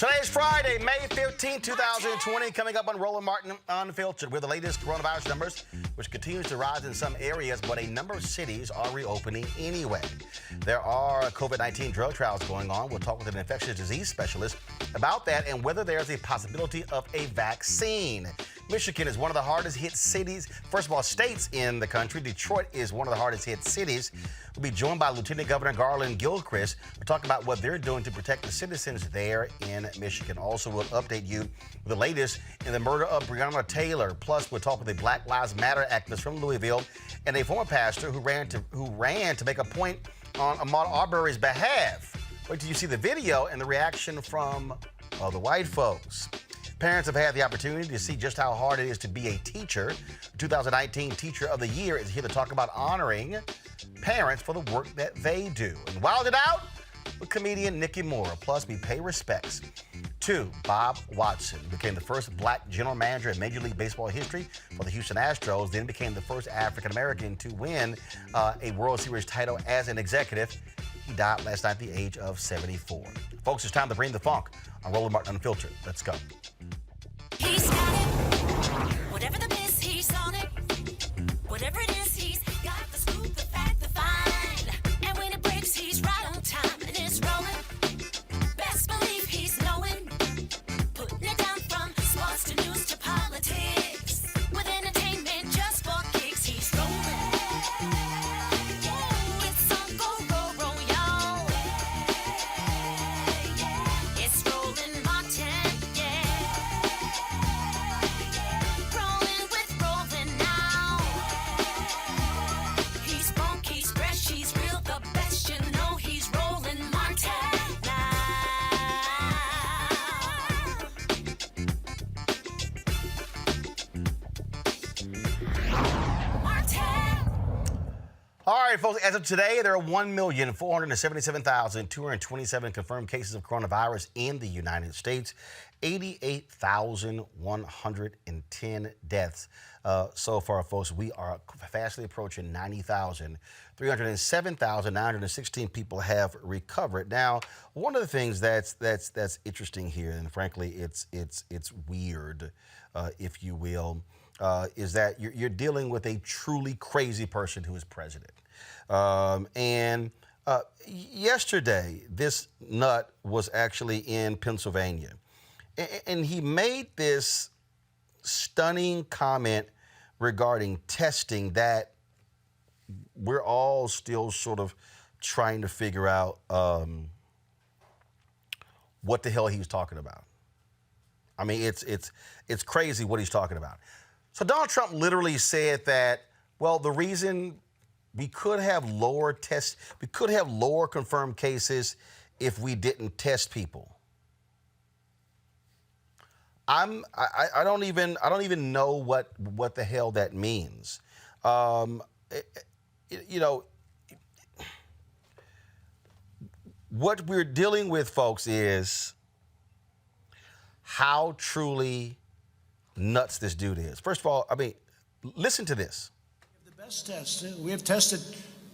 Today is Friday, May 15, 2020. Coming up on Roland Martin Unfiltered, with the latest coronavirus numbers, which continues to rise in some areas, but a number of cities are reopening anyway. There are COVID-19 drug trials going on. We'll talk with an infectious disease specialist about that and whether there's a possibility of a vaccine. Michigan is one of the hardest hit cities, first of all, states in the country. Detroit is one of the hardest hit cities. We'll be joined by Lieutenant Governor Garlin Gilchrist. We'll talk about what they're doing to protect the citizens there in Michigan. Also, we'll update you with the latest in the murder of Breonna Taylor. Plus, we'll talk with a Black Lives Matter activist from Louisville and a former pastor who ran to make a point on Ahmaud Arbery's behalf. Wait till you see the video and the reaction from the white folks. Parents have had the opportunity to see just how hard it is to be a teacher. 2019 Teacher of the Year is here to talk about honoring parents for the work that they do. And wild it out with comedian Nikki Moore. Plus, we pay respects to Bob Watson, who became the first black general manager in Major League Baseball history for the Houston Astros, then became the first African-American to win a World Series title as an executive. He died last night at the age of 74. Folks, it's time to bring the funk on Roland Martin Unfiltered. Let's go. He's got it. Whatever the miss, he's on it. Whatever it is, he's got the scoop, the fact, the find. And when it breaks, he's right on time and it's rolling. Best believe he's knowing. Putting it down from sports to news to politics. With entertainment just for kicks, he's rolling. It's on go, y'all. It's Roland Martin, rolling with Roland now. He's funky, he's fresh, he's real, the best, you know he's Roland Martin now. All right, folks, as of today, there are 1,477,227 confirmed cases of coronavirus in the United States, 88,110 deaths so far, folks. We are fastly approaching 90,000. 307,916 people have recovered. Now, one of the things that's interesting here, and frankly, it's weird, if you will, is that you're dealing with a truly crazy person who is president. Yesterday, this nut was actually in Pennsylvania. And he made this stunning comment regarding testing that we're all still sort of trying to figure out what the hell he was talking about. I mean, it's crazy what he's talking about. So Donald Trump literally said that, well, the reason we could have lower confirmed cases if we didn't test people. I don't even know what the hell that means. You know, what we're dealing with, folks, is how truly nuts this dude is. First of all, I mean, listen to this. The best test we have tested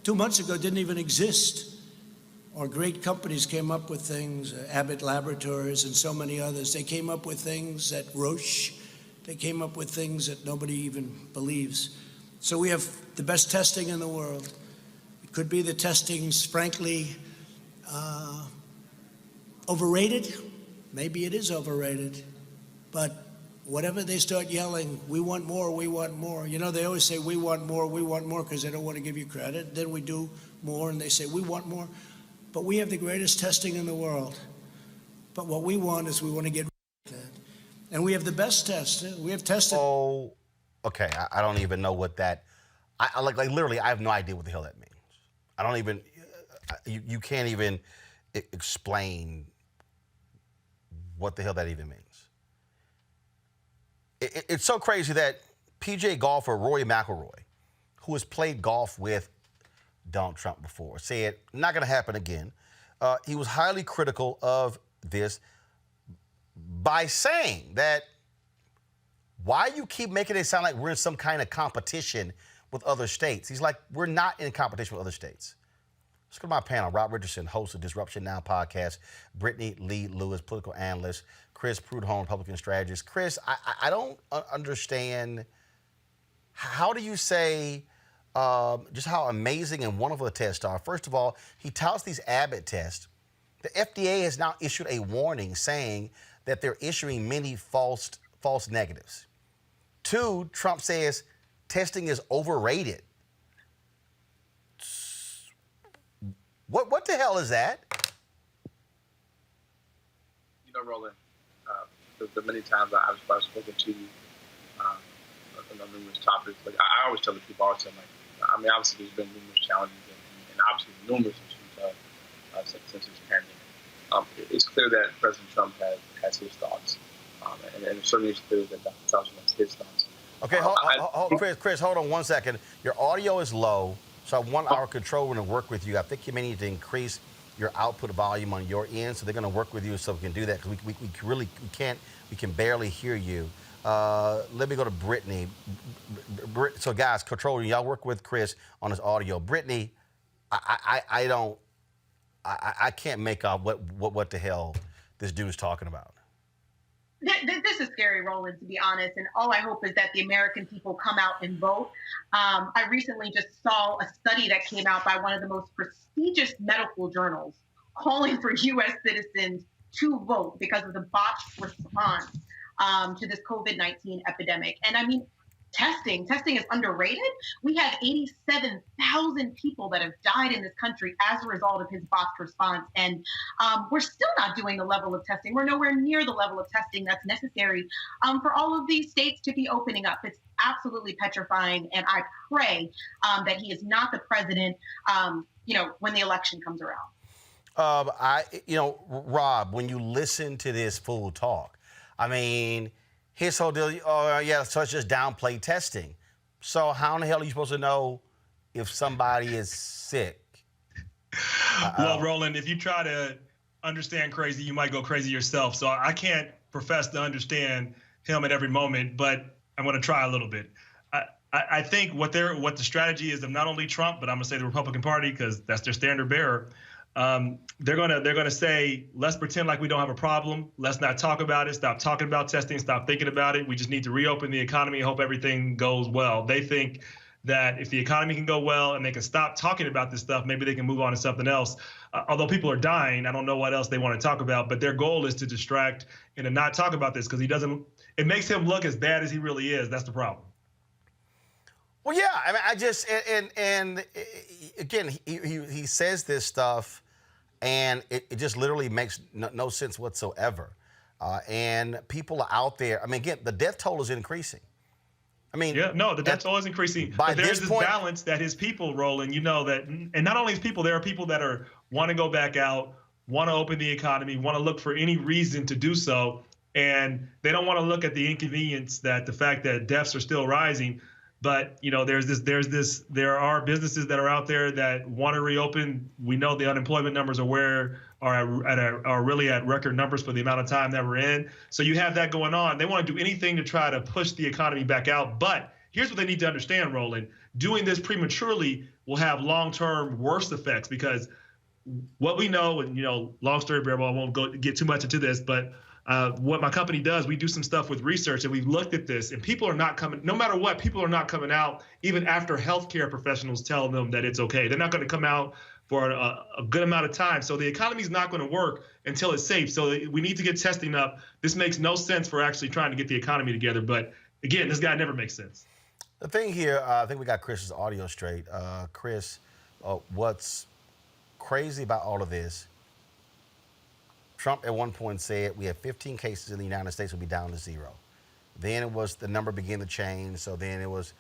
2 months ago didn't even exist. Our great companies came up with things, Abbott Laboratories and so many others. They came up with things at Roche. They came up with things that nobody even believes. So we have the best testing in the world. It could be the testing's, frankly, overrated. Maybe it is overrated. But whatever they start yelling, we want more, we want more. You know, they always say, we want more, because they don't want to give you credit. Then we do more, and they say, we want more. But we have the greatest testing in the world. But what we want is we want to get rid of that. And we have the best test. We have tested. Oh, okay. I don't even know what that. Like literally, I have no idea what the hell that means. I don't even. You can't even explain what the hell that even means. It's so crazy that PGA golfer Rory McIlroy, who has played golf with Donald Trump before, said not going to happen again. He was highly critical of this by saying that, why you keep making it sound like we're in some kind of competition with other states? He's like, we're not in competition with other states. Let's go to my panel. Rob Richardson, host of Disruption Now podcast. Brittany Lee Lewis, political analyst. Chris Prudhomme, Republican strategist. Chris, I don't understand. How do you say just how amazing and wonderful the tests are? First of all, he touts these Abbott tests. The FDA has now issued a warning saying that they're issuing many false negatives. 2, Trump says testing is overrated. What the hell is that? You know, Roland, the many times I've spoken to you on numerous topics, like I always tell the people, obviously there's been numerous challenges and obviously numerous issues since this pandemic. It's clear that President Trump has his thoughts, and it certainly is clear that Dr. Fauci has his thoughts. Okay, Chris, hold on 1 second. Your audio is low, so I want our control room to work with you. I think you may need to increase your output volume on your end, so they're going to work with you so we can do that, because we can barely hear you. Let me go to Brittany. So guys, control room, y'all work with Chris on his audio. Brittany, I can't make out what the hell this dude is talking about. This is scary, Roland, to be honest, and all I hope is that the American people come out and vote. I recently just saw a study that came out by one of the most prestigious medical journals calling for U.S. citizens to vote because of the botched response to this COVID-19 epidemic. And I mean, testing is underrated. We have 87,000 people that have died in this country as a result of his botched response. And we're still not doing the level of testing. We're nowhere near the level of testing that's necessary for all of these states to be opening up. It's absolutely petrifying. And I pray that he is not the president, when the election comes around. Rob, when you listen to this fool talk, I mean, his whole deal, so it's just downplay testing. So how in the hell are you supposed to know if somebody is sick? Well, Roland, if you try to understand crazy, you might go crazy yourself. So I can't profess to understand him at every moment, but I'm going to try a little bit. I think what the strategy is of not only Trump, but I'm going to say the Republican Party, because that's their standard bearer. They're gonna say, let's pretend like we don't have a problem. Let's not talk about it. Stop talking about testing. Stop thinking about it. We just need to reopen the economy and hope everything goes well. They think that if the economy can go well and they can stop talking about this stuff, maybe they can move on to something else. Although people are dying, I don't know what else they want to talk about. But their goal is to distract and to not talk about this because it makes him look as bad as he really is. That's the problem. Well, yeah. I mean, and again, he says this stuff. And it just literally makes no sense whatsoever. And people are out there. I mean, again, the death toll is increasing. I mean, the death toll is increasing. But there's this balance that his people, Roland, and not only his people, there are people that want to go back out, want to open the economy, want to look for any reason to do so. And they don't want to look at the inconvenience the fact that deaths are still rising. But, there are businesses that are out there that want to reopen. We know the unemployment numbers are really at record numbers for the amount of time that we're in. So you have that going on. They want to do anything to try to push the economy back out. But here's what they need to understand, Roland. Doing this prematurely will have long-term worse effects because what we know, and, long story, Bearable, I won't get too much into this, but what my company does, we do some stuff with research, and we've looked at this, and people are not coming, no matter what, people are not coming out, even after healthcare professionals tell them that it's okay. They're not going to come out for a good amount of time. So the economy is not going to work until it's safe. So we need to get testing up. This makes no sense for actually trying to get the economy together. But again, this guy never makes sense. The thing here, I think we got Chris's audio straight. Chris, what's crazy about all of this, Trump at one point said we had 15 cases in the United States, will be down to 0. Then it was the number began to change. So then it was,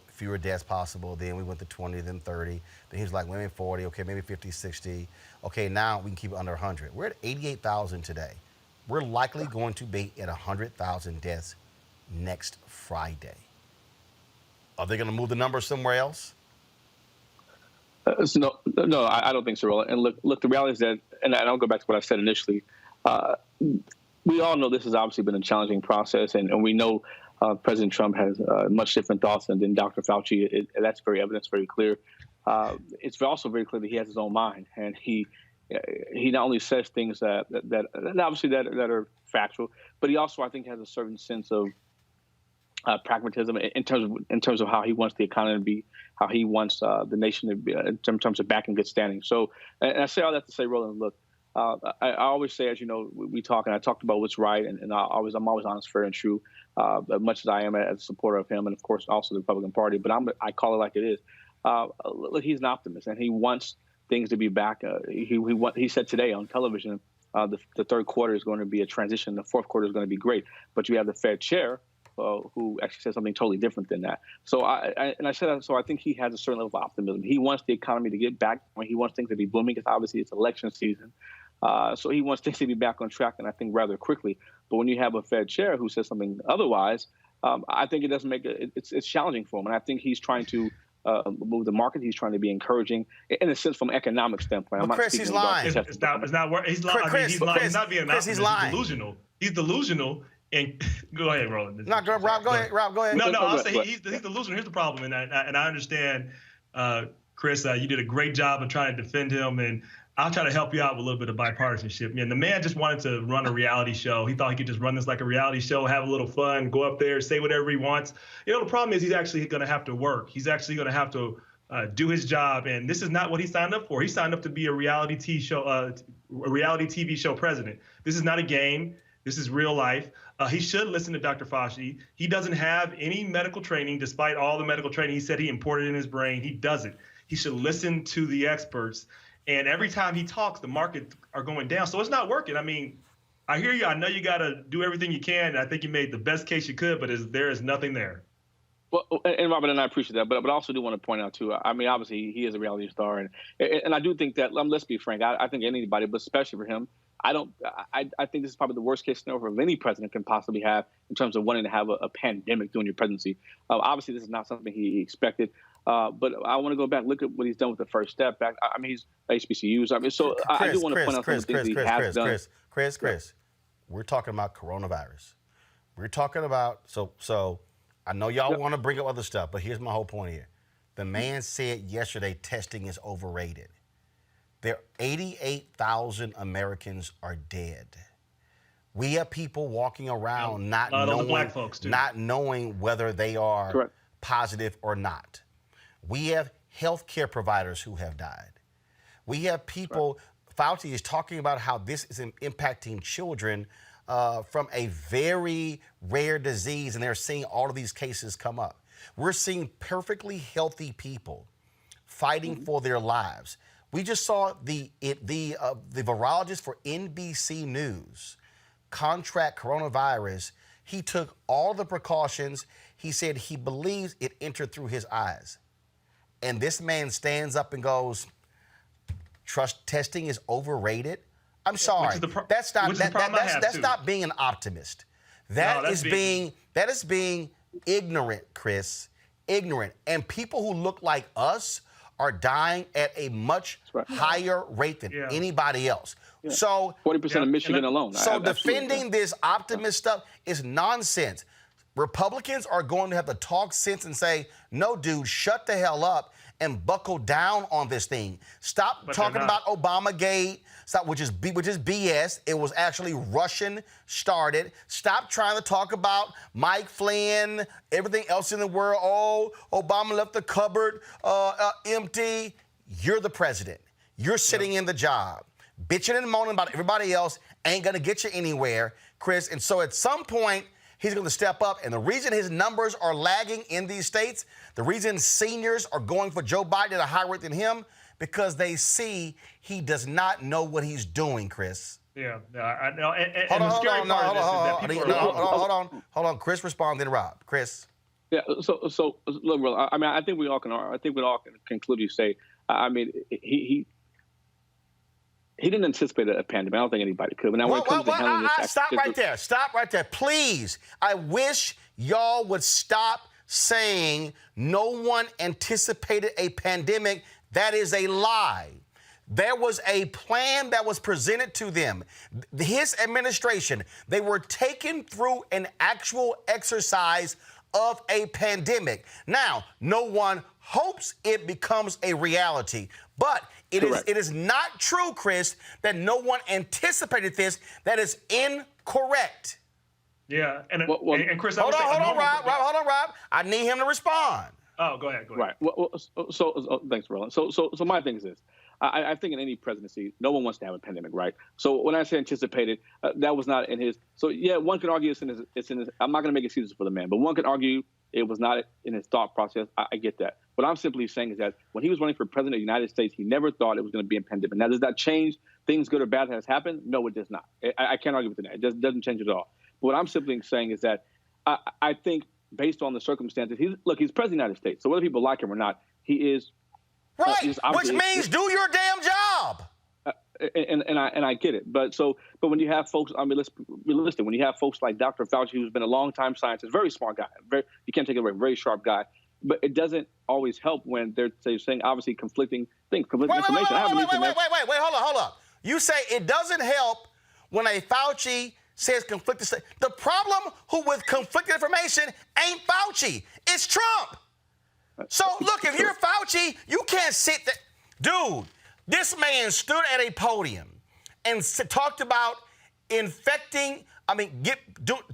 fewer deaths possible. Then we went to 20, then 30. Then he was like, maybe 40, okay, maybe 50, 60. Okay, now we can keep it under 100. We're at 88,000 today. We're likely going to be at 100,000 deaths next Friday. Are they going to move the number somewhere else? No, I don't think so, Roland. And look, the reality is that, and I'll go back to what I said initially. We all know this has obviously been a challenging process, and we know President Trump has much different thoughts than Dr. Fauci. That's very evident, it's very clear. it's also very clear that he has his own mind, and he not only says things that obviously that are factual, but he also, I think, has a certain sense of pragmatism in terms of how he wants the economy to be, how he wants the nation to be in terms of back in good standing. So, and I say all that to say, Roland, look, I always say, as you know, we talk, and I talked about what's right, and I'm always honest, fair, and true, as much as I am as a supporter of him, and of course also the Republican Party. But I call it like it is. Look, he's an optimist, and he wants things to be back. He said today on television, the third quarter is going to be a transition. The fourth quarter is going to be great. But you have the Fed chair who actually said something totally different than that. So I think he has a certain level of optimism. He wants the economy to get back. He wants things to be booming because obviously it's election season. So he wants things to be back on track, and I think rather quickly. But when you have a Fed chair who says something otherwise, I think it doesn't make it's challenging for him. And I think he's trying to move the market. He's trying to be encouraging, in a sense, from an economic standpoint. But Chris, he's lying. It's not he's lying. He's lying. He's not being an optimist. He's lying. He's delusional. And go ahead, Roland. No, Rob, go ahead. Rob, go ahead. No, I'll say he's delusional. Here's the problem, and I understand, Chris, you did a great job of trying to defend him, and I'll try to help you out with a little bit of bipartisanship. Man, the man just wanted to run a reality show. He thought he could just run this like a reality show, have a little fun, go up there, say whatever he wants. You know, the problem is he's actually going to have to work. He's actually going to have to do his job, and this is not what he signed up for. He signed up to be a reality TV show president. This is not a game. This is real life. He should listen to Dr. Fauci. He doesn't have any medical training, despite all the medical training he said he imported in his brain. He doesn't. He should listen to the experts. And every time he talks, the markets are going down. So it's not working. I mean, I hear you. I know you got to do everything you can. And I think you made the best case you could, but there is nothing there. Well, and Robert, and I appreciate that, but I also do want to point out too. I mean, obviously he is a reality star, and I do think that. Let's be frank. I think anybody, but especially for him, I think this is probably the worst case scenario any president can possibly have in terms of wanting to have a pandemic during your presidency. Obviously, this is not something he expected. But I want to go back, look at what he's done with the First Step back. I mean, he's HBCUs. I mean, so I do want to point out some of the things he has done. Chris, we're talking about coronavirus. We're talking about so. I know y'all want to bring up other stuff, but here's my whole point here. The man said yesterday testing is overrated. There 88,000 Americans are dead. We have people walking around not knowing whether they are positive or not. We have healthcare providers who have died. We have people, Fauci is talking about how this is impacting children from a very rare disease, and they're seeing all of these cases come up. We're seeing perfectly healthy people fighting for their lives. We just saw the virologist for NBC News contract coronavirus. He took all the precautions. He said he believes it entered through his eyes. And this man stands up and goes, "Trust testing is overrated." I'm sorry. That's not being an optimist. That is being ignorant, Chris. Ignorant. And people who look like us are dying at a much higher rate than anybody else. Yeah. So 40% of Michigan alone. So defending this optimist stuff is nonsense. Republicans are going to have to talk sense and say, "No, dude, shut the hell up and buckle down on this thing. Stop talking about Obamagate, which is BS. It was actually Russian started. Stop trying to talk about Mike Flynn, everything else in the world. Oh, Obama left the cupboard empty. You're the president. You're sitting in the job. Bitching and moaning about everybody else ain't going to get you anywhere, Chris. And so at some point, he's going to step up. And the reason his numbers are lagging in these states, the reason seniors are going for Joe Biden at a higher rate than him, because they see he does not know what he's doing, Chris. Yeah, I know. Hold on. Chris, respond, then Rob. Chris. Yeah. So look, bro. I mean, I think we all can conclude. Say, I mean, he didn't anticipate a pandemic. I don't think anybody could. But now when it comes to handling this, stop right there. Please. I wish y'all would stop saying no one anticipated a pandemic. That is a lie. There was a plan that was presented to them. His administration, they were taken through an actual exercise of a pandemic. Now, no one hopes it becomes a reality, but it is not true, Chris, that no one anticipated this. That is incorrect. Yeah, and Chris, hold on, Rob. I need him to respond. Oh, go ahead. Right. So thanks, Roland. So my thing is this. I think in any presidency, no one wants to have a pandemic, right? So when I say anticipated, that was not in his. So yeah, one could argue it's in his. I'm not going to make excuses for the man, but one could argue it was not in his thought process. I get that. What I'm simply saying is that when he was running for president of the United States, he never thought it was going to be a pandemic. Now, does that change things good or bad that has happened? No, it does not. I can't argue with that. It doesn't change at all. But what I'm simply saying is that I think based on the circumstances, he's president of the United States. So whether people like him or not, he is. Right, which means do your damn job. And I get it, but when you have folks, I mean, let's be realistic. When you have folks like Dr. Fauci, who's been a long-time scientist, very smart guy, you can't take it away, very sharp guy, but it doesn't always help when they're saying obviously conflicting things, conflicting information. Wait, hold up. You say it doesn't help when a Fauci says conflicting stuff. The problem with conflicting information ain't Fauci, it's Trump. So, look, if you're Fauci, you can't sit there. Dude, this man stood at a podium and talked about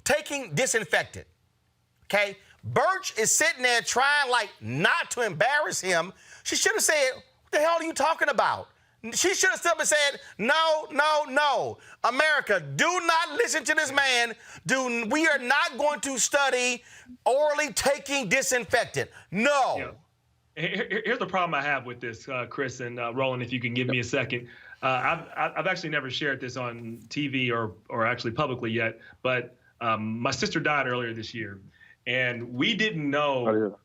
taking disinfectant, okay? Birch is sitting there trying, not to embarrass him. She should have said, what the hell are you talking about? She should have stood up and said, no. America, do not listen to this man. We are not going to study orally taking disinfectant. No. Yeah. Here's the problem I have with this, Chris and Roland, if you can give me a second. I've actually never shared this on TV or actually publicly yet, but my sister died earlier this year, and we didn't know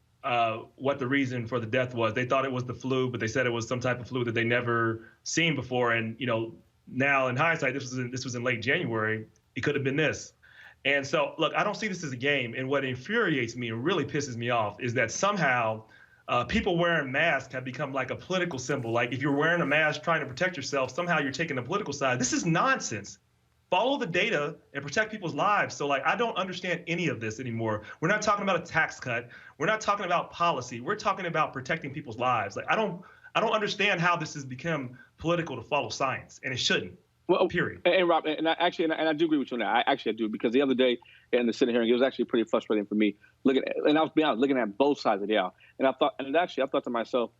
what the reason for the death was. They thought it was the flu, but they said it was some type of flu that they never seen before. And now in hindsight, this was in late January. It could have been this. And so, look, I don't see this as a game. And what infuriates me and really pisses me off is that somehow people wearing masks have become like a political symbol. Like if you're wearing a mask trying to protect yourself, somehow you're taking the political side. This is nonsense. Follow the data and protect people's lives. So I don't understand any of this anymore. We're not talking about a tax cut. We're not talking about policy. We're talking about protecting people's lives. I don't understand how this has become political to follow science, and it shouldn't. Well, period. And Rob, and I do agree with you on that. I do, because the other day in the Senate hearing, it was actually pretty frustrating for me and I was being honest, looking at both sides of the aisle. And I thought to myself,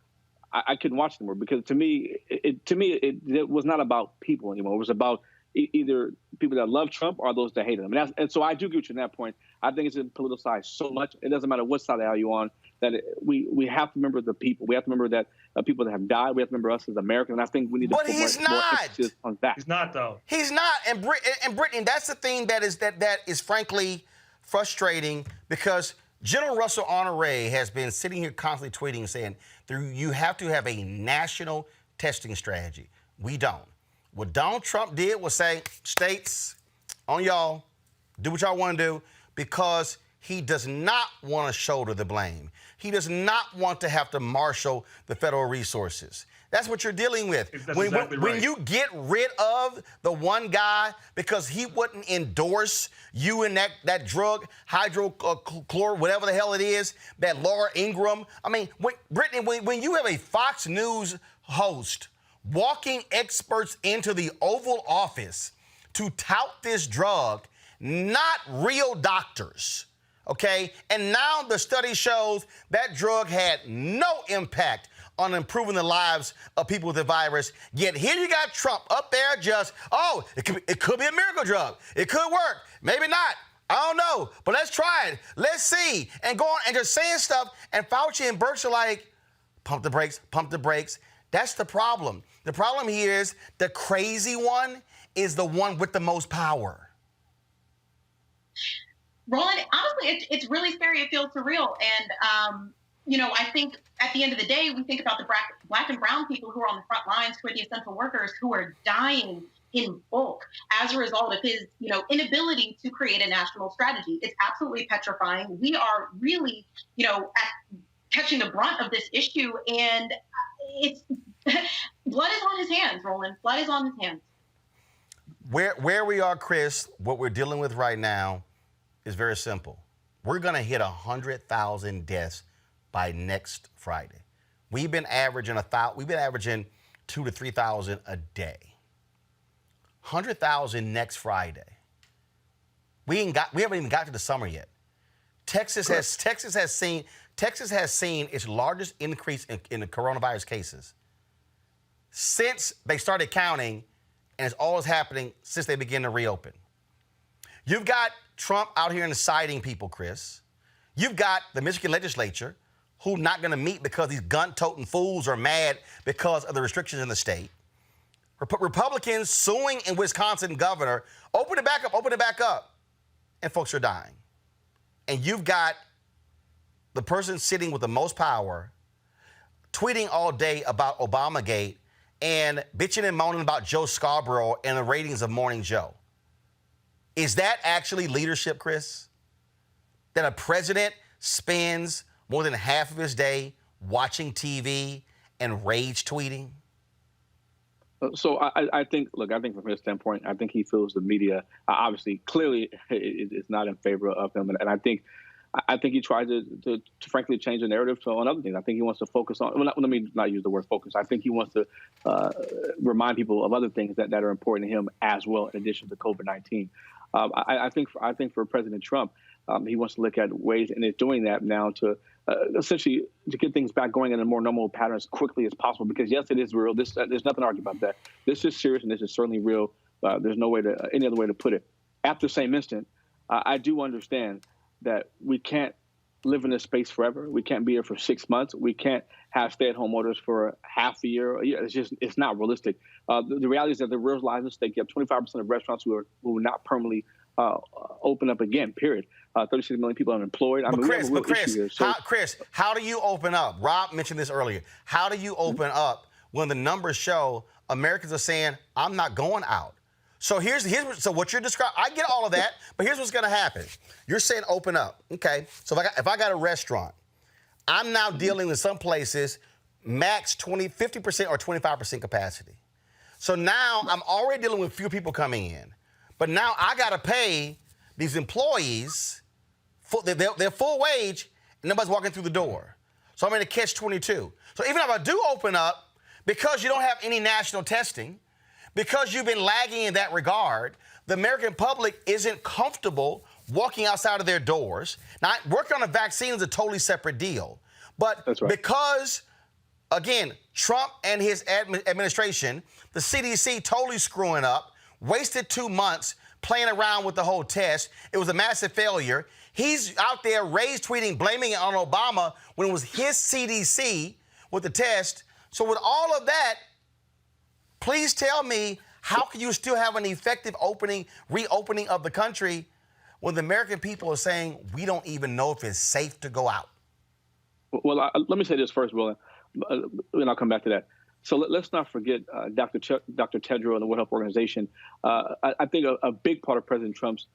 I couldn't watch anymore, because to me, it was not about people anymore. It was about either people that love Trump or those that hate him. And so I do agree with you on that point. I think it's politicized so much. It doesn't matter what side of the aisle you're on, that we have to remember the people. We have to remember that people that have died. We have to remember us as Americans. And I think we need to put more emphasis on that. He's not, though. He's not. And Brittany, that's the thing that is frankly frustrating, because General Russell Honore has been sitting here constantly tweeting, saying you have to have a national testing strategy. We don't. What Donald Trump did was say, states, on y'all, do what y'all want to do, because he does not want to shoulder the blame. He does not want to have to marshal the federal resources. That's what you're dealing with. When you get rid of the one guy because he wouldn't endorse you and that drug, hydrochlor, whatever the hell it is, that Laura Ingraham. I mean, Brittany, when you have a Fox News host walking experts into the Oval Office to tout this drug, not real doctors, okay? And now the study shows that drug had no impact on improving the lives of people with the virus. Yet here you got Trump up there it could be a miracle drug. It could work. Maybe not. I don't know. But let's try it. Let's see. And go on and just saying stuff. And Fauci and Birch are like, pump the brakes, pump the brakes. That's the problem. The problem here is the crazy one is the one with the most power. Roland, honestly, it's really scary. It feels surreal. And, I think at the end of the day, we think about the black and brown people who are on the front lines, who are the essential workers, who are dying in bulk as a result of his, inability to create a national strategy. It's absolutely petrifying. We are really, catching the brunt of this issue, and it's blood is on his hands, Roland. Blood is on his hands. Where we are, Chris, what we're dealing with right now is very simple. we're going to hit 100,000 deaths by next Friday. We've been averaging 2,000 to 3,000 a day. 100,000 next Friday. We haven't even got to the summer yet. Texas has seen its largest increase in the coronavirus cases since they started counting, and it's always happening since they began to reopen. You've got Trump out here inciting people, Chris. You've got the Michigan legislature who not going to meet because these gun-toting fools are mad because of the restrictions in the state. Republicans suing in Wisconsin governor, open it back up, and folks are dying. And you've got the person sitting with the most power tweeting all day about Obamagate and bitching and moaning about Joe Scarborough and the ratings of Morning Joe. Is that actually leadership, Chris? That a president spends more than half of his day watching TV and rage tweeting? So I think from his standpoint, I think he feels the media obviously clearly is not in favor of him, and I think he tried to frankly change the narrative on other things. I think he wants to focus on. Well, let me not use the word focus. I think he wants to remind people of other things that are important to him as well, in addition to COVID-19. I think for President Trump, he wants to look at ways, and is doing that now to essentially to get things back going in a more normal pattern as quickly as possible. Because yes, it is real. There's nothing to argue about that. This is serious, and this is certainly real. There's no way to any other way to put it. At the same instant, I do understand that we can't live in this space forever. We can't be here for 6 months. We can't have stay-at-home orders for half a year. It's not realistic. The reality is that the real lives at stake. You have 25% of restaurants who will not permanently open up again, period. 36 million people unemployed. Chris, how do you open up? Rob mentioned this earlier. How do you open up when the numbers show Americans are saying, I'm not going out? So so what you're describing, I get all of that, but here's what's going to happen. You're saying open up. Okay, so if I got a restaurant, I'm now dealing with some places max 50% or 25% capacity. So now I'm already dealing with few people coming in. But now I got to pay these employees their full wage, and nobody's walking through the door. So I'm in a catch-22. So even if I do open up, because you don't have any national testing, because you've been lagging in that regard, the American public isn't comfortable walking outside of their doors. Now, working on a vaccine is a totally separate deal. But that's right. Because, again, Trump and his administration, the CDC totally screwing up, wasted 2 months playing around with the whole test. It was a massive failure. He's out there rage tweeting, blaming it on Obama when it was his CDC with the test. So with all of that, please tell me, how can you still have an effective reopening of the country when the American people are saying we don't even know if it's safe to go out? Well, let me say this first, Will, and I'll come back to that. So let's not forget Dr. Tedrow and the World Health Organization. I think a big part of President Trump's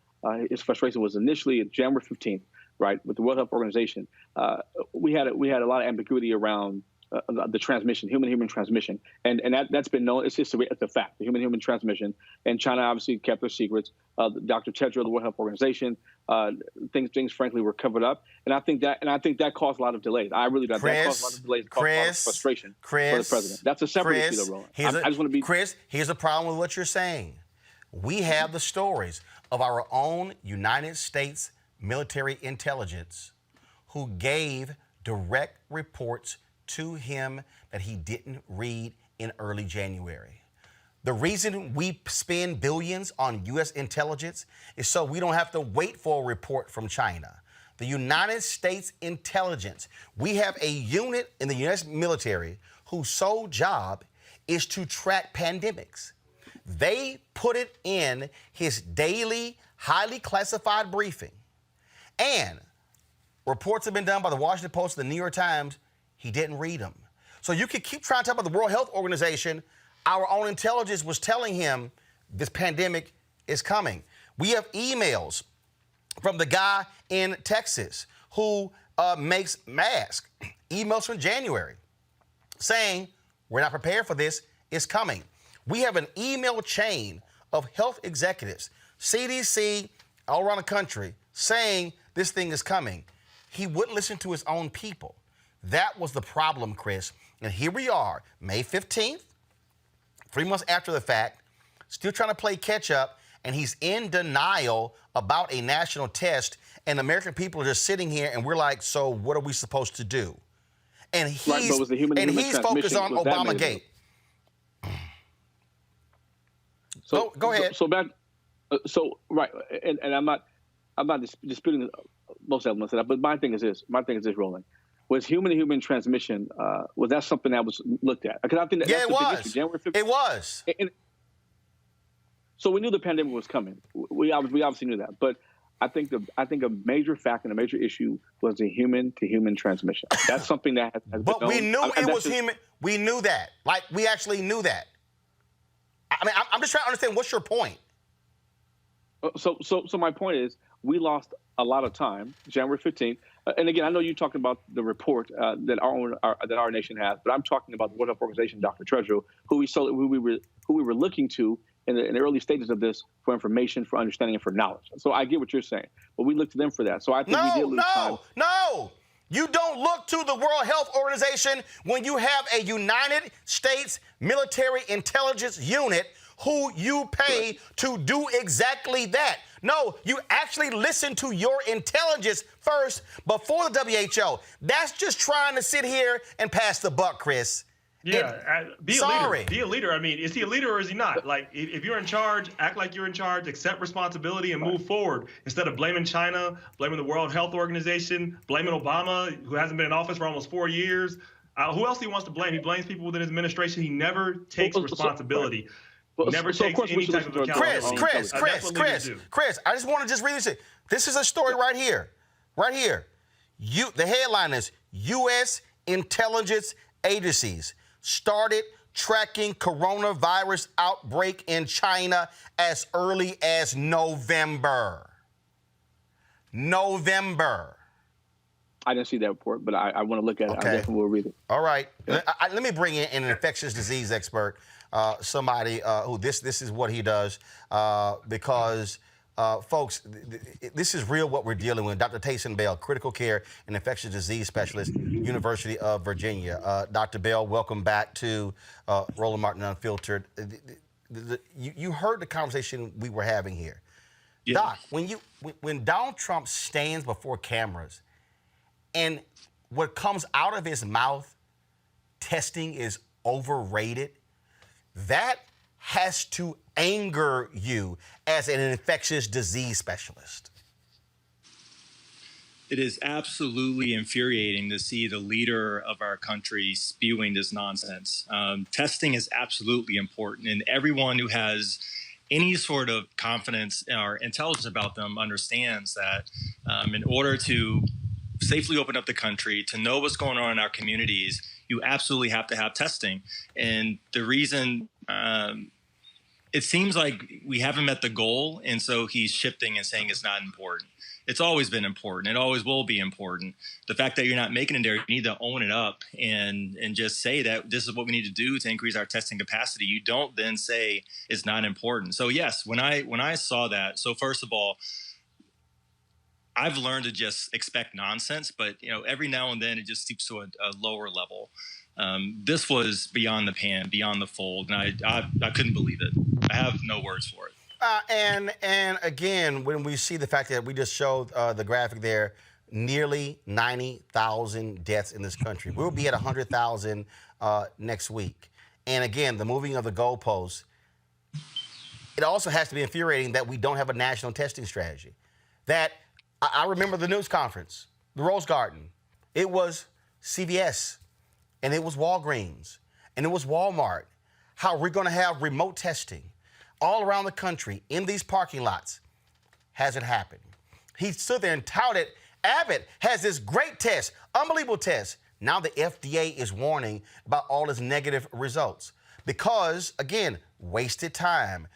his frustration was initially January 15th, right, with the World Health Organization. We had a lot of ambiguity around the transmission, human-human transmission, and that's been known. It's just a fact, the human-human transmission. And China obviously kept their secrets. Dr. Tedrow, the World Health Organization, things frankly were covered up, and I think that caused a lot of delays. I really do. That caused a lot of delays, caused a lot of frustration for the president. That's a separate issue, though, Roland. I just want to be. Chris, here's the problem with what you're saying. We have the stories of our own United States military intelligence who gave direct reports to him that he didn't read in early January. The reason we spend billions on U.S. intelligence is so we don't have to wait for a report from China. The United States intelligence, we have a unit in the U.S. military whose sole job is to track pandemics. They put it in his daily, highly classified briefing. And reports have been done by the Washington Post and the New York Times. He didn't read them. So you can keep trying to talk about the World Health Organization. Our own intelligence was telling him this pandemic is coming. We have emails from the guy in Texas who makes masks, emails from January saying, we're not prepared for this, it's coming. We have an email chain of health executives, CDC, all around the country, saying this thing is coming. He wouldn't listen to his own people. That was the problem, Chris. And here we are, May 15th, 3 months after the fact, still trying to play catch up, and he's in denial about a national test, and American people are just sitting here, and we're like, so what are we supposed to do? And he's, right, but was the human focused on Obamagate. So go ahead. Right, and I'm not disputing most elements of that, but my thing is this, Roland. Was human-to-human transmission, was that something that was looked at? Because I think that's it the was. big issue. January 15th. It was. So we knew the pandemic was coming. We obviously knew that. But I think a major factor and a major issue was the human-to-human transmission. That's something that has been But known. we knew it was human. We knew that. Like, we actually knew that. I mean, I'm just trying to understand, what's your point? So my point is, we lost a lot of time, January 15th. And again, I know you talked about the report that our nation has, but I'm talking about the World Health Organization, Dr. Treadrow, who we were looking to in the early stages of this for information, for understanding, and for knowledge. So I get what you're saying, but we looked to them for that. So I think we did lose time. No. You don't look to the World Health Organization when you have a United States military intelligence unit who you pay to do exactly that. No, you actually listen to your intelligence first before the WHO. That's just trying to sit here and pass the buck, Chris. Yeah, be a leader. Be a leader. I mean, is he a leader or is he not? Like, if you're in charge, act like you're in charge, accept responsibility, and move forward instead of blaming China, blaming the World Health Organization, blaming Obama, who hasn't been in office for almost 4 years. Who else he wants to blame? He blames people within his administration. He never takes responsibility. Never takes any type of accountability. Chris, I just want to read this. This is a story right here. Right here. The headline is U.S. intelligence agencies started tracking coronavirus outbreak in China as early as November. I didn't see that report, but I want to look at it. Okay. I definitely will read it. All right. Let me bring in an infectious disease expert, somebody who this is what he does, because, folks, this is real what we're dealing with. Dr. Tayson Bell, critical care and infectious disease specialist, University of Virginia. Dr. Bell, welcome back to Roland Martin Unfiltered. You heard the conversation we were having here. Yeah. Doc, when Donald Trump stands before cameras and what comes out of his mouth, testing is overrated, that has to anger you as an infectious disease specialist. It is absolutely infuriating to see the leader of our country spewing this nonsense. Testing is absolutely important, and everyone who has any sort of confidence or intelligence about them understands that in order to safely open up the country, to know what's going on in our communities, you absolutely have to have testing. And the reason it seems like we haven't met the goal, and so he's shifting and saying it's not important. It's always been important. It always will be important. The fact that you're not making it there, you need to own it up and just say that this is what we need to do to increase our testing capacity. You don't then say it's not important. So yes, when I saw that, so first of all, I've learned to just expect nonsense, but every now and then it just seeps to a lower level. This was beyond the pan, beyond the fold, and I couldn't believe it. I have no words for it. And again, when we see the fact that we just showed the graphic there, nearly 90,000 deaths in this country. We'll be at 100,000 next week. And again, the moving of the goalposts, it also has to be infuriating that we don't have a national testing strategy. That I remember the news conference, the Rose Garden. It was CVS, and it was Walgreens, and it was Walmart. How we're going to have remote testing all around the country in these parking lots. Hasn't happened. He stood there and touted, Abbott has this great test, unbelievable test. Now the FDA is warning about all his negative results because, again, wasted time.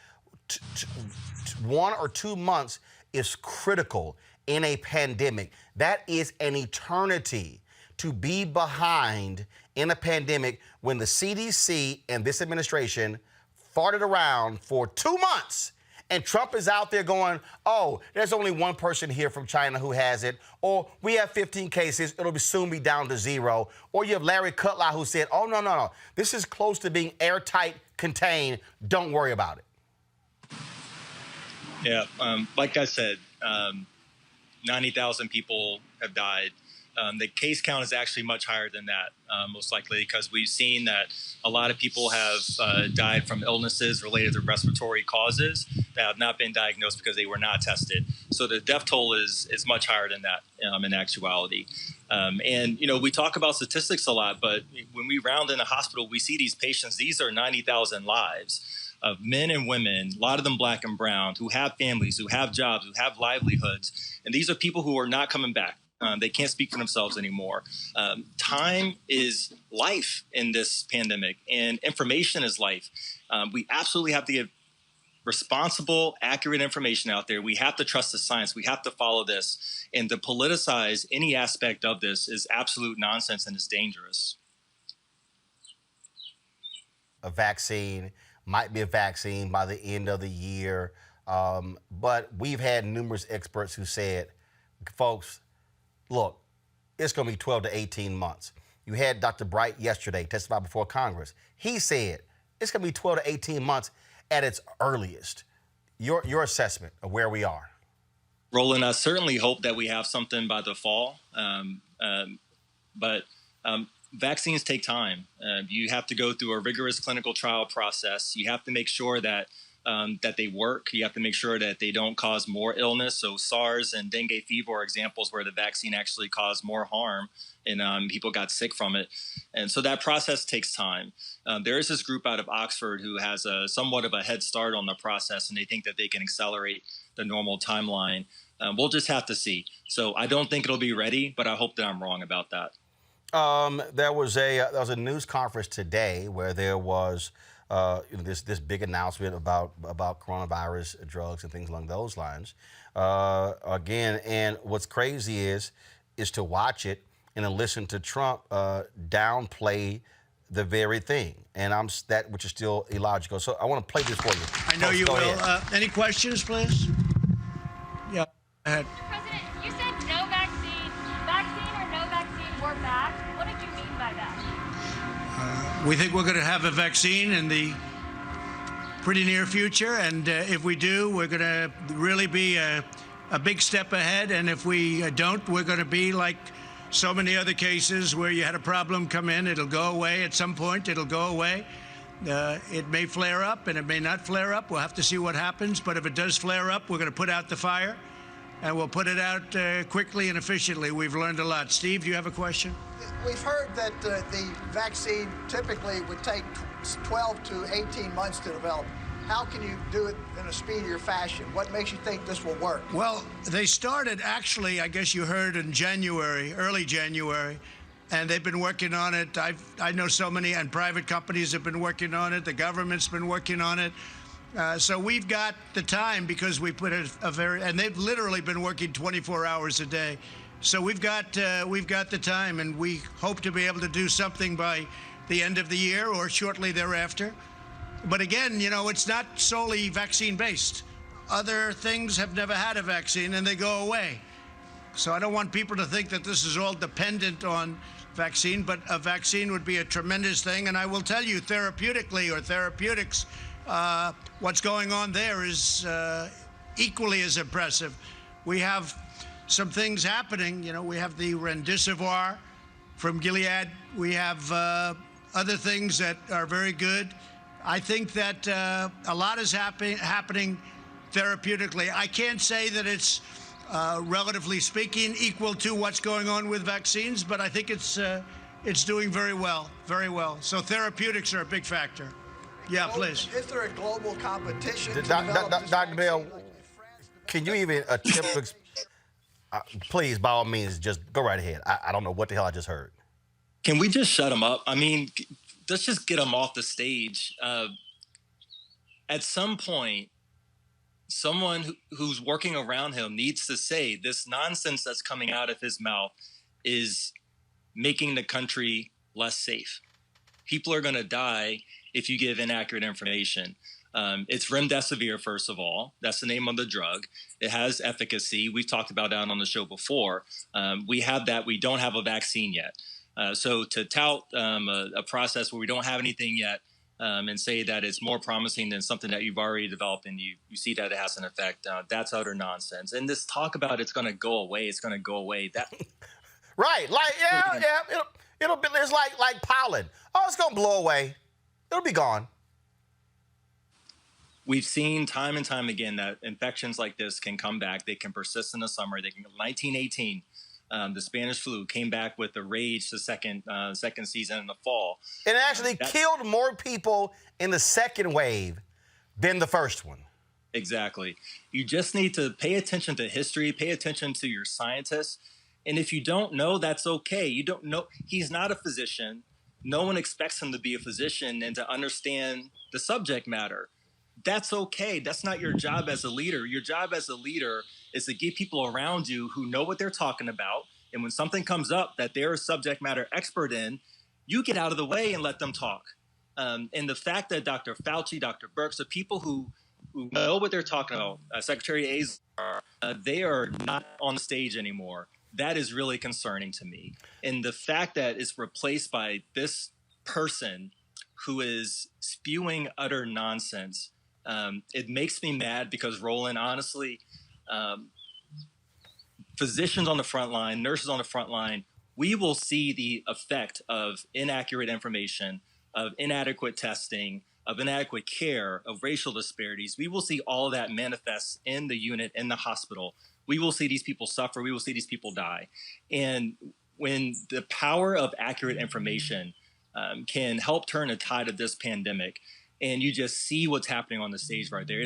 1 or 2 months is critical in a pandemic. That is an eternity to be behind in a pandemic when the CDC and this administration farted around for 2 months And Trump is out there going, oh, there's only one person here from China who has it, or we have 15 cases, it'll soon be down to 0. Or you have Larry Kudlow who said, oh, no, this is close to being airtight, contained, don't worry about it. Yeah, like I said, 90,000 people have died. The case count is actually much higher than that, most likely, because we've seen that a lot of people have died from illnesses related to respiratory causes that have not been diagnosed because they were not tested. So the death toll is much higher than that in actuality. And, you know, we talk about statistics a lot, but when we round in a hospital, we see these patients. These are 90,000 lives of men and women, a lot of them black and brown, who have families, who have jobs, who have livelihoods. And these are people who are not coming back. They can't speak for themselves anymore. Time is life in this pandemic, and information is life. We absolutely have to give responsible, accurate information out there. We have to trust the science. We have to follow this. And to politicize any aspect of this is absolute nonsense, and it's dangerous. A vaccine might be a vaccine by the end of the year. But we've had numerous experts who said, folks, look, it's going to be 12 to 18 months. You had Dr. Bright yesterday testify before Congress. He said it's going to be 12 to 18 months at its earliest. Your assessment of where we are. Roland, I certainly hope that we have something by the fall. But vaccines take time. You have to go through a rigorous clinical trial process. You have to make sure that they work. You have to make sure that they don't cause more illness. So SARS and dengue fever are examples where the vaccine actually caused more harm and people got sick from it. And so that process takes time. There is this group out of Oxford who has somewhat of a head start on the process, and they think that they can accelerate the normal timeline. We'll just have to see. So I don't think it'll be ready, but I hope that I'm wrong about that. There was a news conference today where there was this big announcement about coronavirus drugs and things along those lines. Again, and what's crazy is to watch it and to listen to Trump downplay the very thing, and that which is still illogical. So I want to play this for you. I know you will. Any questions, please? Yeah. Go ahead. Mr. President, you said no vaccine or no vaccine or bad. What did you mean by that? We think we're going to have a vaccine in the pretty near future, and if we do, we're going to really be a big step ahead. And if we don't, we're going to be like so many other cases where you had a problem come in, it'll go away at some point, it'll go away. It may flare up and it may not flare up. We'll have to see what happens. But if it does flare up, we're going to put out the fire, and we'll put it out quickly and efficiently. We've learned a lot. Steve, do you have a question? We've heard that the vaccine typically would take 12 to 18 months to develop. How can you do it in a speedier fashion? What makes you think this will work? Well, they started actually, I guess you heard, in January, early January, and they've been working on it. I know so many, and private companies have been working on it. The government's been working on it. So we've got the time because we put and they've literally been working 24 hours a day. So we've got the time, and we hope to be able to do something by the end of the year or shortly thereafter. But again, you know, it's not solely vaccine-based. Other things have never had a vaccine, and they go away. So I don't want people to think that this is all dependent on vaccine, but a vaccine would be a tremendous thing. And I will tell you, therapeutically or therapeutics, what's going on there is equally as impressive. We have some things happening. You know, we have the remdesivir from Gilead. We have other things that are very good. I think that a lot is happening therapeutically. I can't say that it's, relatively speaking, equal to what's going on with vaccines, but I think it's doing very well, very well. So therapeutics are a big factor. Yeah, please. Is there a global competition? Dr. Bell, can you even attempt to... please, by all means, just go right ahead. I don't know what the hell I just heard. Can we just shut him up? I mean, let's just get him off the stage. At some point, someone who's working around him needs to say this nonsense that's coming out of his mouth is making the country less safe. People are going to die if you give inaccurate information. It's remdesivir, first of all. That's the name of the drug. It has efficacy. We've talked about that on the show before. We have that. We don't have a vaccine yet. So to tout a process where we don't have anything yet and say that it's more promising than something that you've already developed and you see that it has an effect, that's utter nonsense. And this talk about it's going to go away, it's going to go away. That right, like it'll be. It's like pollen. Oh, it's going to blow away. It'll be gone. We've seen time and time again that infections like this can come back. They can persist in the summer. 1918, the Spanish flu came back with the rage the second season in the fall. It actually killed more people in the second wave than the first one. Exactly. You just need to pay attention to history, pay attention to your scientists. And if you don't know, that's okay. You don't know. He's not a physician. No one expects him to be a physician and to understand the subject matter. That's okay. That's not your job as a leader. Your job as a leader is to get people around you who know what they're talking about. And when something comes up that they're a subject matter expert in, you get out of the way and let them talk. And the fact that Dr. Fauci, Dr. Birx, the people who know what they're talking about, Secretary Azar, they are not on the stage anymore. That is really concerning to me. And the fact that it's replaced by this person who is spewing utter nonsense, it makes me mad because, Roland, honestly, physicians on the front line, nurses on the front line, we will see the effect of inaccurate information, of inadequate testing, of inadequate care, of racial disparities. We will see all of that manifest in the unit, in the hospital. We will see these people suffer. We will see these people die. And when the power of accurate information can help turn the tide of this pandemic, and you just see what's happening on the stage right there,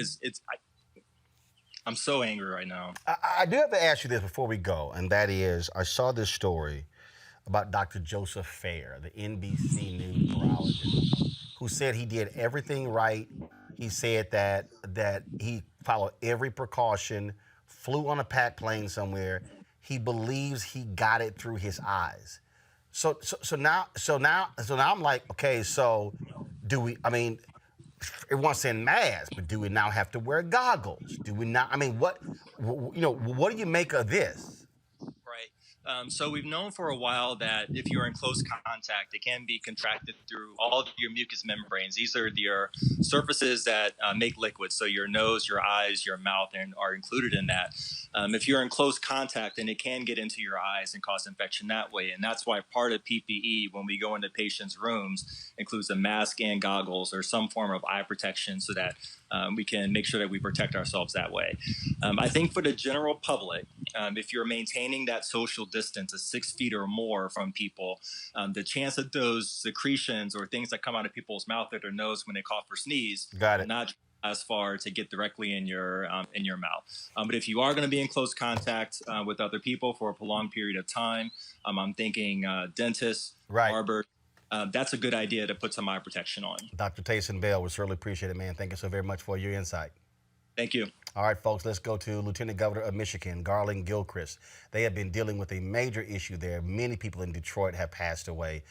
I'm so angry right now. I do have to ask you this before we go, and that is, I saw this story about Dr. Joseph Fair, the NBC News virologist, who said he did everything right. He said that he followed every precaution, flew on a packed plane somewhere. He believes he got it through his eyes. So now I'm like, okay, so do we? I mean, everyone's saying masks, but do we now have to wear goggles? Do we not? I mean, what do you make of this? Right. So we've known for a while that if you're in close contact, it can be contracted through all of your mucous membranes. These are your surfaces that make liquids. So your nose, your eyes, your mouth are included in that. If you're in close contact, then it can get into your eyes and cause infection that way. And that's why part of PPE, when we go into patients' rooms, includes a mask and goggles or some form of eye protection so that we can make sure that we protect ourselves that way. I think for the general public, if you're maintaining that social distance of 6 feet or more from people, the chance that those secretions or things that come out of people's mouth or their nose when they cough or sneeze will not as far to get directly in your mouth. But if you are going to be in close contact with other people for a prolonged period of time, I'm thinking dentists, barbers. That's a good idea to put some eye protection on. Dr. Tayson Bell, we certainly appreciate it, man. Thank you so very much for your insight. Thank you. All right, folks, let's go to Lieutenant Governor of Michigan, Garlin Gilchrist. They have been dealing with a major issue there. Many people in Detroit have passed away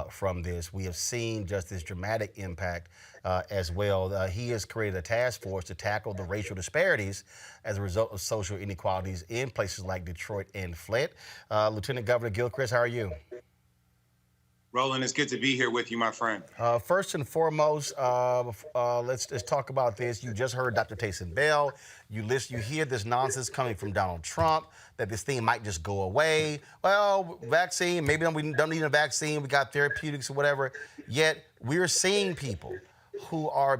from this. We have seen just this dramatic impact as well. He has created a task force to tackle the racial disparities as a result of social inequalities in places like Detroit and Flint. Lieutenant Governor Gilchrist, how are you? Roland, it's good to be here with you, my friend. First and foremost, let's talk about this. You just heard Dr. Tayson Bell. You hear this nonsense coming from Donald Trump that this thing might just go away. Well, vaccine, maybe we don't need a vaccine. We got therapeutics or whatever. Yet we're seeing people who are,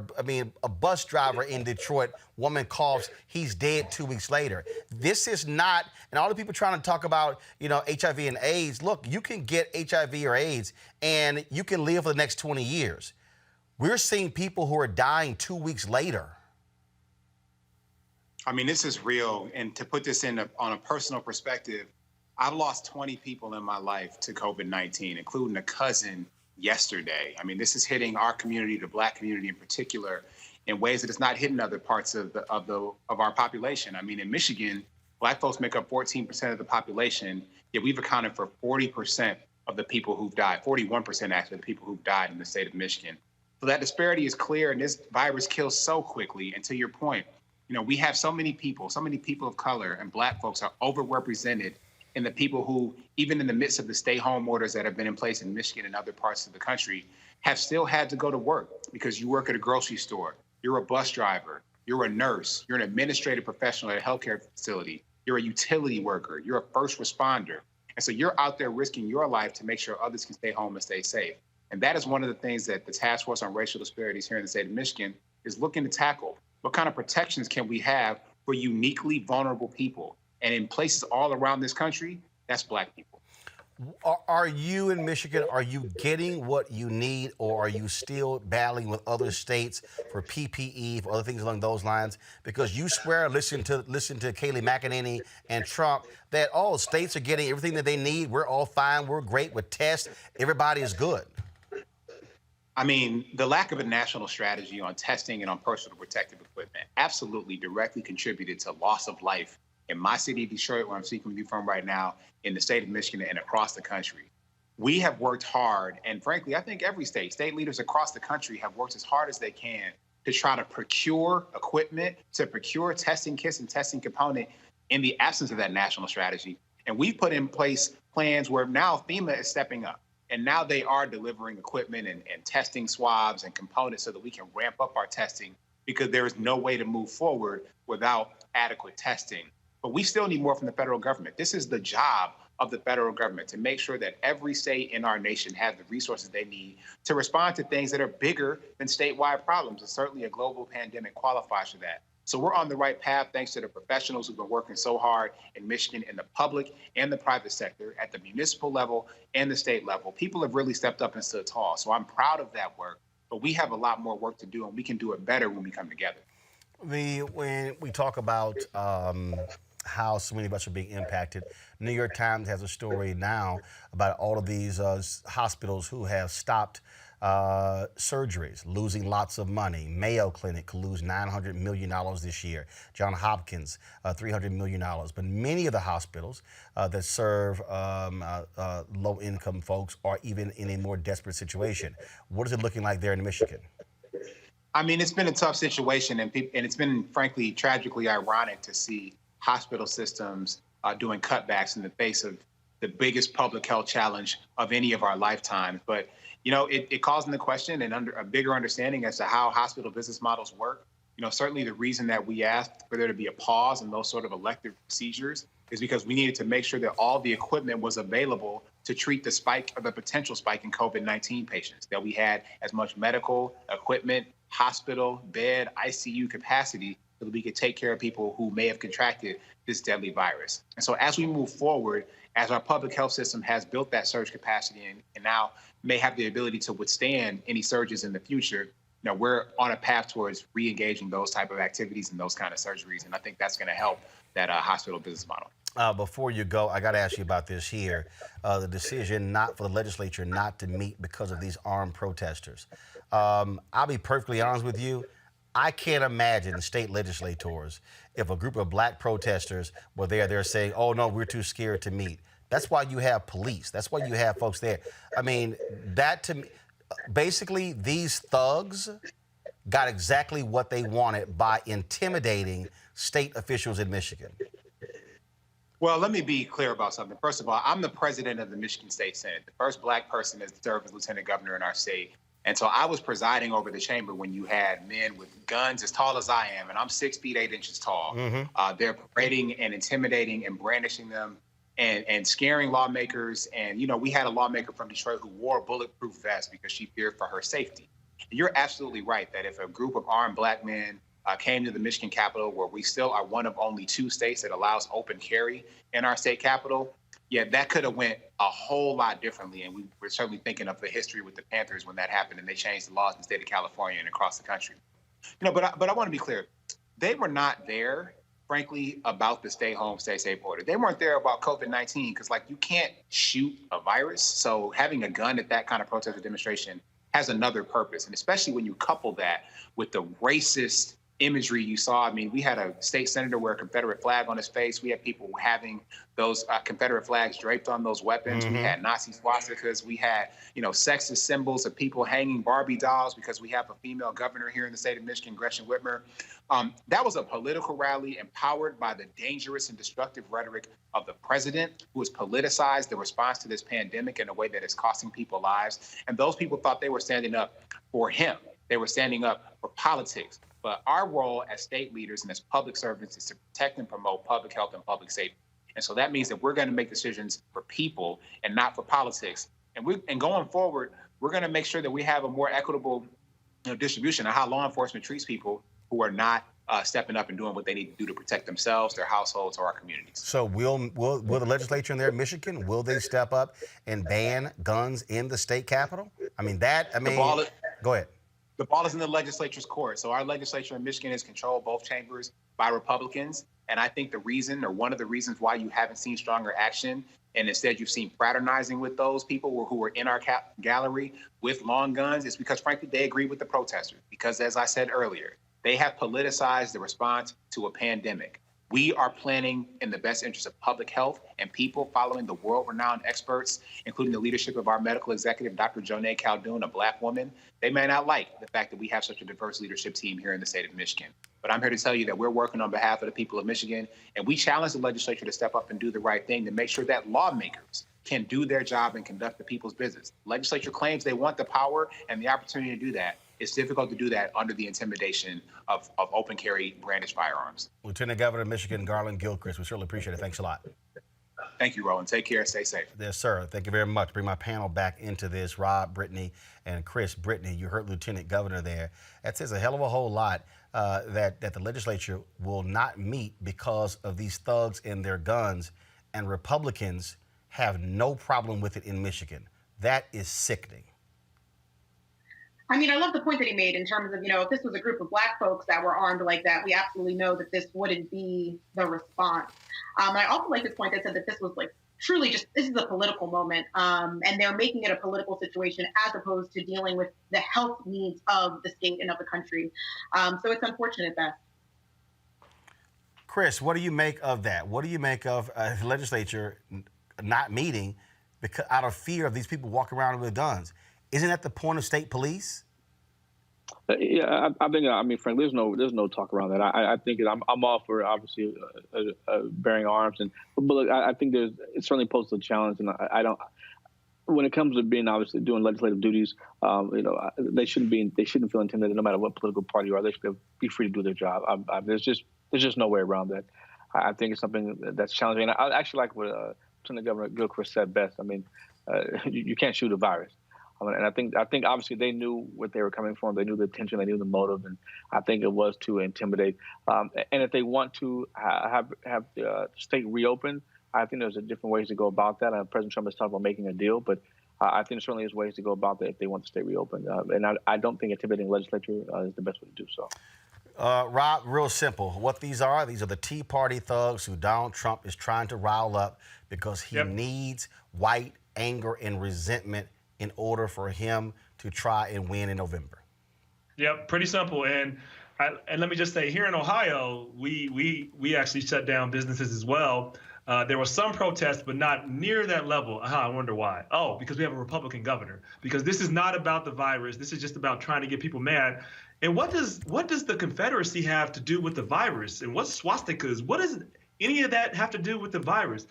a bus driver in Detroit, woman coughs, he's dead 2 weeks later. This is not, and all the people trying to talk about, HIV and AIDS, look, you can get HIV or AIDS and you can live for the next 20 years. We're seeing people who are dying 2 weeks later. This is real. And to put this on a personal perspective, I've lost 20 people in my life to COVID-19, including a cousin yesterday. This is hitting our community, the Black community in particular, in ways that it's not hitting other parts of our population. In Michigan, Black folks make up 14% of the population, yet we've accounted for 40% of the people who've died, 41% actually, of the people who've died in the state of Michigan. So that disparity is clear, and this virus kills so quickly. And to your point, we have so many people of color and Black folks are overrepresented in the people who, even in the midst of the stay-home orders that have been in place in Michigan and other parts of the country, have still had to go to work because you work at a grocery store, you're a bus driver, you're a nurse, you're an administrative professional at a healthcare facility, you're a utility worker, you're a first responder. And so you're out there risking your life to make sure others can stay home and stay safe. And that is one of the things that the Task Force on Racial Disparities here in the state of Michigan is looking to tackle. What kind of protections can we have for uniquely vulnerable people? And in places all around this country, that's Black people. Are you in Michigan, are you getting what you need, or are you still battling with other states for PPE, for other things along those lines? Because you swear, listen to Kayleigh McEnany and Trump, that all states are getting everything that they need. We're all fine. We're great with tests. Everybody is good. I mean, the lack of a national strategy on testing and on personal protective equipment absolutely directly contributed to loss of life in my city of Detroit, where I'm speaking with you from right now, in the state of Michigan and across the country. We have worked hard, and frankly, I think every state leaders across the country have worked as hard as they can to try to procure equipment, to procure testing kits and testing component in the absence of that national strategy. And we've put in place plans where now FEMA is stepping up. And now they are delivering equipment and testing swabs and components so that we can ramp up our testing, because there is no way to move forward without adequate testing. But we still need more from the federal government. This is the job of the federal government, to make sure that every state in our nation has the resources they need to respond to things that are bigger than statewide problems. And certainly a global pandemic qualifies for that. So we're on the right path thanks to the professionals who've been working so hard in Michigan, in the public and the private sector, at the municipal level and the state level. People have really stepped up and stood tall. So I'm proud of that work, but we have a lot more work to do, and we can do it better when we come together. When we talk about how so many of us are being impacted, New York Times has a story now about all of these hospitals who have stopped surgeries, losing lots of money. Mayo Clinic could lose $900 million this year. Johns Hopkins, $300 million. But many of the hospitals that serve low-income folks are even in a more desperate situation. What is it looking like there in Michigan? I mean, it's been a tough situation, and it's been, frankly, tragically ironic to see hospital systems doing cutbacks in the face of the biggest public health challenge of any of our lifetimes. But it calls into question and under a bigger understanding as to how hospital business models work. Certainly the reason that we asked for there to be a pause in those sort of elective procedures is because we needed to make sure that all the equipment was available to treat the spike, or the potential spike, in COVID-19 patients, that we had as much medical equipment, hospital, bed, ICU capacity so that we could take care of people who may have contracted this deadly virus. And so as we move forward, as our public health system has built that surge capacity and now may have the ability to withstand any surges in the future, we're on a path towards re-engaging those type of activities and those kind of surgeries. And I think that's going to help that hospital business model. Before you go, I got to ask you about this here. The decision not for the legislature not to meet because of these armed protesters. I'll be perfectly honest with you. I can't imagine state legislators, if a group of Black protesters were there, they're saying, oh, no, we're too scared to meet. That's why you have police. That's why you have folks there. I mean, that to me, basically, these thugs got exactly what they wanted by intimidating state officials in Michigan. Well, let me be clear about something. First of all, I'm the president of the Michigan State Senate, the first Black person to serve as lieutenant governor in our state. And so I was presiding over the chamber when you had men with guns as tall as I am, and I'm 6 feet 8 inches tall. Mm-hmm. They're parading and intimidating and brandishing them and scaring lawmakers. And, we had a lawmaker from Detroit who wore a bulletproof vest because she feared for her safety. And you're absolutely right that if a group of armed Black men came to the Michigan Capitol, where we still are one of only 2 states that allows open carry in our state capitol, yeah, that could have went a whole lot differently. And we were certainly thinking of the history with the Panthers when that happened and they changed the laws in the state of California and across the country. But I want to be clear. They were not there, frankly, about the stay home, stay safe order. They weren't there about COVID-19 because, you can't shoot a virus. So having a gun at that kind of protest or demonstration has another purpose. And especially when you couple that with the racist imagery you saw. I mean, we had a state senator wear a Confederate flag on his face. We had people having those Confederate flags draped on those weapons. We had Nazi swastikas. We had, sexist symbols of people hanging Barbie dolls because we have a female governor here in the state of Michigan, Gretchen Whitmer. That was a political rally empowered by the dangerous and destructive rhetoric of the president, who has politicized the response to this pandemic in a way that is costing people lives. And those people thought they were standing up for him. They were standing up for politics. But our role as state leaders and as public servants is to protect and promote public health and public safety. And so that means that we're going to make decisions for people and not for politics. And going forward, we're going to make sure that we have a more equitable distribution of how law enforcement treats people who are not stepping up and doing what they need to do to protect themselves, their households, or our communities. So will the legislature in there in Michigan, will they step up and ban guns in the state capitol? Go ahead. The ball is in the legislature's court. So our legislature in Michigan is controlled both chambers by Republicans. And I think the reason, or one of the reasons why you haven't seen stronger action, and instead you've seen fraternizing with those people who were in our gallery with long guns, is because, frankly, they agree with the protesters. Because, as I said earlier, they have politicized the response to a pandemic. We are planning in the best interest of public health and people, following the world-renowned experts, including the leadership of our medical executive, Dr. Jonae Caldoun, a Black woman. They may not like the fact that we have such a diverse leadership team here in the state of Michigan. But I'm here to tell you that we're working on behalf of the people of Michigan, and we challenge the legislature to step up and do the right thing to make sure that lawmakers can do their job and conduct the people's business. The legislature claims they want the power and the opportunity to do that. It's difficult to do that under the intimidation of open carry brandished firearms. Lieutenant Governor of Michigan, Garlin Gilchrist, we certainly appreciate it. Thanks a lot. Thank you, Roland. Take care. Stay safe. Yes, sir. Thank you very much. Bring my panel back into this. Rob, Brittany, and Chris. Brittany, you heard Lieutenant Governor there. That says a hell of a whole lot that the legislature will not meet because of these thugs and their guns, and Republicans have no problem with it in Michigan. That is sickening. I mean, I love the point that he made in terms of, if this was a group of Black folks that were armed like that, we absolutely know that this wouldn't be the response. I also like this point that said that this was truly this is a political moment, and they're making it a political situation as opposed to dealing with the health needs of the state and of the country. So it's unfortunate that. Chris, what do you make of that? What do you make of the legislature not meeting because out of fear of these people walking around with guns? Isn't that the point of state police? Yeah, I think. Frank, there's no talk around that. I think I'm all for obviously bearing arms, but look, I think it certainly poses a challenge, and I don't. When it comes to being obviously doing legislative duties, they shouldn't feel intimidated no matter what political party you are. They should be free to do their job. There's just no way around that. I think it's something that's challenging. And I actually like what Lieutenant Governor Gilchrist said best. I mean, you can't shoot a virus. And I think obviously they knew what they were coming from. They knew the intention, they knew the motive, and I think it was to intimidate. And if they want to have the state reopen, I think there's different ways to go about that. President Trump has talked about making a deal, but I think there certainly is ways to go about that if they want the state reopened. And I don't think intimidating the legislature is the best way to do so. Rob, real simple. What these are the Tea Party thugs who Donald Trump is trying to rile up because he needs white anger and resentment in order for him to try and win in November. Yep, pretty simple. And let me just say, here in Ohio, we actually shut down businesses as well. There was some protests, but not near that level. I wonder why. Oh, because we have a Republican governor. Because this is not about the virus. This is just about trying to get people mad. And what does the Confederacy have to do with the virus? And what's swastikas? What does any of that have to do with the virus?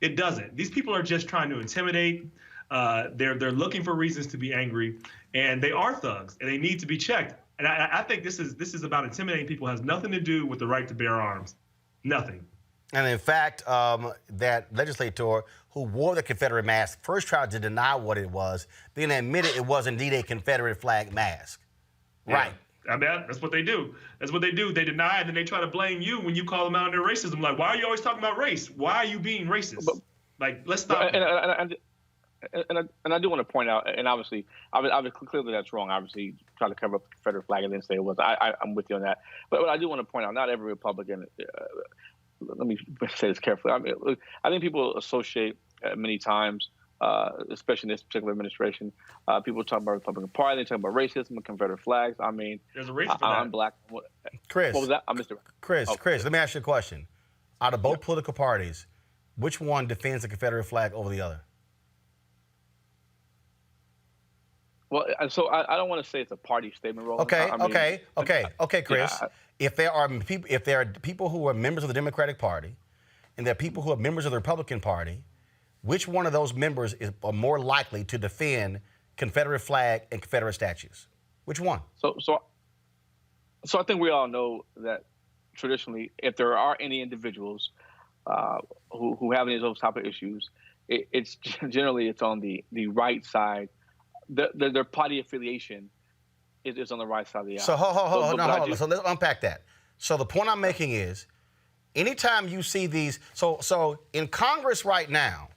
It doesn't. These people are just trying to intimidate. They're looking for reasons to be angry, and they are thugs, and they need to be checked. And I think this is about intimidating people. It has nothing to do with the right to bear arms. Nothing. And in fact, that legislator who wore the Confederate mask first tried to deny what it was, then admitted it was indeed a Confederate flag mask. Yeah. Right. I mean, that's what they do. That's what they do. They deny, and then they try to blame you when you call them out on their racism. Like, why are you always talking about race? Why are you being racist? Let's stop. And I do want to point out, and obviously clearly that's wrong. Obviously, try to cover up the Confederate flag and then say it was. I'm with you on that. But I do want to point out, not every Republican. Let me say this carefully. I think people associate many times especially in this particular administration. People talk about Republican Party, they talk about racism and Confederate flags. I mean, there's a reason for that. I'm black. Chris, what was that? I missed it. Chris, let me ask you a question. Out of both political parties, which one defends the Confederate flag over the other? Well, so I don't want to say it's a party statement, Roland. Okay, Chris. Yeah, if there are people who are members of the Democratic Party, and there are people who are members of the Republican Party, which one of those members are more likely to defend Confederate flag and Confederate statues? Which one? So I think we all know that traditionally, if there are any individuals who have any of those type of issues, it's generally on the right side. Their party affiliation is on the right side of the aisle. So hold on. So let's unpack that. So the point I'm making is, anytime you see these, so in Congress right now,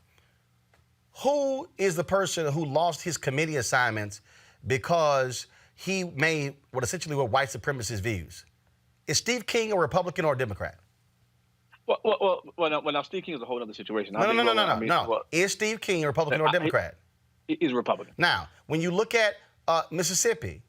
who is the person who lost his committee assignments because he made what essentially were white supremacist views? Is Steve King a Republican or a Democrat? Well, now Steve King is a whole other situation. No. Is Steve King a Republican or a Democrat? He's a Republican. Now, when you look at Mississippi,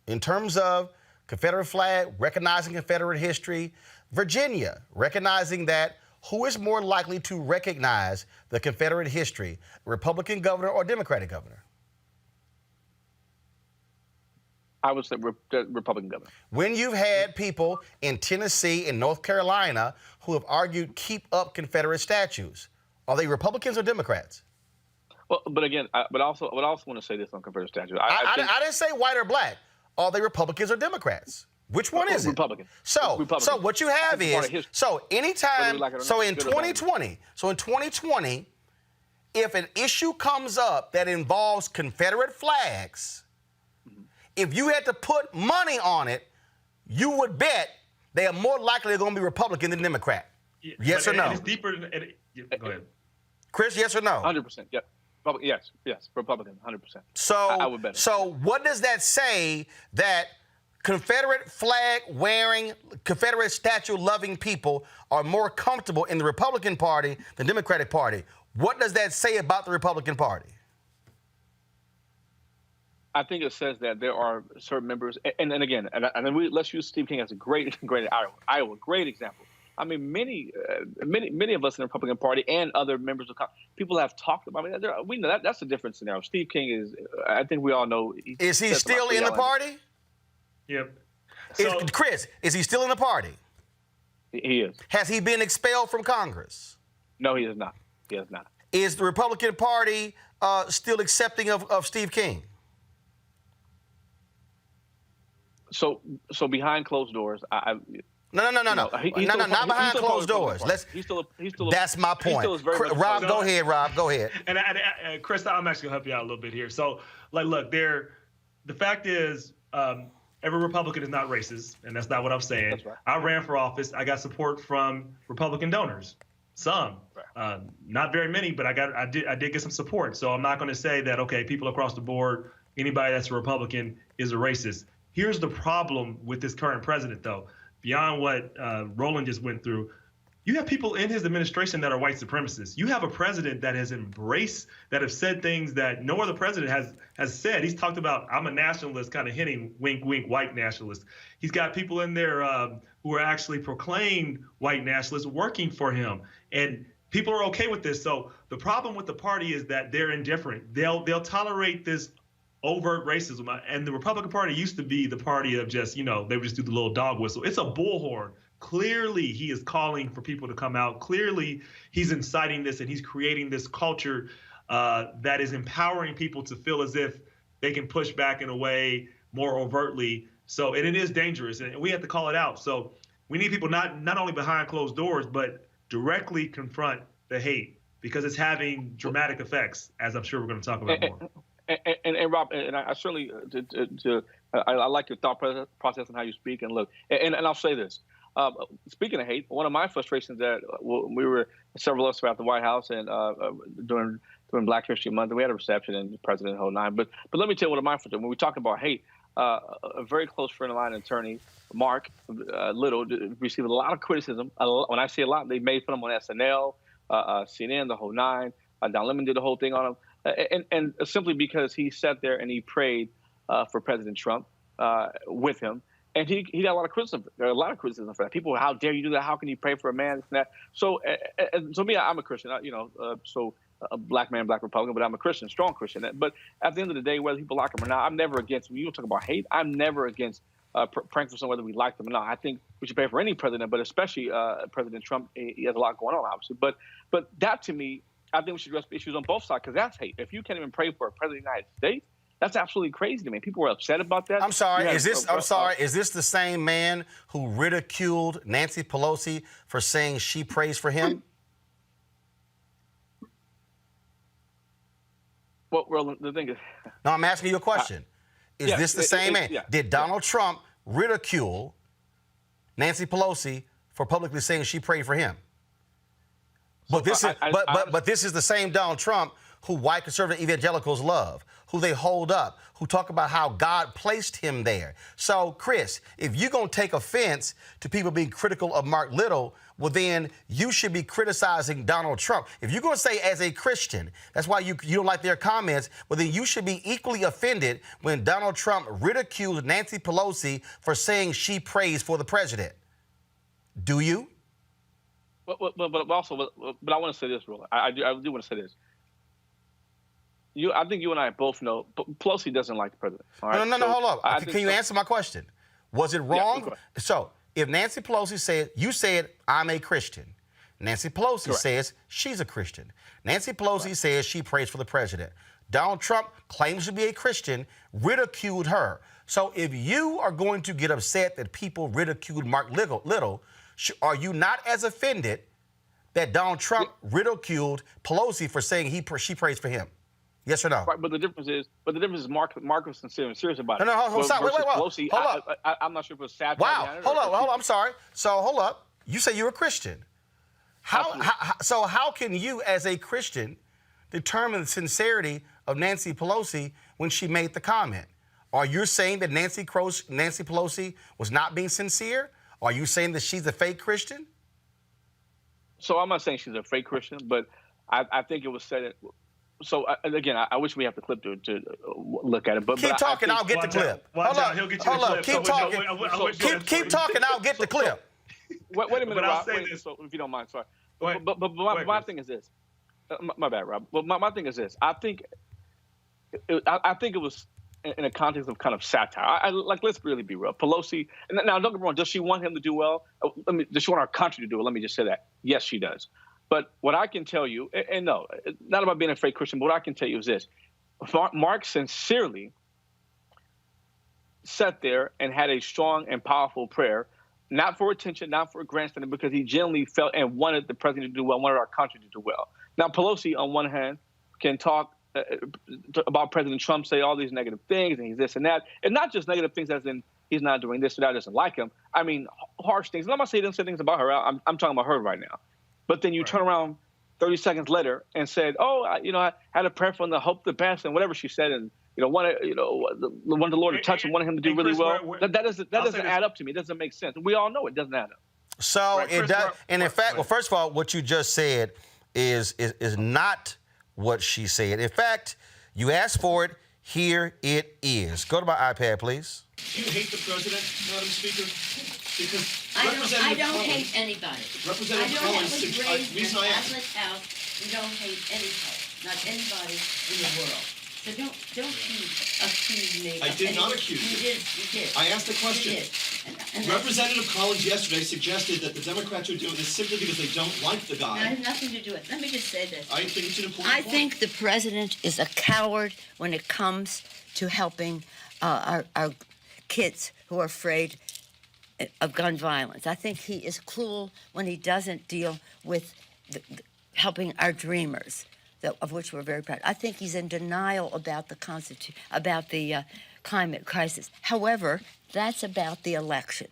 in terms of Confederate flag, recognizing Confederate history, Virginia, recognizing that, who is more likely to recognize the Confederate history, Republican governor or Democratic governor? I would say Republican governor. When you've had people in Tennessee and North Carolina who have argued keep up Confederate statues, are they Republicans or Democrats? Well, but again, I also want to say this on Confederate statues. I didn't say white or black. Are they Republicans or Democrats? Which one is it? Republican. So what you have is, so anytime, so in 2020, if an issue comes up that involves Confederate flags, if you had to put money on it, you would bet they are more likely they're going to be Republican than Democrat. Yes or no? It's deeper than, go ahead. Chris, yes or no? 100%. Yeah. Yes, Republican, 100%. So, I would bet. So what does that say that Confederate flag wearing, Confederate statue loving people are more comfortable in the Republican Party than the Democratic Party? What does that say about the Republican Party? I think it says that there are certain members, and again, let's use Steve King as a great Iowa, great example. I mean, many of us in the Republican Party and other members of Congress, people have talked about. I mean, we know that's a different scenario. Steve King is. I think we all know. Is he still in the party? Yep. Chris, is he still in the party? He is. Has he been expelled from Congress? No, he is not. He has not. Is the Republican Party still accepting of Steve King? So behind closed doors, No, not behind closed doors. That's my point. Rob, go ahead, Rob. Go ahead. And Chris, I'm actually gonna help you out a little bit here. So, look, the fact is, every Republican is not racist, and that's not what I'm saying. That's right. I ran for office. I got support from Republican donors. Some, not very many, but I did get some support. So I'm not going to say that, okay, people across the board, anybody that's a Republican is a racist. Here's the problem with this current president, though. Beyond what Roland just went through, you have people in his administration that are white supremacists. You have a president that has embraced, that have said things that no other president has said. He's talked about, I'm a nationalist, kind of hinting, wink, wink, white nationalist. He's got people in there who are actually proclaimed white nationalists working for him. And people are okay with this. So the problem with the party is that they're indifferent. They'll tolerate this overt racism. And the Republican Party used to be the party of just, they would just do the little dog whistle. It's a bullhorn. Clearly, he is calling for people to come out. Clearly, he's inciting this and he's creating this culture that is empowering people to feel as if they can push back in a way more overtly. So, and it is dangerous, and we have to call it out. So we need people not only behind closed doors, but directly confront the hate, because it's having dramatic effects, as I'm sure we're going to talk about more. And Rob, and I certainly, I like your thought process and how you speak. And look, and I'll say this. Speaking of hate, one of my frustrations that we were, several of us were at the White House and during Black History Month, we had a reception and the president whole nine. But let me tell you what of my frustrations. When we talk about hate, a very close friend of mine, attorney Mark Little, received a lot of criticism. When I say a lot, they made fun of him on SNL, CNN, the whole nine. Don Lemon did the whole thing on him, and simply because he sat there and he prayed for President Trump with him. And he got a lot of criticism. There are a lot of criticism for that. People, how dare you do that? How can you pray for a man? This and that. So me, I'm a Christian. So a black man, black Republican, but I'm a Christian, strong Christian. But at the end of the day, whether people like him or not, I'm never against. When you talk about hate, I'm never against praying for someone, whether we like them or not. I think we should pray for any president, but especially President Trump. He has a lot going on, obviously. But that, to me, I think we should address issues on both sides, because that's hate. If you can't even pray for a president of the United States, that's absolutely crazy to me. People were upset about that. I'm sorry. Is this the same man who ridiculed Nancy Pelosi for saying she prays for him? Well, the thing is... No, I'm asking you a question. Is this the same man? Yeah. Did Donald Trump ridicule Nancy Pelosi for publicly saying she prayed for him? But this is the same Donald Trump who white conservative evangelicals love, who they hold up, who talk about how God placed him there. So, Chris, if you're going to take offense to people being critical of Mark Little, well, then you should be criticizing Donald Trump. If you're going to say as a Christian, that's why you don't like their comments, well, then you should be equally offended when Donald Trump ridiculed Nancy Pelosi for saying she prays for the president. Do you? But I want to say this, Roland. I do want to say this. I think you and I both know Pelosi doesn't like the president. All right? No, hold up. Can you answer my question? Was it wrong? Yeah, so if Nancy Pelosi said, you said, I'm a Christian. Nancy Pelosi says she's a Christian. Nancy Pelosi says she prays for the president. Donald Trump claims to be a Christian, ridiculed her. So if you are going to get upset that people ridiculed Mark Little, are you not as offended that Donald Trump ridiculed Pelosi for saying she prays for him? Yes or no? Right, but the difference is Mark was sincere and serious about it. No, hold on. Wait. Pelosi, hold up. I'm not sure if it was satire. Wow. Hold up. I'm sorry. So hold up. You say you're a Christian. How can you, as a Christian, determine the sincerity of Nancy Pelosi when she made the comment? Are you saying that Nancy Pelosi was not being sincere? Are you saying that she's a fake Christian? So I'm not saying she's a fake Christian, but I think it was said. So again, I wish we have the clip to look at it. But keep talking, I'll get the clip. Hold up, keep talking. Keep talking, I'll get the clip. Wait a minute, but Rob. I'll say this. So if you don't mind, sorry. But my thing is this. My bad, Rob. But my thing is this. I think it was in a context of kind of satire. Let's really be real. Pelosi. Now, don't get me wrong. Does she want him to do well? Does she want our country to do well? Let me just say that. Yes, she does. But what I can tell you, and no, not about being a fake Christian, but what I can tell you is this. Mark sincerely sat there and had a strong and powerful prayer, not for attention, not for grandstanding, because he genuinely felt and wanted the president to do well, wanted our country to do well. Now, Pelosi, on one hand, can talk about President Trump, say all these negative things, and he's this and that, and not just negative things as in he's not doing this or that, doesn't like him. I mean, harsh things. And I'm not saying he didn't say things about her. I'm talking about her right now. But then you turn around 30 seconds later and said, I had a prayer for him to hope the best and whatever she said, and wanted the Lord to touch him, wanted him to do really well. That doesn't add up to me. It doesn't make sense. We all know it doesn't add up. So it does. And in fact, well, first of all, what you just said is not what she said. In fact, you asked for it. Here it is. Go to my iPad, please. Do you hate the president, Madam Speaker? Because I don't hate anybody. Representative I don't Collins, have a grave reason I asked. Catholic house. We don't hate anybody, not anybody in the world. So don't accuse me. I did not accuse you. You did. I asked the question. You did. And Representative Collins yesterday suggested that the Democrats are doing this simply because they don't like the guy. I have nothing to do with it. Let me just say this. I think it's an important point. I think the president is a coward when it comes to helping our kids who are afraid of gun violence. I think he is cruel when he doesn't deal with helping our dreamers, of which we're very proud. I think he's in denial about the climate crisis. However, that's about the election.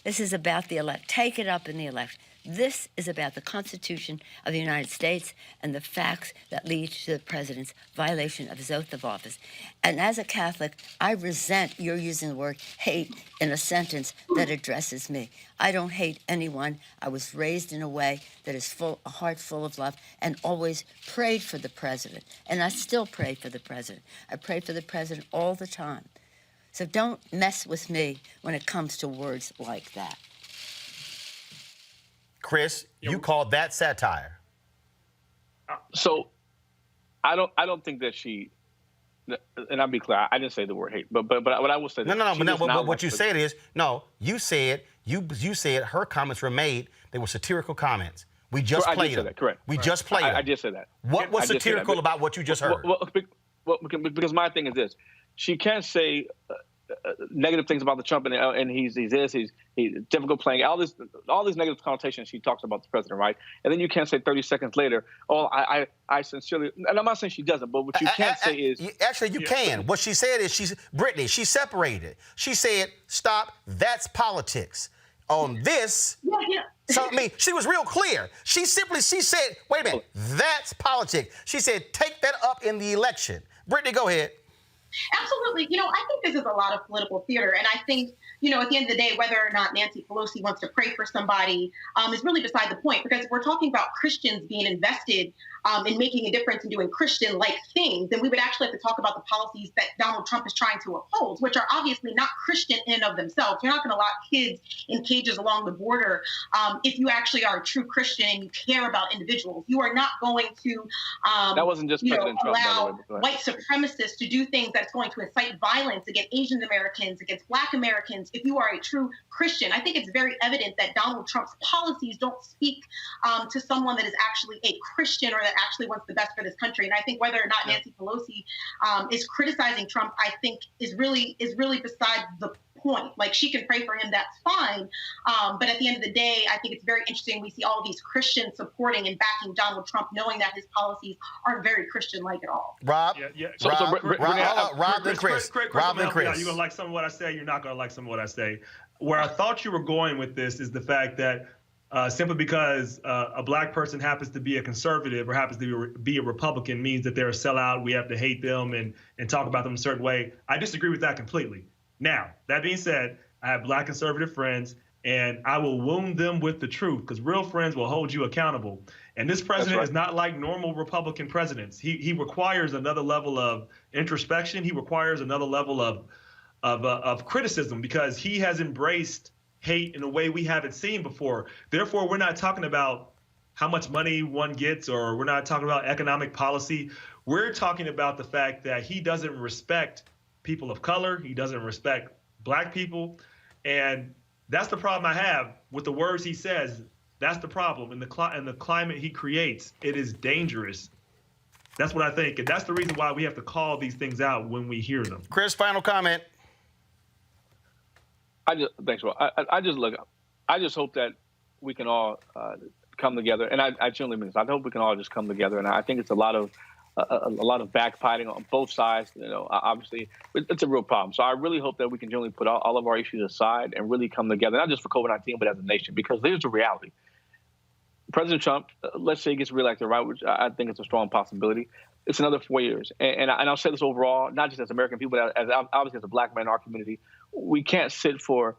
This is about the election. Take it up in the election. This is about the Constitution of the United States and the facts that lead to the president's violation of his oath of office. And as a Catholic, I resent your using the word hate in a sentence that addresses me. I don't hate anyone. I was raised in a way that is a heart full of love, and always prayed for the president. And I still pray for the president. I pray for the president all the time. So don't mess with me when it comes to words like that. Chris, you called that satire. So I don't think that she, and I'll be clear, I didn't say the word hate, but what I will say. But what you said is, you said her comments were made, they were satirical comments. We just played them. Correct. We just played them. I did say that. What was satirical about what you just heard? Well, because my thing is this. She can't say negative things about the Trump and he's difficult playing, all these negative connotations she talks about the president, right? And then you can't say 30 seconds later, I sincerely, and I'm not saying she doesn't, but what you can't say is... Actually, you can. What she said is, she separated. She said, stop, that's politics. On this... Yeah. So, I mean, she was real clear. She said, wait a minute, that's politics. She said, take that up in the election. Brittany, go ahead. Absolutely. I think this is a lot of political theater. And I think, at the end of the day, whether or not Nancy Pelosi wants to pray for somebody is really beside the point, because we're talking about Christians being invested in making a difference and doing Christian-like things. And we would actually have to talk about the policies that Donald Trump is trying to uphold, which are obviously not Christian in and of themselves. You're not going to lock kids in cages along the border if you actually are a true Christian and you care about individuals. You are not going to that wasn't just President Trump, allow white supremacists to do things that's going to incite violence against Asian Americans, against Black Americans, if you are a true Christian. I think it's very evident that Donald Trump's policies don't speak to someone that is actually a Christian or that actually wants the best for this country. And I think whether or not Nancy Pelosi is criticizing Trump, I think is really beside the point. Like, she can pray for him, that's fine. But at the end of the day, I think it's very interesting. We see all these Christians supporting and backing Donald Trump, knowing that his policies aren't very Christian-like at all. Rob, Rob and Chris. You're going to like some of what I say. You're not going to like some of what I say. Where I thought you were going with this is the fact that simply because a Black person happens to be a conservative or happens to be a Republican means that they're a sellout. We have to hate them and talk about them a certain way. I disagree with that completely. Now, that being said, I have Black conservative friends, and I will wound them with the truth, because real friends will hold you accountable. And this president is not like normal Republican presidents. He requires another level of introspection. He requires another level of criticism, because he has embraced hate in a way we haven't seen before. Therefore, we're not talking about how much money one gets, or we're not talking about economic policy. We're talking about the fact that he doesn't respect people of color. He doesn't respect Black people. And that's the problem I have with the words he says. That's the problem. In the climate he creates, it is dangerous. That's what I think. And that's the reason why we have to call these things out when we hear them. Chris, final comment. Thanks, Will. I just hope that we can all come together. And I genuinely mean this. I hope we can all just come together. And I think it's a lot of backbiting on both sides. Obviously, it's a real problem. So I really hope that we can generally put all of our issues aside and really come together, not just for COVID-19, but as a nation, because there's a reality. President Trump, let's say he gets reelected, right, which I think is a strong possibility. It's another 4 years. And I'll say this overall, not just as American people, but as obviously as a Black man in our community, we can't sit for,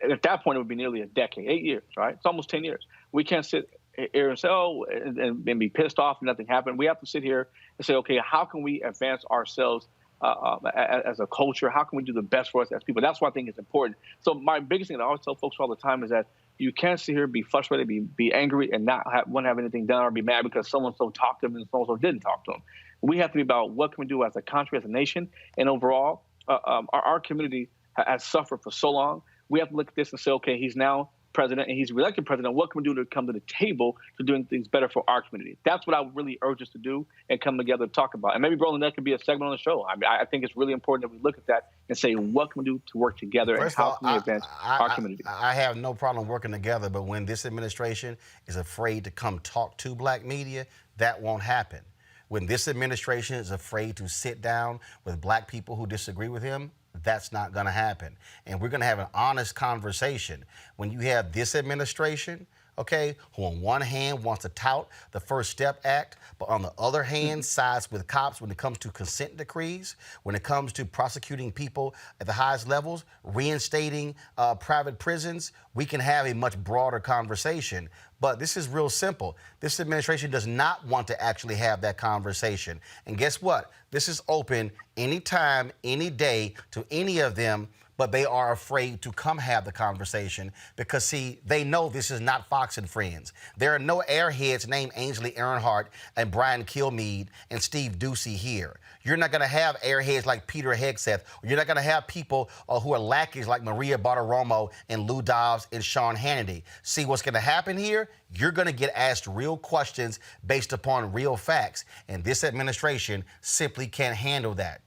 at that point, it would be nearly a decade, 8 years, right? It's almost 10 years. We can't sit here and say, and be pissed off and nothing happened. We have to sit here and say, okay, how can we advance ourselves as a culture? How can we do the best for us as people? That's why I think it's important. So my biggest thing that I always tell folks all the time is that you can't sit here, be frustrated, be angry, and not want to have anything done, or be mad because so-and-so talked to them and so-and-so didn't talk to them. We have to be about what can we do as a country, as a nation, and overall, our community has suffered for so long. We have to look at this and say, okay, he's now president and he's reelected president. What can we do to come to the table to doing things better for our community? That's what I would really urge us to do and come together to talk about. And maybe, Roland, that could be a segment on the show. I think it's really important that we look at that and say, what can we do to work together, and how can we advance our community? I have no problem working together, but when this administration is afraid to come talk to Black media, that won't happen. When this administration is afraid to sit down with Black people who disagree with him, that's not going to happen. And we're going to have an honest conversation. When you have this administration okay, who on one hand wants to tout the First Step Act, but on the other hand sides with cops when it comes to consent decrees, when it comes to prosecuting people at the highest levels, reinstating private prisons, we can have a much broader conversation. But this is real simple. This administration does not want to actually have that conversation. And guess what? This is open anytime, any day to any of them, but they are afraid to come have the conversation because, see, they know this is not Fox and Friends. There are no airheads named Ainsley Earnhardt and Brian Kilmeade and Steve Ducey here. You're not going to have airheads like Peter Hegseth. You're not going to have people who are lackeys like Maria Bartiromo and Lou Dobbs and Sean Hannity. See, what's going to happen here? You're going to get asked real questions based upon real facts, and this administration simply can't handle that.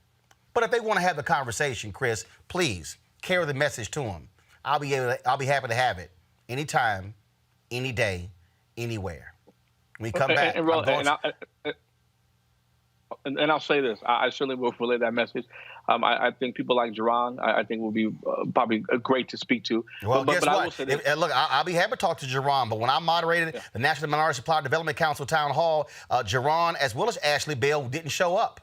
But if they want to have the conversation, Chris, please carry the message to them. I'll be happy to have it anytime, any day, anywhere. When we come back, and I'll say this: I certainly will relay that message. I think people like Jerron, I think will be probably great to speak to. Well, guess what? I will say this. Look, I'll be happy to talk to Jerron, but when I moderated the National Minority Supplier Development Council Town Hall, Jerron, as well as Ashley Bell, didn't show up.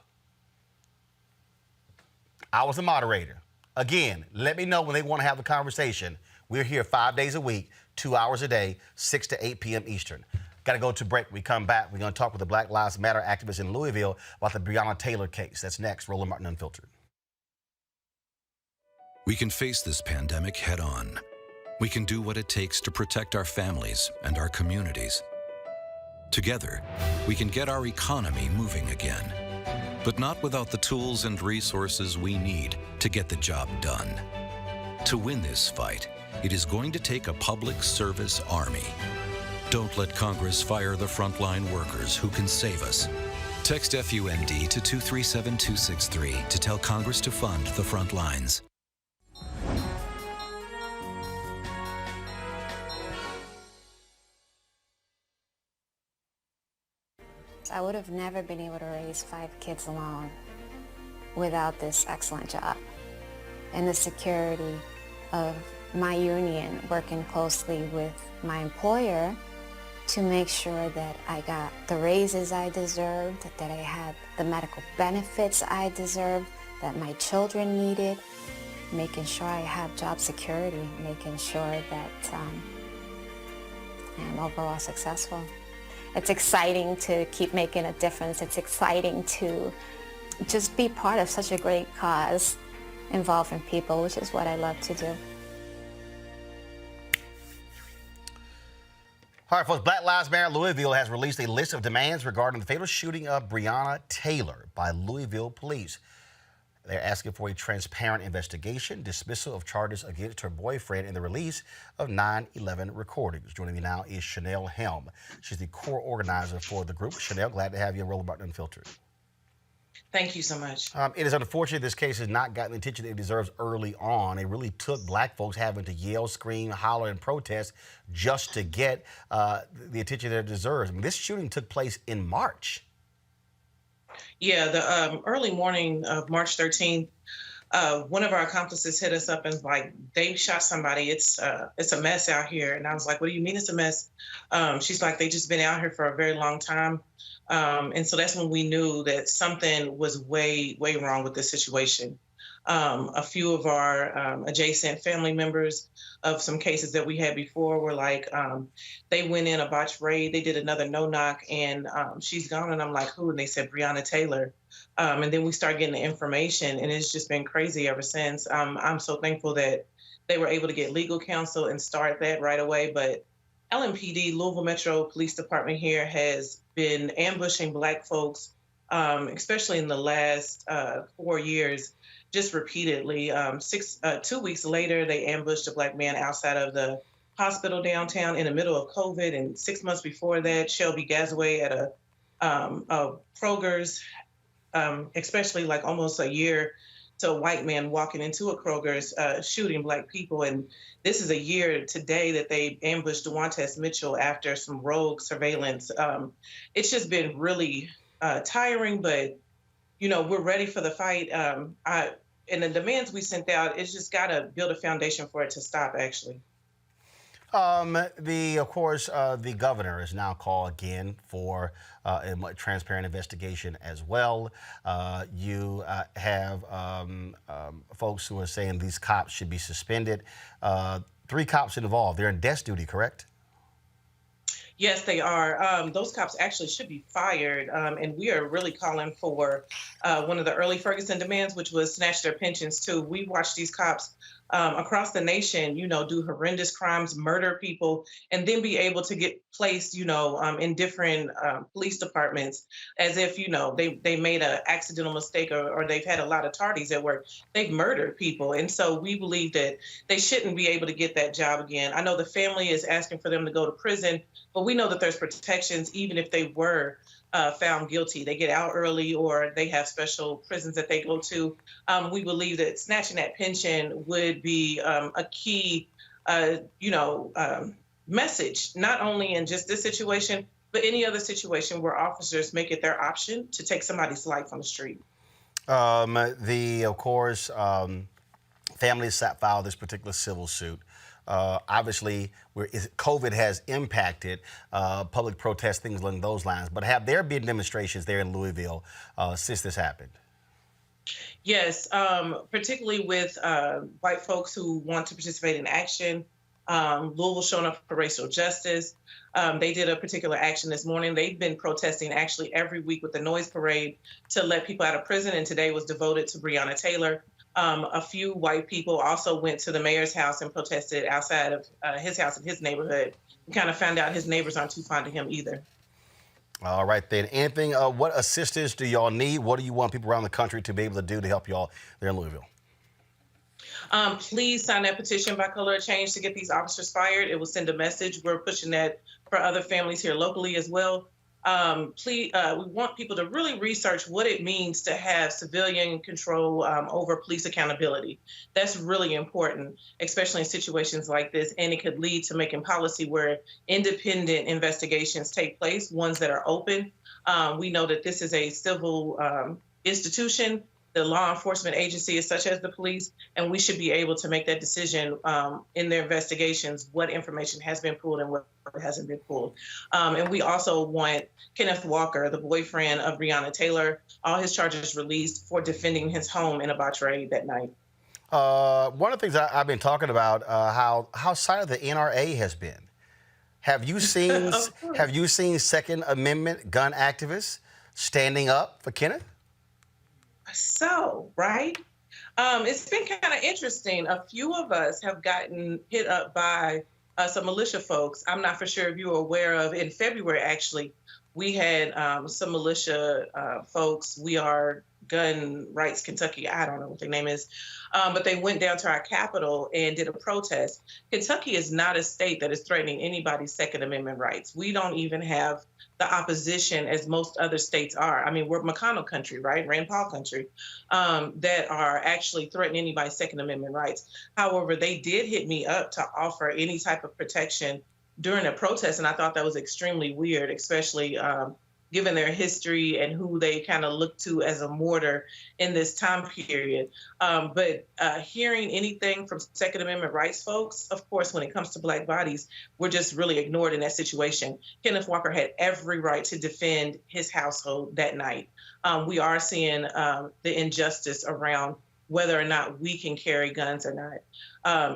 I was the moderator. Again, let me know when they want to have the conversation. We're here 5 days a week, 2 hours a day, 6 to 8 p.m. Eastern. Got to go to break. We come back. We're going to talk with the Black Lives Matter activists in Louisville about the Breonna Taylor case. That's next. Roland Martin Unfiltered. We can face this pandemic head on. We can do what it takes to protect our families and our communities. Together, we can get our economy moving again. But not without the tools and resources we need to get the job done. To win this fight, it is going to take a public service army. Don't let Congress fire the frontline workers who can save us. Text FUND to 237263 to tell Congress to fund the front lines. I would have never been able to raise 5 kids alone without this excellent job and the security of my union working closely with my employer to make sure that I got the raises I deserved, that I had the medical benefits I deserved, that my children needed, making sure I have job security, making sure that I'm overall successful. It's exciting to keep making a difference. It's exciting to just be part of such a great cause involving people, which is what I love to do. All right, folks, Black Lives Matter Louisville has released a list of demands regarding the fatal shooting of Breonna Taylor by Louisville police. They're asking for a transparent investigation, dismissal of charges against her boyfriend, and the release of 9/11 recordings. Joining me now is Chanel Helm. She's the core organizer for the group. Chanel, glad to have you on Roland Martin Unfiltered. Thank you so much. It is unfortunate this case has not gotten the attention it deserves early on. It really took black folks having to yell, scream, holler, and protest just to get the attention that it deserves. I mean, this shooting took place in March. Yeah, the early morning of March 13th, one of our accomplices hit us up and was like, they shot somebody. It's a mess out here. And I was like, what do you mean it's a mess? She's like, they just been out here for a very long time. And so that's when we knew that something was way, way wrong with this situation. A few of our adjacent family members of some cases that we had before were like, they went in a botched raid, they did another no-knock, and she's gone. And I'm like, who? And they said Breonna Taylor. And then we started getting the information, and it's just been crazy ever since. I'm so thankful that they were able to get legal counsel and start that right away. But LMPD, Louisville Metro Police Department here, has been ambushing black folks, especially in the last 4 years, just repeatedly. 2 weeks later, they ambushed a black man outside of the hospital downtown in the middle of COVID. And 6 months before that, Shelby Gazaway at a Kroger's, especially like almost a year to a white man walking into a Kroger's shooting black people. And this is a year today that they ambushed DeWantes Mitchell after some rogue surveillance. It's just been really tiring, but, you know, we're ready for the fight. And the demands we sent out, it's just got to build a foundation for it to stop, actually. Of course, the governor is now called again for a transparent investigation as well. You have folks who are saying these cops should be suspended. 3 cops involved. They're in desk duty, correct? Yes, they are. Those cops actually should be fired, and we are really calling for one of the early Ferguson demands, which was snatch their pensions too. We watched these cops across the nation, do horrendous crimes, murder people, and then be able to get placed, in different police departments as if, they made an accidental mistake or they've had a lot of tardies at work. They've murdered people. And so we believe that they shouldn't be able to get that job again. I know the family is asking for them to go to prison, but we know that there's protections even if they were found guilty. They get out early or they have special prisons that they go to. We believe that snatching that pension would be a key, message, not only in just this situation, but any other situation where officers make it their option to take somebody's life on the street. Of course, families filed this particular civil suit. Obviously, COVID has impacted public protests, things along those lines. But have there been demonstrations there in Louisville since this happened? Yes, particularly with white folks who want to participate in action. Louisville showing up for racial justice. They did a particular action this morning. They've been protesting actually every week with the noise parade to let people out of prison, and today was devoted to Breonna Taylor. A few white people also went to the mayor's house and protested outside of his house in his neighborhood. We kind of found out his neighbors aren't too fond of him either. All right, then. Anything, what assistance do y'all need? What do you want people around the country to be able to do to help y'all there in Louisville? Please sign that petition by color of change to get these officers fired. It will send a message. We're pushing that for other families here locally as well. We want people to really research what it means to have civilian control over police accountability. That's really important, especially in situations like this, and it could lead to making policy where independent investigations take place, ones that are open. We know that this is a civil institution. The law enforcement agency is such as the police, and we should be able to make that decision in their investigations, what information has been pulled and what hasn't been pulled. And we also want Kenneth Walker, the boyfriend of Breonna Taylor, all his charges released for defending his home in a botched raid that night. One of the things I've been talking about, how silent the NRA has been. Have you seen Second Amendment gun activists standing up for Kenneth? So, right? It's been kind of interesting. A few of us have gotten hit up by some militia folks. I'm not for sure if you were aware of. In February, actually, we had some militia folks. We are Gun Rights Kentucky. I don't know what their name is. But they went down to our capital and did a protest. Kentucky is not a state that is threatening anybody's Second Amendment rights. We don't even have the opposition as most other states are. I mean, we're McConnell country, right? Rand Paul country, that are actually threatening anybody's Second Amendment rights. However, they did hit me up to offer any type of protection during a protest, and I thought that was extremely weird, especially given their history and who they kind of look to as a martyr in this time period. But hearing anything from Second Amendment rights folks, of course, when it comes to Black bodies, we're just really ignored in that situation. Kenneth Walker had every right to defend his household that night. We are seeing the injustice around whether or not we can carry guns or not.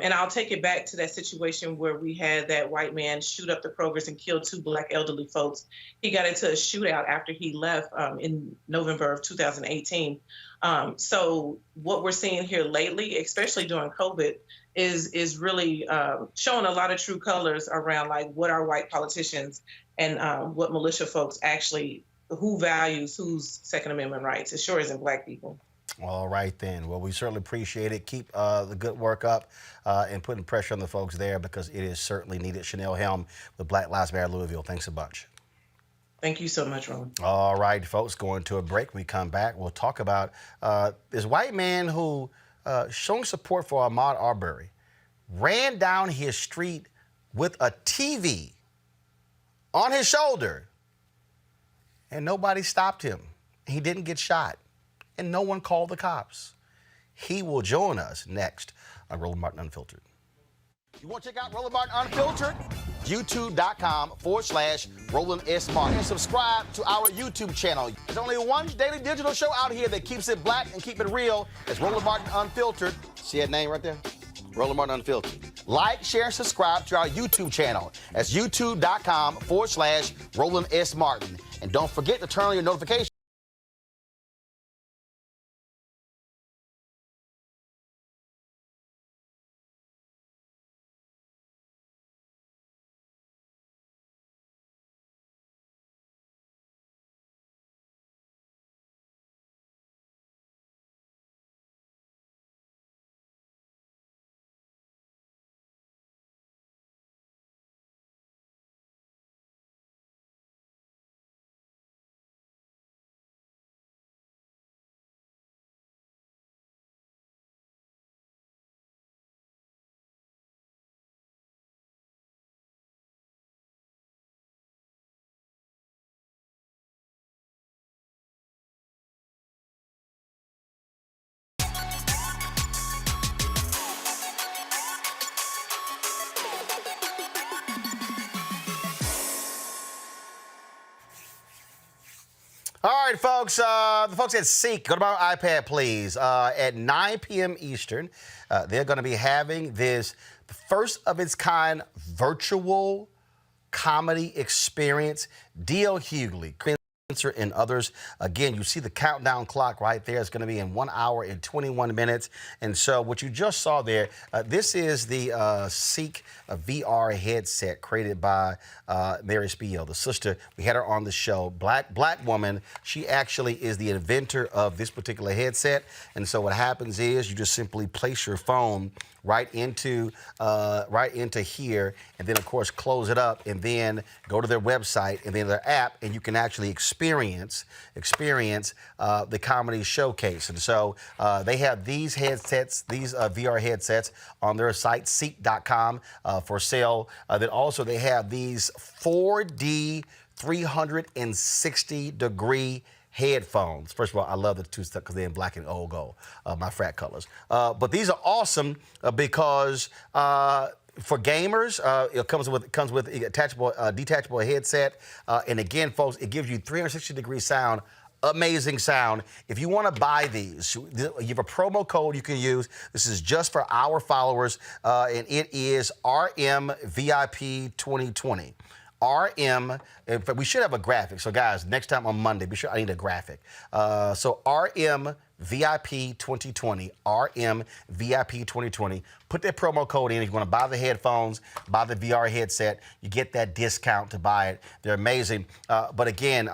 And I'll take it back to that situation where we had that white man shoot up the Krogers and kill 2 Black elderly folks. He got into a shootout after he left in November of 2018. So what we're seeing here lately, especially during COVID, is really showing a lot of true colors around like what are white politicians and what militia folks actually, who values whose Second Amendment rights. It sure isn't Black people. All right, then. Well, we certainly appreciate it. Keep the good work up and putting pressure on the folks there because it is certainly needed. Chanel Helm with Black Lives Matter Louisville. Thanks a bunch. Thank you so much, Ron. All right, folks, going to a break. When we come back, we'll talk about this white man who, showing support for Ahmaud Arbery, ran down his street with a TV on his shoulder, and nobody stopped him. He didn't get shot. And no one called the cops. He will join us next on Roland Martin Unfiltered. You want to check out Roland Martin Unfiltered? YouTube.com/Roland S. Martin. And subscribe to our YouTube channel. There's only one daily digital show out here that keeps it black and keep it real. It's Roland Martin Unfiltered. See that name right there? Roland Martin Unfiltered. Like, share, and subscribe to our YouTube channel. That's YouTube.com/Roland S. Martin. And don't forget to turn on your notifications. All right, folks. The folks at Ceek, go to my iPad, please. At 9 p.m. Eastern, they're going to be having this first of its kind virtual comedy experience. D.L. Hughley, Spencer, and others. Again, you see the countdown clock right there. It's going to be in 1 hour and 21 minutes. And so what you just saw there, this is the Ceek VR headset created by Mary Spiel, the sister. We had her on the show. Black woman. She actually is the inventor of this particular headset. And so what happens is you just simply place your phone right into here, and then of course close it up, and then go to their website and then their app, and you can actually experience the comedy showcase. And so they have these headsets, these VR headsets, on their site Ceek.com for sale. Then also they have these 4D 360-degree headphones. First of all, I love the two stuff because they're in black and gold, my frat colors. But these are awesome because for gamers, it comes with detachable headset, and again, folks, it gives you 360-degree sound. Amazing sound. If you want to buy these, you have a promo code you can use. This is just for our followers, and it is RMVIP 2020. RM, in fact, we should have a graphic. So, guys, next time on Monday, be sure I need a graphic. So, RM VIP 2020, RM VIP 2020. Put that promo code in. If you want to buy the headphones, buy the VR headset, you get that discount to buy it. They're amazing. But again,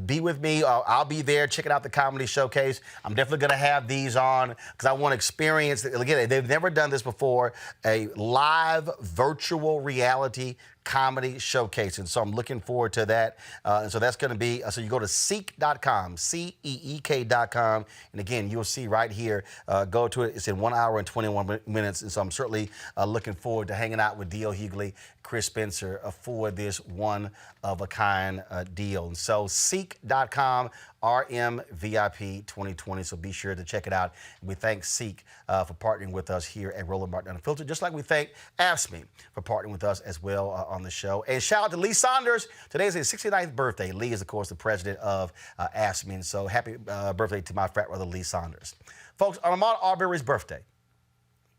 be with me. I'll be there checking out the comedy showcase. I'm definitely going to have these on because I want to experience. Again, they've never done this before. A live virtual reality comedy showcase. And so I'm looking forward to that. And so that's going to be, so you go to Ceek.com, CEEK.com. And again, you'll see right here, go to it. It's in 1 hour and 21 minutes. And so I'm certainly looking forward to hanging out with D.L. Hughley, Chris Spencer for this one-of-a-kind deal. And so Ceek.com, RMVIP 2020. So be sure to check it out. And we thank Ceek for partnering with us here at Roland Martin Unfiltered, just like we thank AFSCME for partnering with us as well on the show. And shout out to Lee Saunders. Today is his 69th birthday. Lee is, of course, the president of AFSCME. And so happy birthday to my frat brother, Lee Saunders. Folks, on Ahmaud Arbery's birthday,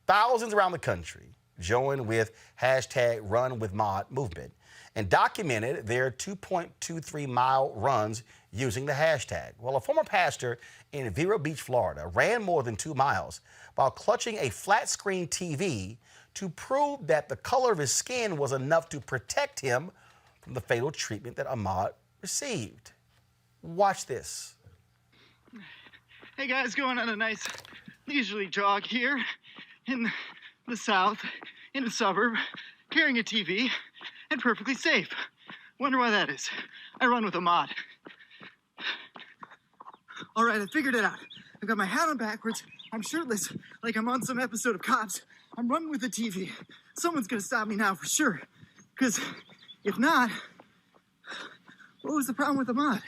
thousands around the country joined with hashtag Run With Maud movement and documented their 2.23-mile runs using the hashtag. Well, a former pastor in Vero Beach, Florida, ran more than 2 miles while clutching a flat-screen TV to prove that the color of his skin was enough to protect him from the fatal treatment that Ahmaud received. Watch this. Hey guys, going on a nice leisurely jog here in the South, in a suburb, carrying a TV, and perfectly safe. Wonder why that is. I run with Ahmaud. All right, I figured it out. I've got my hat on backwards. I'm shirtless, like I'm on some episode of Cops. I'm running with the TV. Someone's gonna stop me now for sure. Because if not, what was the problem with Ahmaud?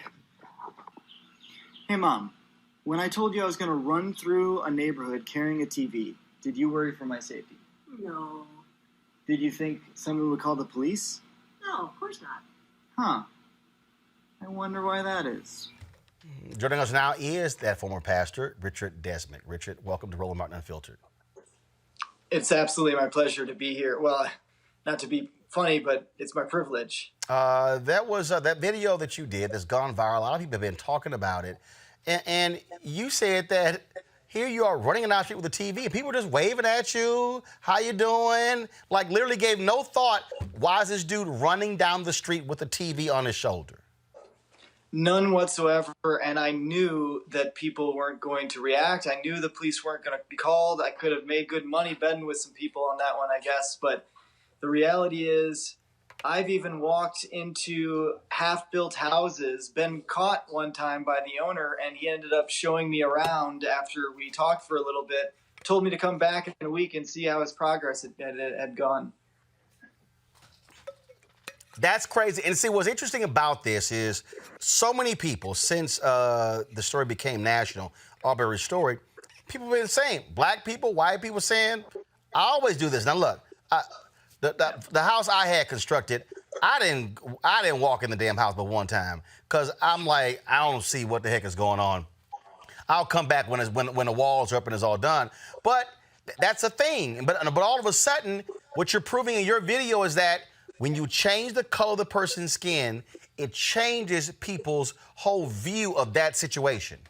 Hey, Mom. When I told you I was gonna run through a neighborhood carrying a TV, did you worry for my safety? No. Did you think someone would call the police? No, of course not. Huh. I wonder why that is. Joining us now is that former pastor, Richard Desmond. Richard, welcome to Roland Martin Unfiltered. It's absolutely my pleasure to be here. Well, not to be funny, but it's my privilege. That was that video that you did that's gone viral. A lot of people have been talking about it. And you said that here you are running down the street with a TV, and people just waving at you. How you doing? Like literally gave no thought. Why is this dude running down the street with a TV on his shoulder? None whatsoever, and I knew that people weren't going to react. I knew the police weren't going to be called. I could have made good money betting with some people on that one, I guess. But the reality is, I've even walked into half-built houses, been caught one time by the owner, and he ended up showing me around after we talked for a little bit, told me to come back in a week and see how his progress had gone. That's crazy. And see, what's interesting about this is so many people, since the story became national, Arbery story, people have been saying, black people, white people saying, I always do this. Now, look, the house I had constructed, I didn't walk in the damn house but one time because I'm like, I don't see what the heck is going on. I'll come back when the walls are up and it's all done. But that's a thing. But all of a sudden, what you're proving in your video is that when you change the color of the person's skin, it changes people's whole view of that situation.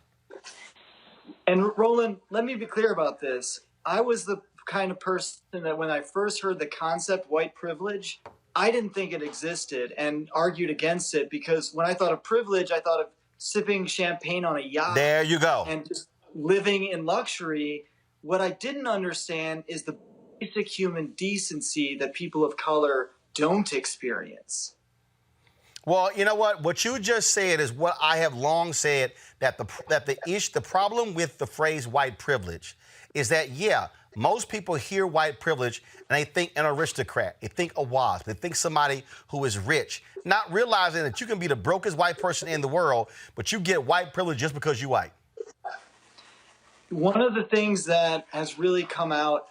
And Roland, let me be clear about this. I was the kind of person that when I first heard the concept white privilege, I didn't think it existed and argued against it because when I thought of privilege, I thought of sipping champagne on a yacht. There you go. And just living in luxury. What I didn't understand is the basic human decency that people of color don't experience. Well, you know what? What you just said is what I have long said, that the problem with the phrase white privilege is that, yeah, most people hear white privilege and they think an aristocrat, they think a WASP, they think somebody who is rich, not realizing that you can be the brokest white person in the world, but you get white privilege just because you're white. One of the things that has really come out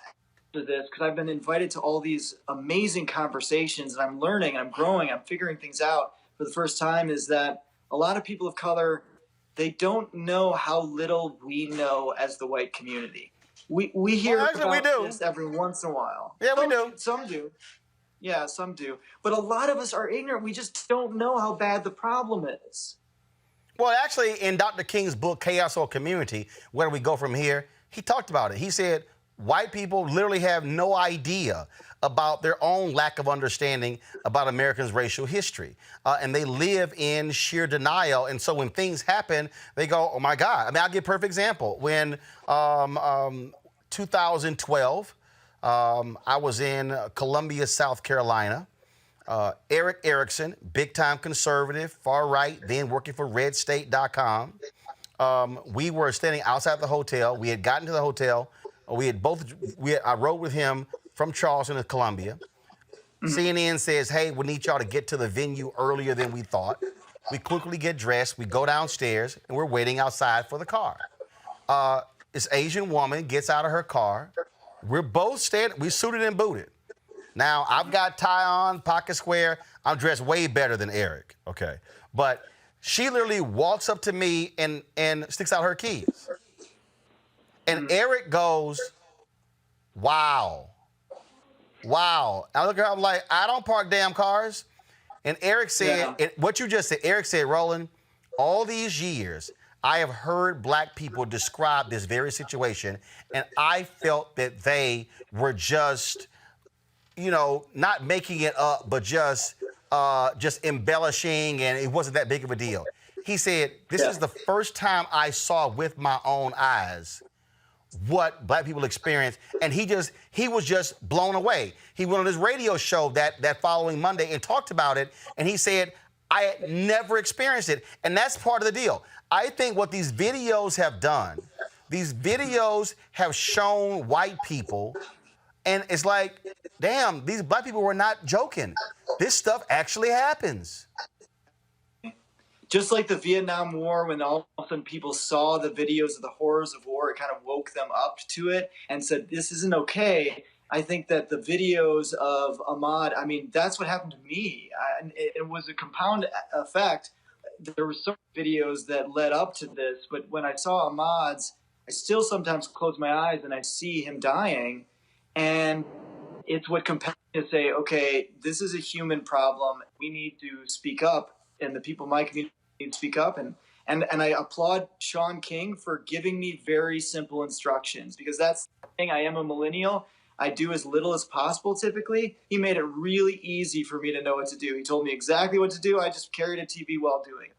to this, because I've been invited to all these amazing conversations and I'm learning, I'm growing, I'm figuring things out for the first time, is that a lot of people of color, they don't know how little we know as the white community. We hear about this every once in a while. Yeah, we do. Some do. Yeah, some do. But a lot of us are ignorant. We just don't know how bad the problem is. Well, actually, in Dr. King's book, Chaos or Community, Where Do We Go From Here, he talked about it. He said, white people literally have no idea about their own lack of understanding about Americans' racial history. And they live in sheer denial. And so when things happen, they go, oh, my God. I mean, I'll give a perfect example. When 2012, I was in Columbia, South Carolina. Eric Erickson, big-time conservative, far right, then working for redstate.com. We were standing outside the hotel. We had gotten to the hotel. I rode with him from Charleston to Columbia. CNN says, hey, we need y'all to get to the venue earlier than we thought. We quickly get dressed. We go downstairs, and we're waiting outside for the car. This Asian woman gets out of her car. We're both standing. We suited and booted. Now, I've got tie on, pocket square. I'm dressed way better than Eric, okay? But she literally walks up to me and sticks out her keys. And Eric goes, wow. I look at her, I'm like, I don't park damn cars. And Eric said, what you just said, Eric said, Roland, all these years, I have heard black people describe this very situation, and I felt that they were just, not making it up, but just embellishing, and it wasn't that big of a deal. He said, this is the first time I saw with my own eyes what black people experience, and he was just blown away. He went on his radio show that following Monday and talked about it, and he said, I had never experienced it, and that's part of the deal. I think what these videos have done, these videos have shown white people, and it's like, damn, these black people were not joking. This stuff actually happens. Just like the Vietnam War, when all of a sudden people saw the videos of the horrors of war, it kind of woke them up to it and said, this isn't okay. I think that the videos of Ahmaud, I mean, that's what happened to me. It was a compound effect. There were so many videos that led up to this, but when I saw Ahmaud's, I still sometimes close my eyes and I see him dying. And it's what compels me to say, okay, this is a human problem. We need to speak up, and the people in my community need to speak up. And I applaud Sean King for giving me very simple instructions, because that's the thing. I am a millennial. I do as little as possible typically. He made it really easy for me to know what to do. He told me exactly what to do. I just carried a TV while doing it.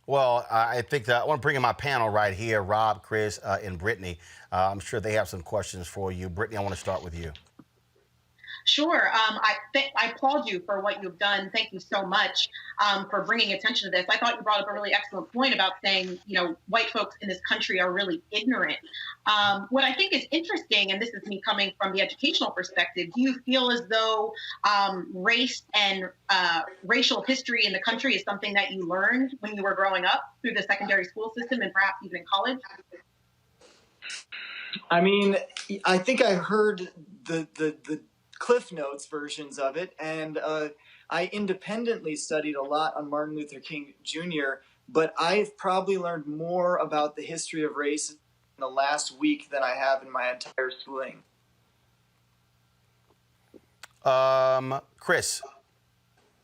Well, I think that I want to bring in my panel right here, Rob, Chris, and Brittany. I'm sure they have some questions for you. Brittany, I want to start with you. Sure. I applaud you for what you've done. Thank you so much for bringing attention to this. I thought you brought up a really excellent point about saying, white folks in this country are really ignorant. What I think is interesting, and this is me coming from the educational perspective, do you feel as though race and racial history in the country is something that you learned when you were growing up through the secondary school system and perhaps even in college? I mean, I think I heard the Cliff Notes versions of it, and I independently studied a lot on Martin Luther King Jr., but I've probably learned more about the history of race in the last week than I have in my entire schooling. Chris,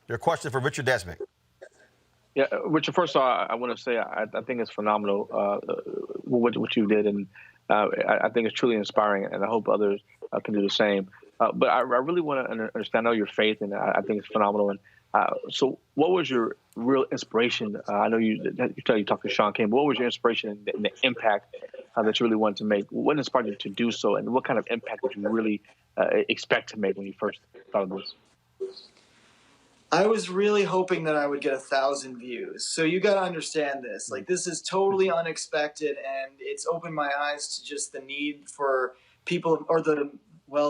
your question for Richard Desmond. Yeah, Richard, first of all, I want to say I think it's phenomenal what you did, and I think it's truly inspiring, and I hope others can do the same. But I really want to understand, I know your faith, and I think it's phenomenal. And so what was your real inspiration? I know you talked to Sean King, but what was your inspiration and the impact that you really wanted to make? What inspired you to do so, and what kind of impact did you really expect to make when you first thought of this? I was really hoping that I would get 1,000 views. So you got to understand this. Like, this is totally unexpected, and it's opened my eyes to just the need for people, or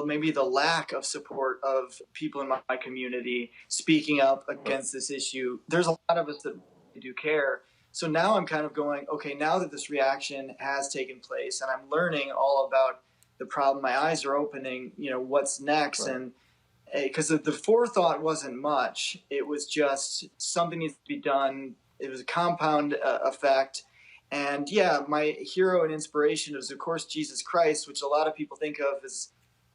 maybe the lack of support of people in my community speaking up against this issue. There's a lot of us that do care. So now I'm kind of going, okay, now that this reaction has taken place and I'm learning all about the problem, my eyes are opening, what's next. Right. And because the forethought wasn't much, it was just something needs to be done. It was a compound effect. And yeah, my hero and inspiration was, of course, Jesus Christ, which a lot of people think of as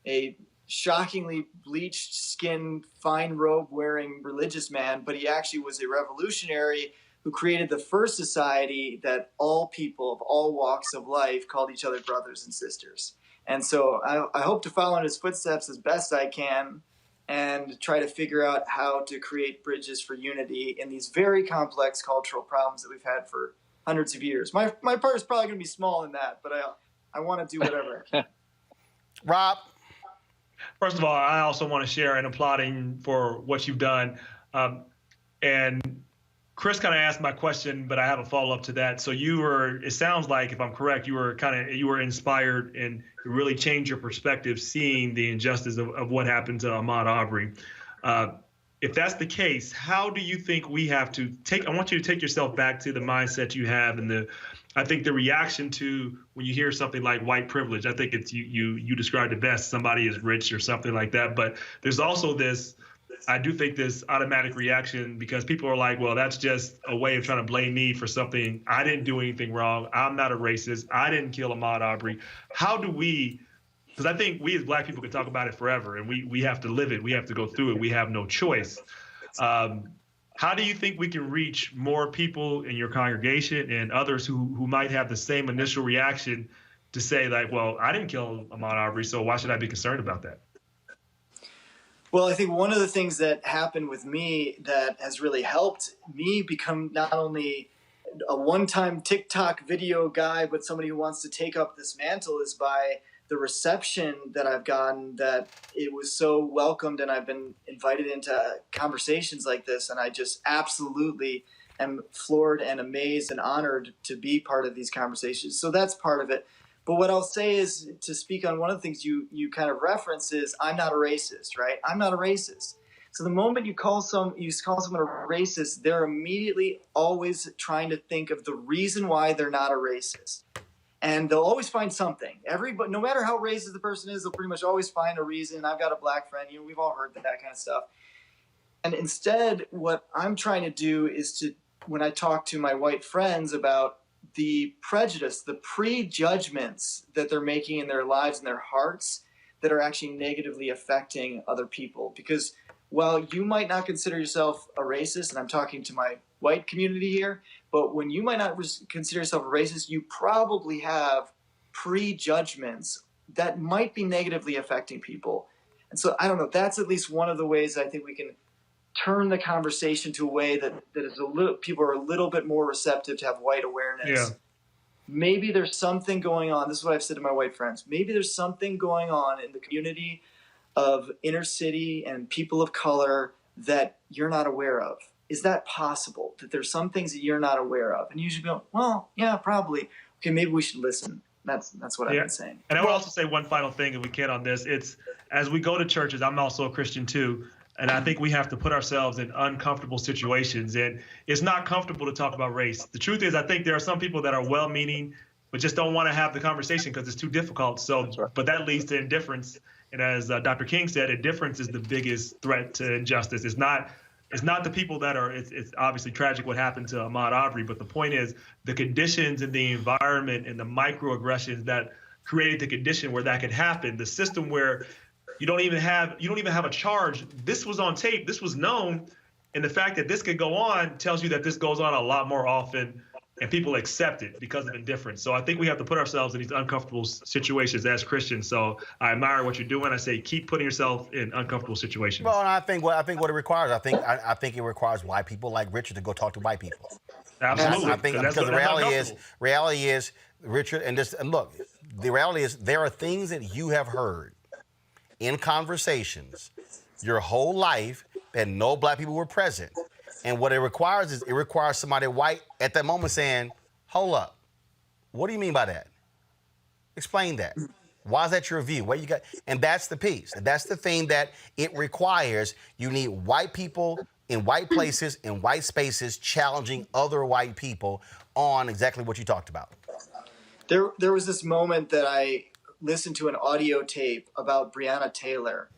a shockingly bleached skin, fine robe wearing religious man, but he actually was a revolutionary who created the first society that all people of all walks of life called each other brothers and sisters. And so I hope to follow in his footsteps as best I can and try to figure out how to create bridges for unity in these very complex cultural problems that we've had for hundreds of years. My part is probably going to be small in that, but I want to do whatever I can. Rob? First of all, I also want to share in applauding for what you've done. And Chris kind of asked my question, but I have a follow-up to that. So it sounds like, if I'm correct, you were inspired and really changed your perspective seeing the injustice of what happened to Ahmaud Arbery. If that's the case, how do you think we have to I want you to take yourself back to the mindset you have and I think the reaction to when you hear something like white privilege. I think it's you described it best. Somebody is rich or something like that. But there's also this automatic reaction because people are like, well, that's just a way of trying to blame me for something. I didn't do anything wrong. I'm not a racist. I didn't kill Ahmaud Arbery. How do we, because I think we as Black people can talk about it forever and we have to live it. We have to go through it. We have no choice. How do you think we can reach more people in your congregation and others who might have the same initial reaction to say, like, well, I didn't kill Ahmaud Arbery, so why should I be concerned about that? Well, I think one of the things that happened with me that has really helped me become not only a one-time TikTok video guy, but somebody who wants to take up this mantle is by the reception that I've gotten, that it was so welcomed and I've been invited into conversations like this. And I just absolutely am floored and amazed and honored to be part of these conversations. So that's part of it. But what I'll say is, to speak on one of the things you kind of reference is, I'm not a racist, right? I'm not a racist. So the moment you call someone a racist, they're immediately always trying to think of the reason why they're not a racist. And they'll always find something. Everybody, no matter how racist the person is, they'll pretty much always find a reason. I've got a black friend. We've all heard that kind of stuff. And instead, what I'm trying to do is to, when I talk to my white friends about the prejudice, the prejudgments that they're making in their lives and their hearts that are actually negatively affecting other people. Because while you might not consider yourself a racist, and I'm talking to my white community here, but when you might not consider yourself a racist, you probably have prejudgments that might be negatively affecting people. And so, I don't know, that's at least one of the ways I think we can turn the conversation to a way that is a little, people are a little bit more receptive to have white awareness. Yeah. Maybe there's something going on. This is what I've said to my white friends. Maybe there's something going on in the community of inner city and people of color that you're not aware of. Is that possible? That there's some things that you're not aware of? And you should go, well, yeah, probably. Okay, maybe we should listen. That's what I've been saying. And I would also say one final thing, if we can, on this. It's, as we go to churches, I'm also a Christian too, and I think we have to put ourselves in uncomfortable situations. And it's not comfortable to talk about race. The truth is, I think there are some people that are well-meaning, but just don't want to have the conversation because it's too difficult. So, but that leads to indifference. And as Dr. King said, indifference is the biggest threat to injustice. It's not the people that are, it's obviously tragic what happened to Ahmaud Arbery, but the point is the conditions and the environment and the microaggressions that created the condition where that could happen, the system where you don't even have a charge. This was on tape, this was known, and the fact that this could go on tells you that this goes on a lot more often and people accept it because of indifference. So I think we have to put ourselves in these uncomfortable situations as Christians. So I admire what you're doing. I say keep putting yourself in uncomfortable situations. Well, and I think what it requires, I think it requires white people like Richard to go talk to white people. Absolutely. I think because the reality is, Richard, and look, the reality is there are things that you have heard in conversations your whole life that no black people were present. And what it requires is somebody white at that moment saying, hold up, what do you mean by that? Explain that. Why is that your view? What you got? And that's the piece. And that's the thing that it requires. You need white people in white places, in white spaces, challenging other white people on exactly what you talked about. There was this moment that I listened to an audio tape about Breonna Taylor,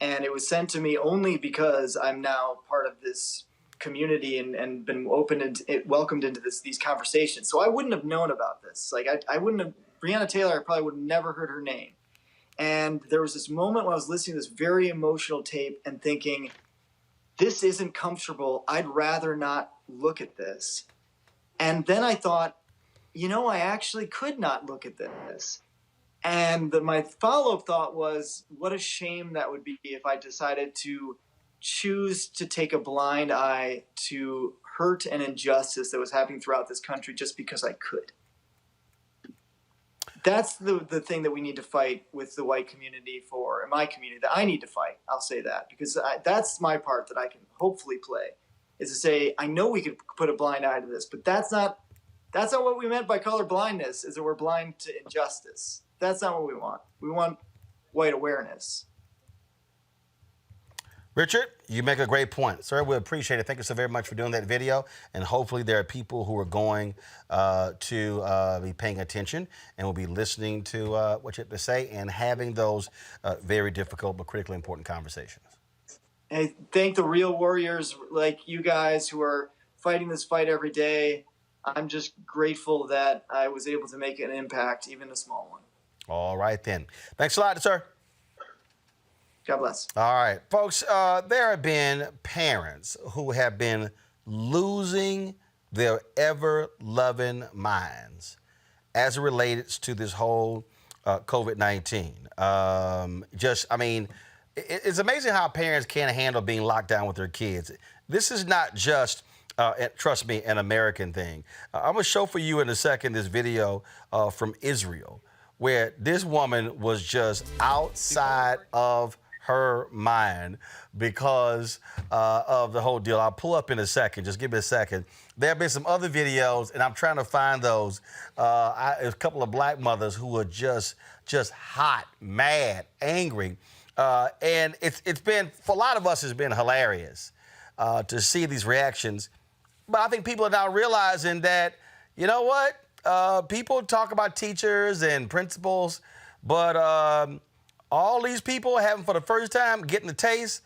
and it was sent to me only because I'm now part of this community and been open and welcomed into these conversations. So I wouldn't have known about this. Like I wouldn't have, Breonna Taylor, I probably would have never heard her name. And there was this moment when I was listening to this very emotional tape and thinking, this isn't comfortable. I'd rather not look at this. And then I thought, I actually could not look at this. And my follow-up thought was, what a shame that would be if I decided to choose to take a blind eye to hurt and injustice that was happening throughout this country just because I could. That's the thing that we need to fight with the white community for, and my community, that I need to fight. I'll say that, because that's my part that I can hopefully play, is to say, I know we could put a blind eye to this, but that's not what we meant by color blindness, is that we're blind to injustice. That's not what we want. We want white awareness. Richard, you make a great point. Sir, we appreciate it. Thank you so very much for doing that video. And hopefully there are people who are going to be paying attention and will be listening to what you have to say and having those very difficult but critically important conversations. I thank the real warriors like you guys who are fighting this fight every day. I'm just grateful that I was able to make an impact, even a small one. All right, then. Thanks a lot, sir. God bless. All right, folks, there have been parents who have been losing their ever-loving minds as it relates to this whole COVID-19. It's amazing how parents can't handle being locked down with their kids. This is not just, trust me, an American thing. I'm going to show for you in a second this video from Israel, where this woman was just outside of her mind because of the whole deal. I'll pull up in a second. Just give me a second. There have been some other videos, and I'm trying to find those. A couple of black mothers who were just hot, mad, angry. And it's been, for a lot of us, it's been hilarious to see these reactions. But I think people are now realizing that, you know what? people talk about teachers and principals, but all these people having for the first time getting a taste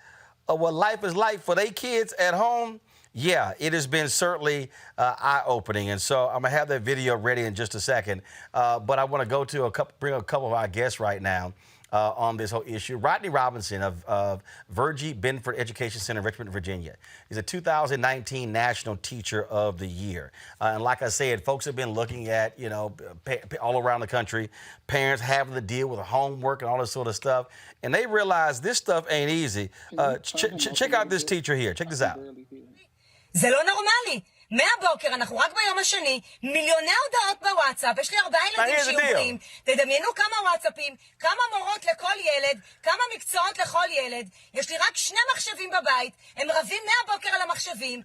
of what life is like for their kids at home, yeah, it has been certainly eye-opening. And so I'm going to have that video ready in just a second. But I want to go to bring a couple of our guests right now on this whole issue. Rodney Robinson of Virgie Benford Education Center, Richmond, Virginia. He's a 2019 National Teacher of the Year. And like I said, folks have been looking at, you know, all around the country, parents having to deal with homework and all this sort of stuff. And they realize this stuff ain't easy. Check out this teacher here. Check this out. זה לא נורמלי. מהבוקר, אנחנו רק ביום השני, מיליוני הודעות בוואטסאפ, יש לי 4 ילדים שיעורים, תדמיינו כמה וואטסאפים, כמה מורות לכל ילד, כמה מקצועות לכל ילד, יש לי רק 2 מחשבים בבית, הם רבים מהבוקר על המחשבים,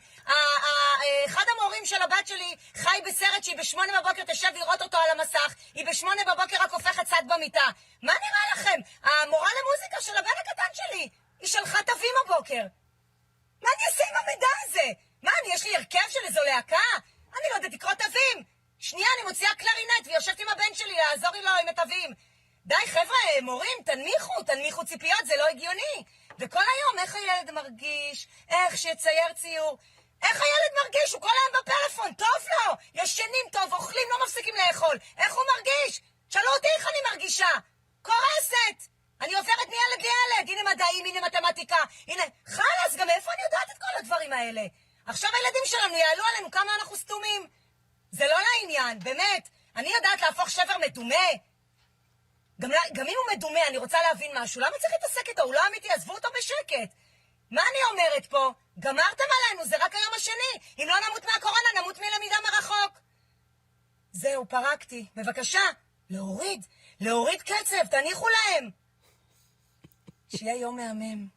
אחד המורים של הבת שלי חי בסרט שהיא ב8 בבוקר תשב לראות אותו על המסך, היא ב8 בבוקר רק הופכת צד במיטה. מה נראה לכם? המורה למוזיקה של הבן הקטן שלי, היא שלחה תווים הבוקר. מה אני אעשה עם המידע הזה? מה, יש לי הרכב של איזו להקה? אני לא יודעת לקרוא תווים. שנייה, אני מוציאה קלרינט ויושבת עם הבן שלי לעזור לו עם התווים. די, חבר'ה, מורים, תנמיכו ציפיות, זה לא הגיוני. וכל היום, איך הילד מרגיש? איך שיצייר ציור? איך הילד מרגיש? הוא כל היום בפלאפון, טוב לו. ישנים טוב, אוכלים, לא מפסיקים לאכול. איך הוא מרגיש? שאלו אותי איך אני מרגישה. קורסת. אני עוברת מילד לילד. הנה מדעים, הנה מתמטיקה. הנה, חלס, גם איפה אני יודעת את כל הדברים האלה? עכשיו הילדים שלנו יעלו עלינו כמה אנחנו סתומים. זה לא לעניין, באמת. אני יודעת להפוך שבר מדומה. גם אם הוא מדומה, אני רוצה להבין משהו. למה צריך להתעסק איתו? הוא לא אמיתי, עזבו אותו בשקט. מה אני אומרת פה? גמרתם עלינו, זה רק היום השני. אם לא נמות מהקורונה, נמות מלמידה מרחוק. זהו, פרקתי. בבקשה, להוריד קצב, תניחו להם. שיהיה יום מהמם.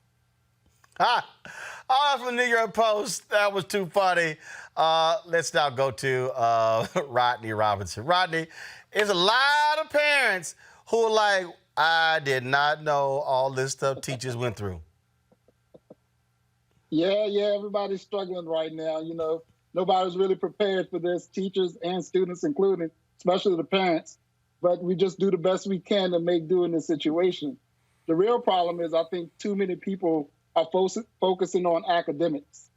From the New York Post. That was too funny. Let's now go to Rodney Robinson. Rodney, there's a lot of parents who are like, I did not know all this stuff teachers went through. Yeah, everybody's struggling right now. You know, nobody's really prepared for this, teachers and students including, especially the parents. But we just do the best we can to make do in this situation. The real problem is I think too many people are focusing on academics.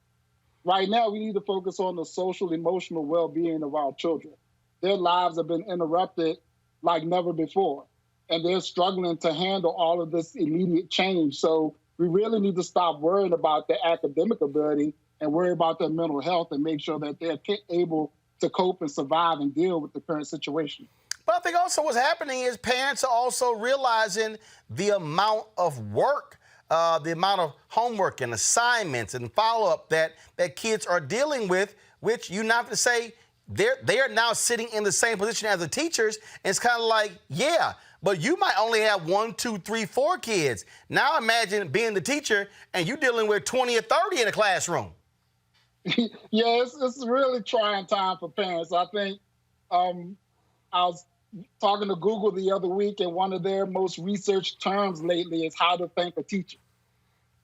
Right now, we need to focus on the social, emotional well-being of our children. Their lives have been interrupted like never before, and they're struggling to handle all of this immediate change. So we really need to stop worrying about their academic ability and worry about their mental health and make sure that they're able to cope and survive and deal with the current situation. But I think also what's happening is parents are also realizing the amount of work, the amount of homework and assignments and follow-up that kids are dealing with, which you not to say they are now sitting in the same position as the teachers. And it's kind of like, yeah, but you might only have 1, 2, 3, 4 kids. Now imagine being the teacher and you dealing with 20 or 30 in a classroom. Yeah, it's really trying time for parents. I think I was talking to Google the other week, and one of their most researched terms lately is how to thank a teacher,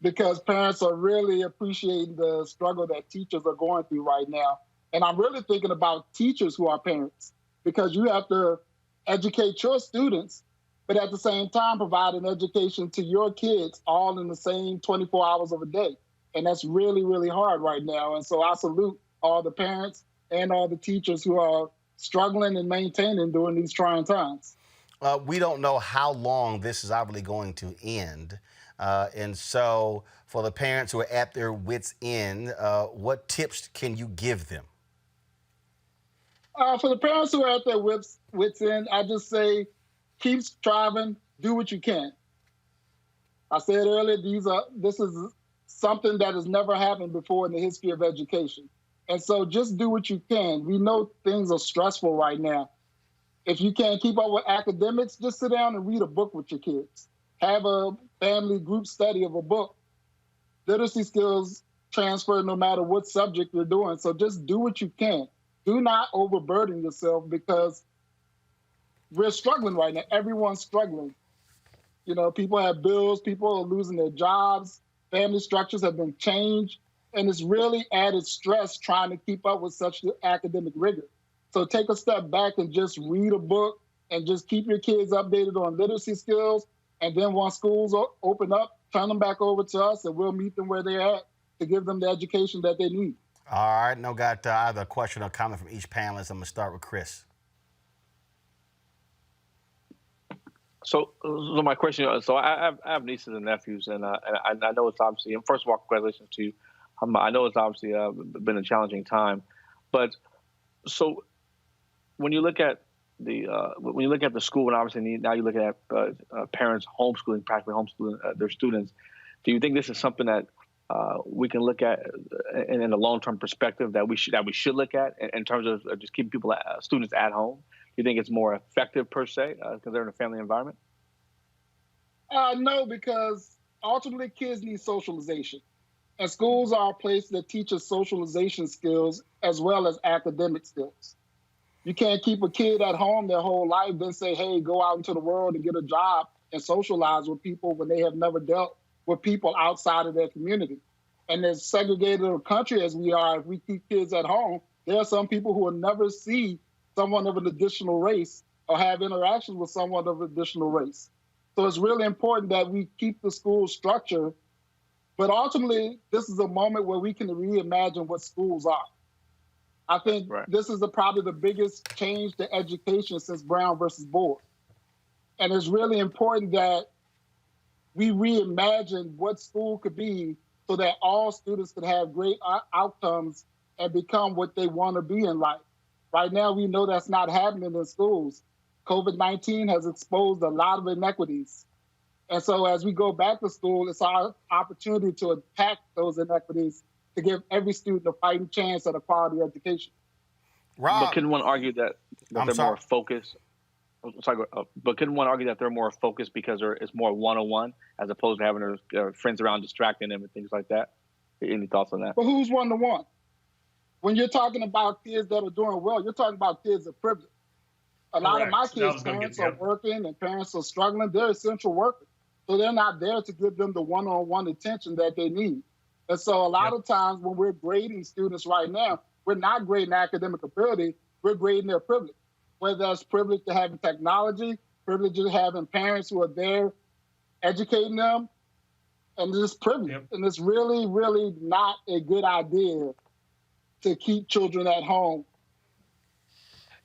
because parents are really appreciating the struggle that teachers are going through right now. And I'm really thinking about teachers who are parents, because you have to educate your students, but at the same time provide an education to your kids all in the same 24 hours of a day. And that's really, really hard right now. And so I salute all the parents and all the teachers who are struggling and maintaining during these trying times. We don't know how long this is obviously going to end. And so for the parents who are at their wits' end, what tips can you give them? For the parents who are at their wits' end, I just say, keep striving, do what you can. I said earlier, this is something that has never happened before in the history of education. And so just do what you can. We know things are stressful right now. If you can't keep up with academics, just sit down and read a book with your kids. Have a family group study of a book. Literacy skills transfer no matter what subject you're doing. So just do what you can. Do not overburden yourself, because we're struggling right now. Everyone's struggling. You know, people have bills, people are losing their jobs, family structures have been changed. And it's really added stress trying to keep up with such academic rigor. So take a step back and just read a book and just keep your kids updated on literacy skills. And then once schools open up, turn them back over to us and we'll meet them where they're at to give them the education that they need. All right, now got either a question or comment from each panelist. I'm gonna start with Chris. So my question. So I have nieces and nephews, and I know it's obviously. And first of all, congratulations to you. I know it's obviously been a challenging time, but so when you look at the school, and obviously now you're looking at parents practically homeschooling their students. Do you think this is something that we can look at in a long-term perspective that we should look at in terms of just keeping students at home? Do you think it's more effective per se because they're in a family environment? No, because ultimately kids need socialization. And schools are a place that teaches socialization skills as well as academic skills. You can't keep a kid at home their whole life, then say, hey, go out into the world and get a job and socialize with people when they have never dealt with people outside of their community. And as segregated a country as we are, if we keep kids at home, there are some people who will never see someone of an additional race or have interactions with someone of an additional race. So it's really important that we keep the school structure. But ultimately, this is a moment where we can reimagine what schools are. I think this is probably the biggest change to education since Brown versus Board. And it's really important that we reimagine what school could be so that all students can have great outcomes and become what they want to be in life. Right now, we know that's not happening in schools. COVID-19 has exposed a lot of inequities. And so as we go back to school, it's our opportunity to attack those inequities to give every student a fighting chance at a quality education. Rob, but couldn't one argue that they're more focused? But couldn't one argue that they're more focused because it's more one-on-one as opposed to having their friends around distracting them and things like that? Any thoughts on that? But who's one-to-one? When you're talking about kids that are doing well, you're talking about kids of privilege. A lot of my kids' parents are working and parents are struggling. They're essential workers. So they're not there to give them the one-on-one attention that they need. And so a lot of times when we're grading students right now, we're not grading academic ability, we're grading their privilege. Whether that's privilege to having technology, privilege to having parents who are there educating them, and just privilege. And it's really, really not a good idea to keep children at home.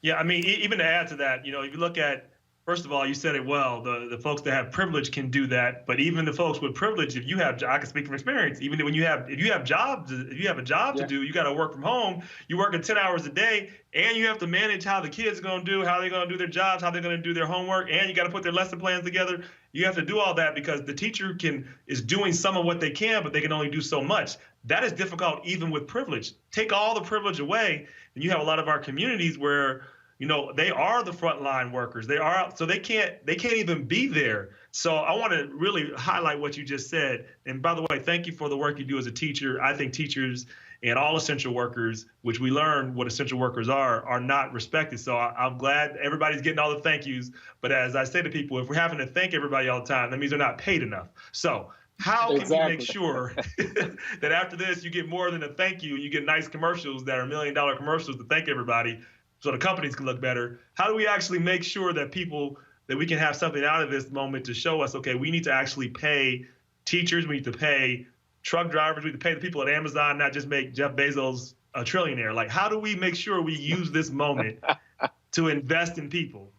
Yeah, I mean, even to add to that, if you look at, first of all, you said it well, the folks that have privilege can do that, but even the folks with privilege, I can speak from experience, even if you have a job to do, you got to work from home, you're working 10 hours a day, and you have to manage how the kids are going to do, how they're going to do their jobs, how they're going to do their homework, and you got to put their lesson plans together. You have to do all that because the teacher is doing some of what they can, but they can only do so much. That is difficult even with privilege. Take all the privilege away, and you have a lot of our communities where they are the frontline workers. So they can't even be there. So I want to really highlight what you just said. And by the way, thank you for the work you do as a teacher. I think teachers and all essential workers, which we learned what essential workers are not respected. So I'm glad everybody's getting all the thank yous. But as I say to people, if we're having to thank everybody all the time, that means they're not paid enough. So how can we make sure that after this you get more than a thank you and you get nice commercials that are $1 million commercials to thank everybody so the companies can look better? How do we actually make sure that we can have something out of this moment to show us, okay, we need to actually pay teachers, we need to pay truck drivers, we need to pay the people at Amazon, not just make Jeff Bezos a trillionaire? Like, how do we make sure we use this moment to invest in people,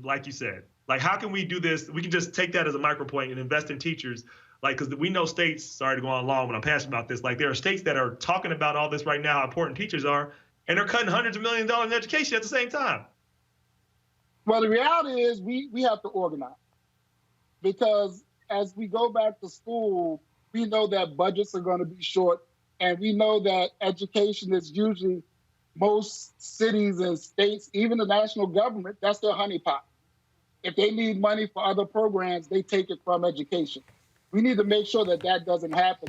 like you said? Like, how can we do this? We can just take that as a micro point and invest in teachers. Like, because we know states, sorry to go on long when I'm passionate about this, like there are states that are talking about all this right now, how important teachers are, and they're cutting hundreds of millions of dollars in education at the same time. Well, the reality is we have to organize, because as we go back to school, we know that budgets are going to be short, and we know that education is usually most cities and states, even the national government, that's their honeypot. If they need money for other programs, they take it from education. We need to make sure that that doesn't happen.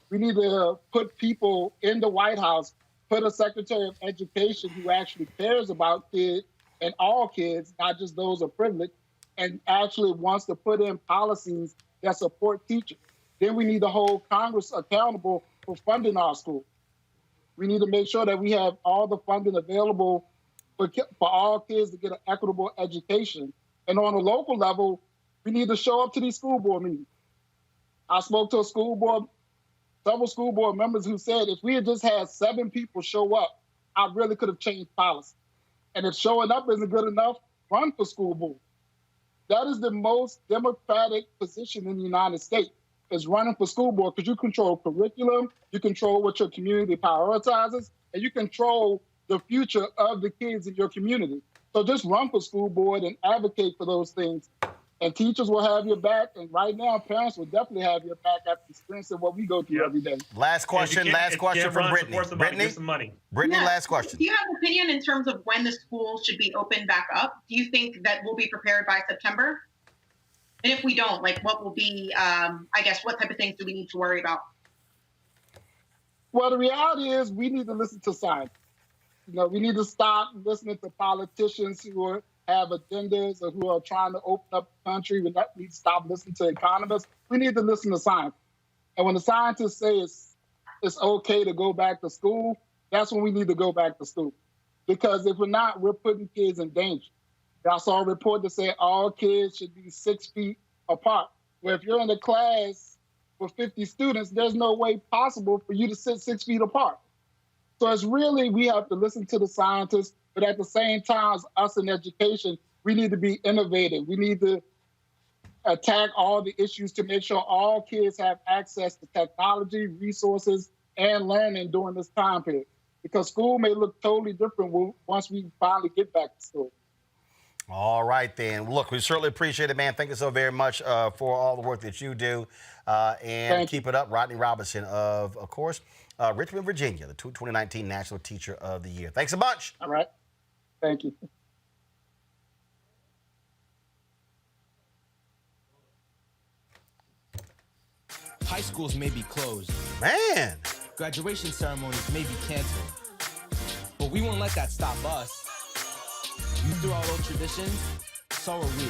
We need to put people in the White House, put a Secretary of Education who actually cares about kids and all kids, not just those of privilege, and actually wants to put in policies that support teachers. Then we need to hold Congress accountable for funding our schools. We need to make sure that we have all the funding available for all kids to get an equitable education. And on a local level, we need to show up to these school board meetings. I spoke to several school board members who said if we had just had 7 people show up, I really could have changed policy. And if showing up isn't good enough, run for school board. That is the most democratic position in the United States, is running for school board, because you control curriculum, you control what your community prioritizes, and you control the future of the kids in your community. So just run for school board and advocate for those things. And teachers will have your back. And right now, parents will definitely have your back after experiencing what we go through every day. Last question from Brittany. Brittany, last question. Do you have an opinion in terms of when the schools should be opened back up? Do you think that we'll be prepared by September? And if we don't, like, what will be, I guess, what type of things do we need to worry about? Well, the reality is we need to listen to science. We need to stop listening to politicians who have agendas or who are trying to open up the country. We need to stop listening to economists. We need to listen to science. And when the scientists say it's okay to go back to school, that's when we need to go back to school. Because if we're not, we're putting kids in danger. I saw a report that said all kids should be 6 feet apart. Well, if you're in a class with 50 students, there's no way possible for you to sit 6 feet apart. So it's really, we have to listen to the scientists, but at the same time, as us in education, we need to be innovative. We need to attack all the issues to make sure all kids have access to technology, resources, and learning during this time period. Because school may look totally different once we finally get back to school. All right, then. Look, we certainly appreciate it, man. Thank you so very much for all the work that you do. And keep it up. Rodney Robinson of course, Richmond, Virginia, the 2019 National Teacher of the Year. Thanks a bunch. All right. Thank you. High schools may be closed. Man. Graduation ceremonies may be canceled. But we won't let that stop us. You threw out old traditions, so are we.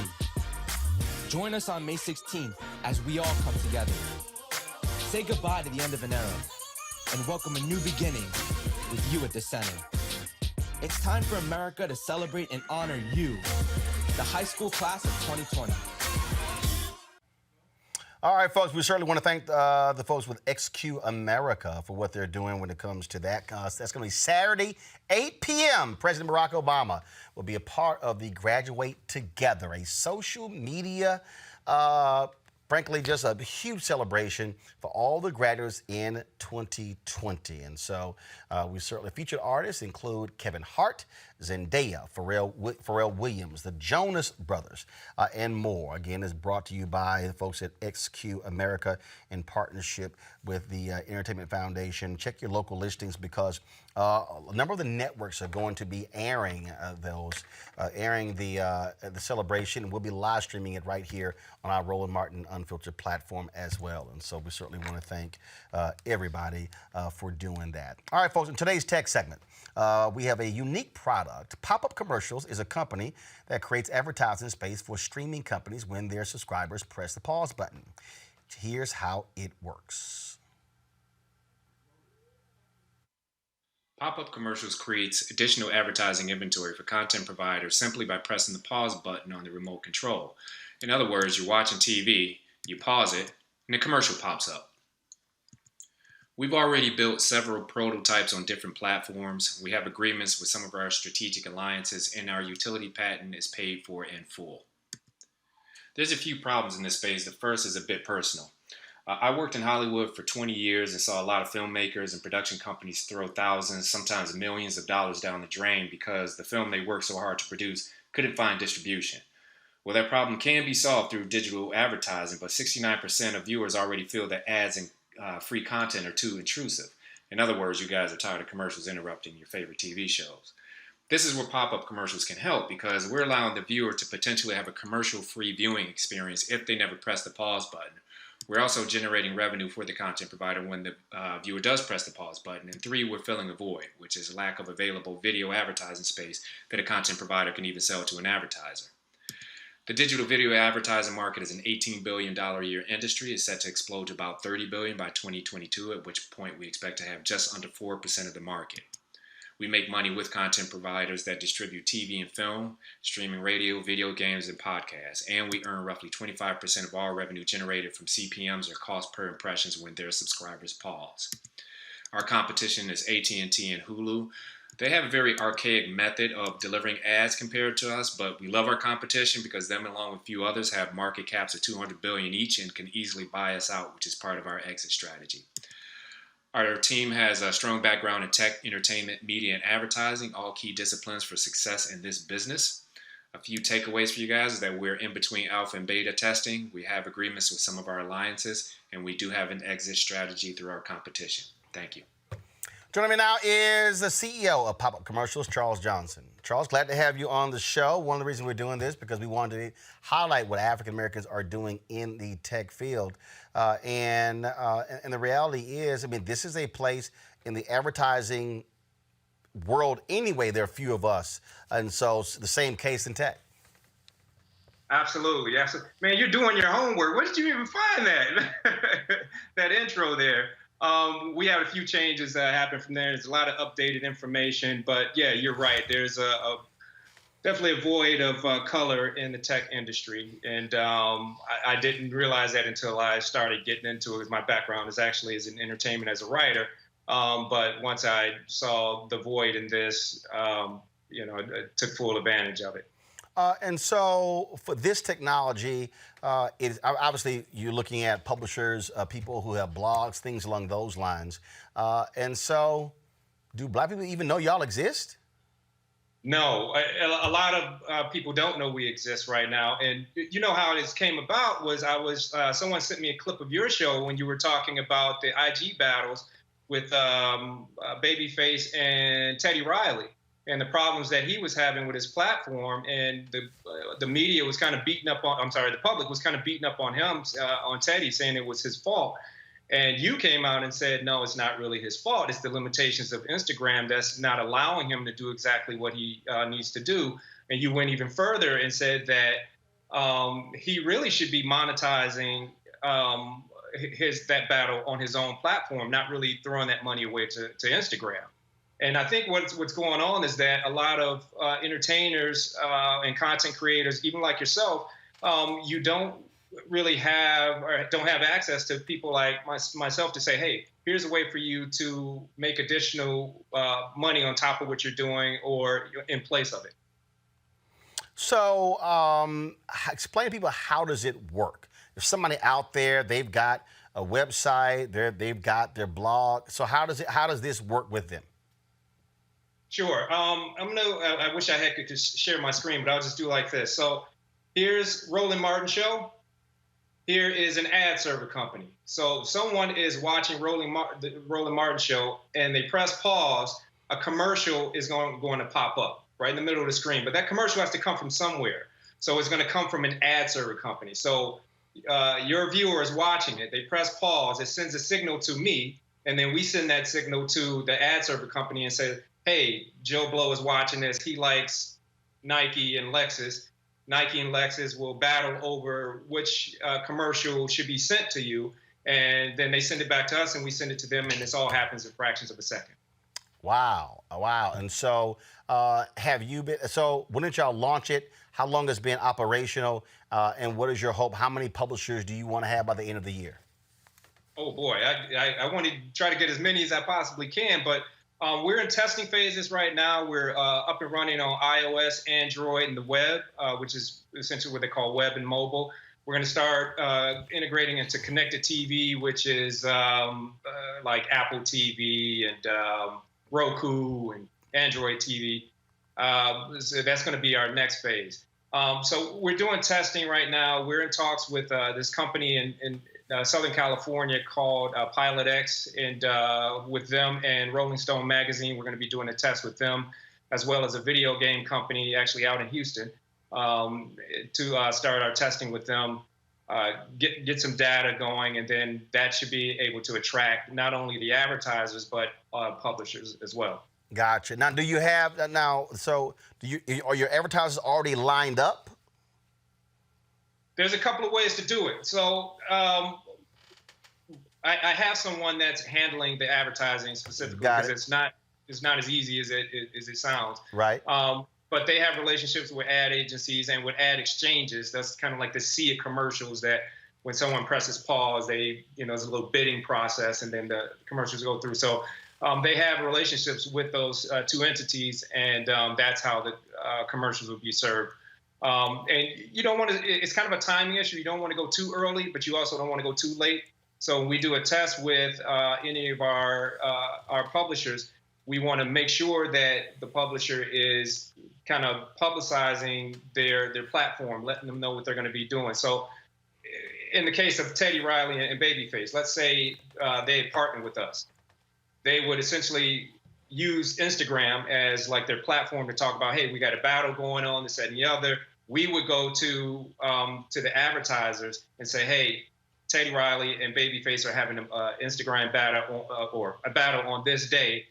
Join us on May 16th as we all come together. Say goodbye to the end of an era and welcome a new beginning with you at the center. It's time for America to celebrate and honor you, the high school class of 2020. All right, folks, we certainly want to thank the folks with XQ America for what they're doing when it comes to that. That's going to be Saturday, 8 p.m. President Barack Obama will be a part of the Graduate Together, a social media, frankly, just a huge celebration for all the graduates in 2020. And so we certainly featured artists include Kevin Hart, Zendaya, Pharrell Williams, the Jonas Brothers, and more. Again, it's brought to you by the folks at XQ America in partnership with the Entertainment Foundation. Check your local listings because a number of the networks are going to be airing the celebration. We'll be live streaming it right here on our Roland Martin Unfiltered platform as well. And so we certainly want to thank everybody for doing that. All right, folks, in today's tech segment, we have a unique product. Pop-Up Commercials is a company that creates advertising space for streaming companies when their subscribers press the pause button. Here's how it works. Pop-Up Commercials creates additional advertising inventory for content providers simply by pressing the pause button on the remote control. In other words, you're watching TV, you pause it, and a commercial pops up. We've already built several prototypes on different platforms. We have agreements with some of our strategic alliances, and our utility patent is paid for in full. There's a few problems in this space. The first is a bit personal. I worked in Hollywood for 20 years and saw a lot of filmmakers and production companies throw thousands, sometimes millions of dollars down the drain because the film they worked so hard to produce couldn't find distribution. Well, that problem can be solved through digital advertising, but 69% of viewers already feel that ads and free content are too intrusive. In other words, you guys are tired of commercials interrupting your favorite TV shows. This is where pop-up commercials can help because we're allowing the viewer to potentially have a commercial-free viewing experience if they never press the pause button. We're also generating revenue for the content provider when the viewer does press the pause button. And 3, we're filling a void, which is a lack of available video advertising space that a content provider can even sell to an advertiser. The digital video advertising market is an $18 billion a year industry. It's set to explode to about $30 billion by 2022, at which point we expect to have just under 4% of the market. We make money with content providers that distribute TV and film, streaming radio, video games, and podcasts. And we earn roughly 25% of all revenue generated from CPMs or cost per impressions when their subscribers pause. Our competition is AT&T and Hulu. They have a very archaic method of delivering ads compared to us, but we love our competition because them, along with a few others, have market caps of $200 billion each and can easily buy us out, which is part of our exit strategy. Our team has a strong background in tech, entertainment, media, and advertising, all key disciplines for success in this business. A few takeaways for you guys is that we're in between alpha and beta testing. We have agreements with some of our alliances, and we do have an exit strategy through our competition. Thank you. Joining me now is the CEO of Pop-Up Commercials, Charles Johnson. Charles, glad to have you on the show. One of the reasons we're doing this because we wanted to highlight what African Americans are doing in the tech field. And the reality is, I mean, this is a place in the advertising world anyway. There are few of us. And so the same case in tech. Absolutely. Man, you're doing your homework. Where did you even find that? That intro there. We had a few changes that happened from there. There's a lot of updated information, but yeah, you're right. There's definitely a void of color in the tech industry, and I didn't realize that until I started getting into it. Because my background is actually as in entertainment as a writer, but once I saw the void in this, I took full advantage of it. And so for this technology, obviously you're looking at publishers, people who have blogs, things along those lines. And so do Black people even know y'all exist? No, a lot of people don't know we exist right now. And you know how this came about was someone sent me a clip of your show when you were talking about the IG battles with Babyface and Teddy Riley, and the problems that he was having with his platform, and the media was kind of beating up on, the public was kind of beating up on him, on Teddy, saying it was his fault. And you came out and said, no, it's not really his fault. It's the limitations of Instagram that's not allowing him to do exactly what he needs to do. And you went even further and said that he really should be monetizing that battle on his own platform, not really throwing that money away to Instagram. And I think what's going on is that a lot of entertainers and content creators, even like yourself, you don't really have or don't have access to people like myself to say, hey, here's a way for you to make additional money on top of what you're doing or in place of it. So explain to people, how does it work? If somebody out there, they've got a website, they've got their blog. So how does this work with them? Sure. I wish I could just share my screen, but I'll just do like this. So here's Roland Martin Show. Here is an ad server company. So someone is watching the Roland Martin Show and they press pause, a commercial is going to pop up right in the middle of the screen. But that commercial has to come from somewhere. So it's going to come from an ad server company. So your viewer is watching it. They press pause. It sends a signal to me. And then we send that signal to the ad server company and say, hey, Joe Blow is watching this. He likes Nike and Lexus. Nike and Lexus will battle over which commercial should be sent to you. And then they send it back to us and we send it to them. And this all happens in fractions of a second. Wow. Wow. And so when did y'all launch it? How long has it been operational? And what is your hope? How many publishers do you want to have by the end of the year? Oh, boy. I want to try to get as many as I possibly can. But we're in testing phases right now. We're up and running on iOS, Android, and the web, which is essentially what they call web and mobile. We're going to start integrating into connected TV, which is like Apple TV and Roku and Android TV. So that's going to be our next phase. So we're doing testing right now. We're in talks with this company in Southern California called Pilot X, and with them and Rolling Stone magazine, we're going to be doing a test with them, as well as a video game company actually out in Houston, to start our testing with them, get some data going, and then that should be able to attract not only the advertisers but publishers as well. Gotcha. Now, do you have are your advertisers already lined up? There's a couple of ways to do it. So I have someone that's handling the advertising specifically because it's not it's not as easy as it sounds. Right. But they have relationships with ad agencies and with ad exchanges. That's kind of like the sea of commercials that when someone presses pause, they, there's a little bidding process and then the commercials go through. So they have relationships with those two entities, and that's how the commercials will be served. And you don't want to, it's kind of a timing issue. You don't want to go too early, but you also don't want to go too late. So when we do a test with any of our publishers, we want to make sure that the publisher is kind of publicizing their platform, letting them know what they're going to be doing. So in the case of Teddy Riley and Babyface, let's say they had partnered with us. They would essentially use Instagram as like their platform to talk about, hey, we got a battle going on, this, that, and the other. We would go to the advertisers and say, hey, Teddy Riley and Babyface are having an Instagram battle or a battle on this day.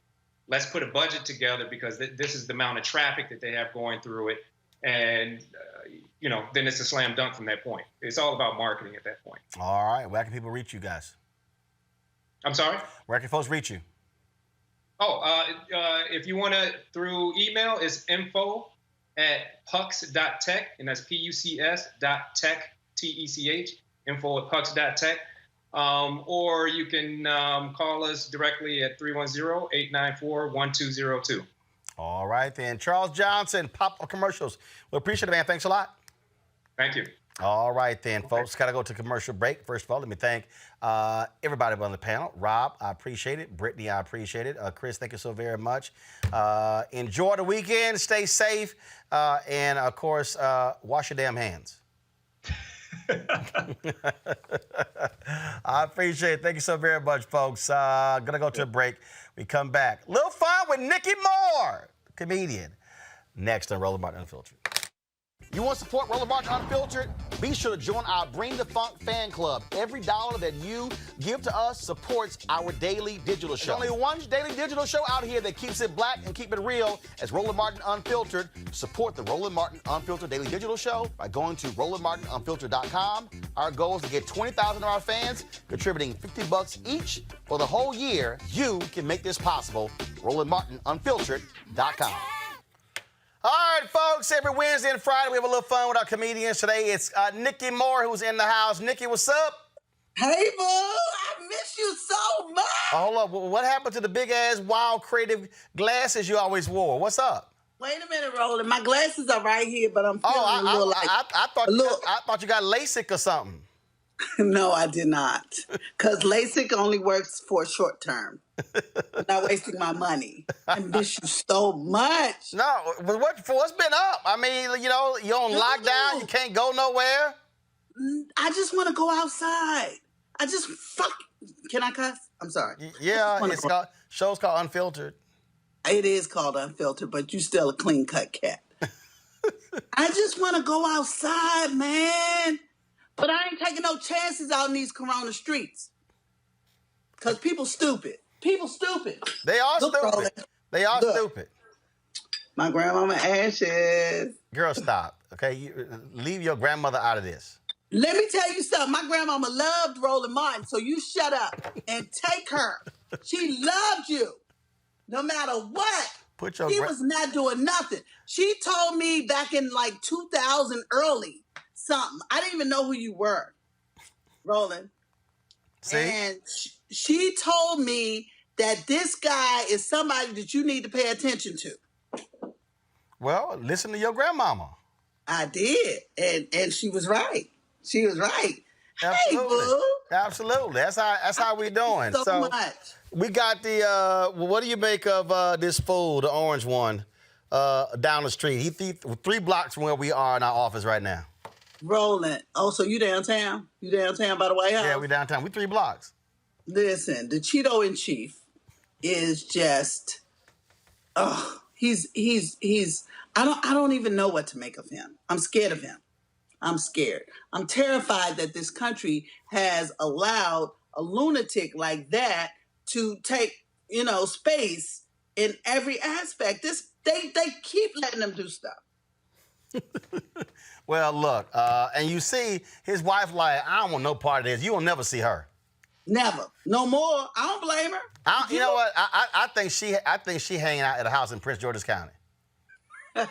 Let's put a budget together because this is the amount of traffic that they have going through it. And, then it's a slam dunk from that point. It's all about marketing at that point. All right. Where can people reach you guys? I'm sorry? Where can folks reach you? Oh, if you want to, through email, it's info@pucks.tech, and that's PUCS.tech, TECH, info@pucks.tech. Or you can call us directly at 310-894-1202. All right, then. Charles Johnson, Pop-Up Commercials. We appreciate it, man. Thanks a lot. Thank you. All right, then, folks. Got to go to commercial break. First of all, let me thank everybody on the panel. Rob, I appreciate it. Brittany, I appreciate it. Chris, thank you so very much. Enjoy the weekend. Stay safe. And, of course, wash your damn hands. I appreciate it. Thank you so very much, folks. Gonna go to a break. We come back. Little fun with Nikki Moore, comedian. Next on Roland Martin Unfiltered. You want to support Roland Martin Unfiltered? Be sure to join our Bring the Funk fan club. Every dollar that you give to us supports our daily digital show. There's only one daily digital show out here that keeps it black and keep it real as Roland Martin Unfiltered. Support the Roland Martin Unfiltered daily digital show by going to RolandMartinUnfiltered.com. Our goal is to get 20,000 of our fans contributing $50 each for the whole year. You can make this possible. RolandMartinUnfiltered.com. All right, folks, every Wednesday and Friday, we have a little fun with our comedians. Today, it's Nikki Moore who's in the house. Nikki, what's up? Hey, boo, I miss you so much. Hold up. What happened to the big-ass, wild, creative glasses you always wore? What's up? Wait a minute, Roland. My glasses are right here, but I'm feeling I thought you got LASIK or something. No, I did not. Because LASIK only works for short term. I'm not wasting my money. I miss you so much. No, but what's been up? I mean, you're on lockdown. You can't go nowhere. I just want to go outside. Can I cuss? I'm sorry. Yeah, show's called Unfiltered. It is called Unfiltered, but you still a clean-cut cat. I just want to go outside, man. But I ain't taking no chances out in these corona streets. Because people stupid. People stupid. They are stupid. They are stupid. My grandmama ashes. Girl, stop. Okay? Leave your grandmother out of this. Let me tell you something. My grandmama loved Roland Martin, so you shut up and take her. She loved you. No matter what. She was not doing nothing. She told me back in like 2000 early something. I didn't even know who you were, Roland. See? And she told me that this guy is somebody that you need to pay attention to. Well, listen to your grandmama. I did. And she was right. She was right. Absolutely. Hey, boo. Absolutely. That's how we doing. So much. We got the, what do you make of this fool, the orange one, down the street? He's 3 blocks from where we are in our office right now. Roland. Oh, so you downtown? You downtown by the White House? Yeah, we downtown. We 3 blocks. Listen, the Cheeto in chief is just, he's. I don't even know what to make of him. I'm scared of him. I'm scared. I'm terrified that this country has allowed a lunatic like that to take, space in every aspect. They keep letting them do stuff. Well, look, and you see his wife like, I don't want no part of this. You will never see her. Never. No more. I don't blame her. You know what? I think she hanging out at a house in Prince George's County. I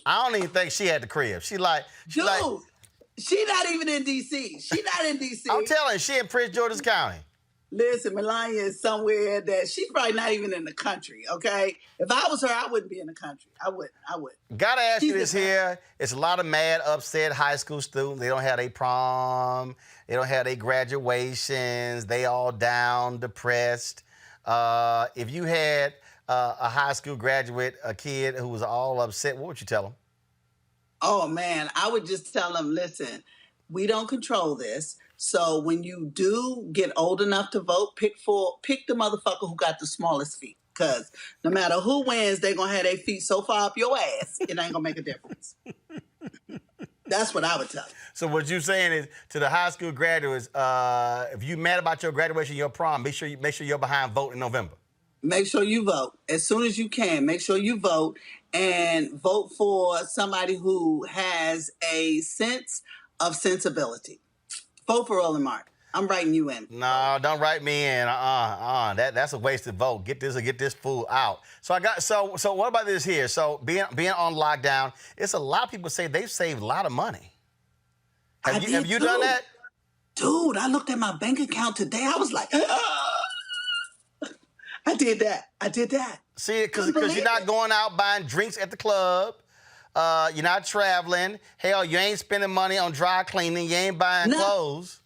don't even think she had the crib. She not even in D.C. She not in D.C. I'm telling you, she in Prince George's County. Listen, Melania is somewhere that she's probably not even in the country, okay? If I was her, I wouldn't be in the country. I wouldn't. Gotta ask you this here. It's a lot of mad, upset high school students. They don't have their prom. They don't have their graduations. They all down, depressed. If you had a high school graduate, a kid who was all upset, what would you tell them? Oh, man, I would just tell them, listen, we don't control this. So when you do get old enough to vote, pick the motherfucker who got the smallest feet. Because no matter who wins, they're going to have their feet so far up your ass, it ain't going to make a difference. That's what I would tell you. So what you're saying is to the high school graduates, if you mad about your graduation, your prom, make sure you're behind vote in November. Make sure you vote. As soon as you can, make sure you vote and vote for somebody who has a sense of sensibility. Vote for Roland Martin. I'm writing you in. No, don't write me in. That's a wasted vote. Get this fool out. So so what about this here? So being on lockdown, it's a lot of people say they've saved a lot of money. Have you done that? Dude, I looked at my bank account today. I was like, I did that. See, because you're not going out buying drinks at the club. You're not traveling. Hell, you ain't spending money on dry cleaning. You ain't buying clothes.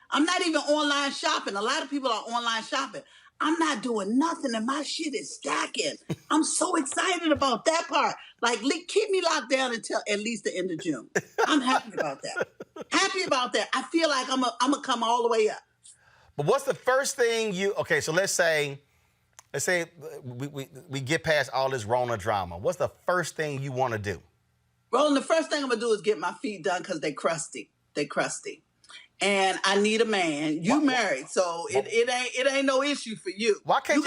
I'm not even online shopping. A lot of people are online shopping. I'm not doing nothing and my shit is stacking. I'm so excited about that part. Like, keep me locked down until at least the end of June. I'm happy about that. I feel like I'm gonna come all the way up. But what's the first thing okay, so let's say we get past all this Rona drama. What's the first thing you want to do? Roland, the first thing I'm going to do is get my feet done because they crusty. And I need a man. You married, so it ain't no issue for you. Why can't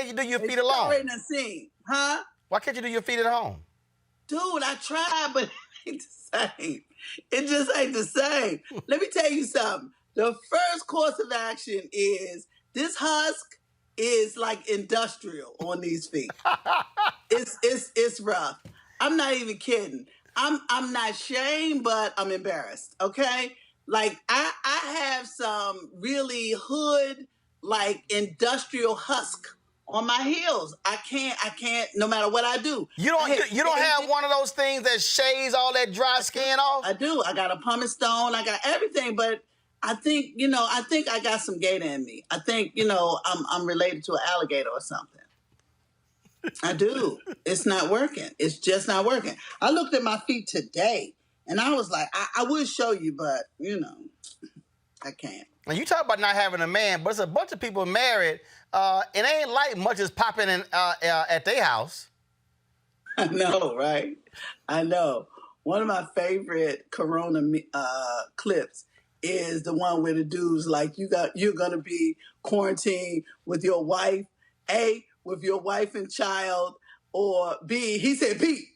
you do your feet alone? Huh? Why can't you do your feet at home? Dude, I tried, but it ain't the same. It just ain't the same. Let me tell you something. The first course of action is this husk is like industrial on these feet. It's rough. I'm not even kidding. I'm not ashamed, but I'm embarrassed. Okay, like I have some really hood like industrial husk on my heels. I can't. No matter what I do. You don't have one of those things that shaves all that dry skin off. I do. I got a pumice stone. I got everything, but. I think I got some gator in me. I think, I'm related to an alligator or something. I do. It's not working. It's just not working. I looked at my feet today and I was like, I would show you, but, I can't. And you talk about not having a man, but it's a bunch of people married. It ain't like much is popping in at their house. I know, right? I know. One of my favorite Corona clips is the one where the dude's like, you're gonna be quarantined with your wife, A, with your wife and child, or B, he said B.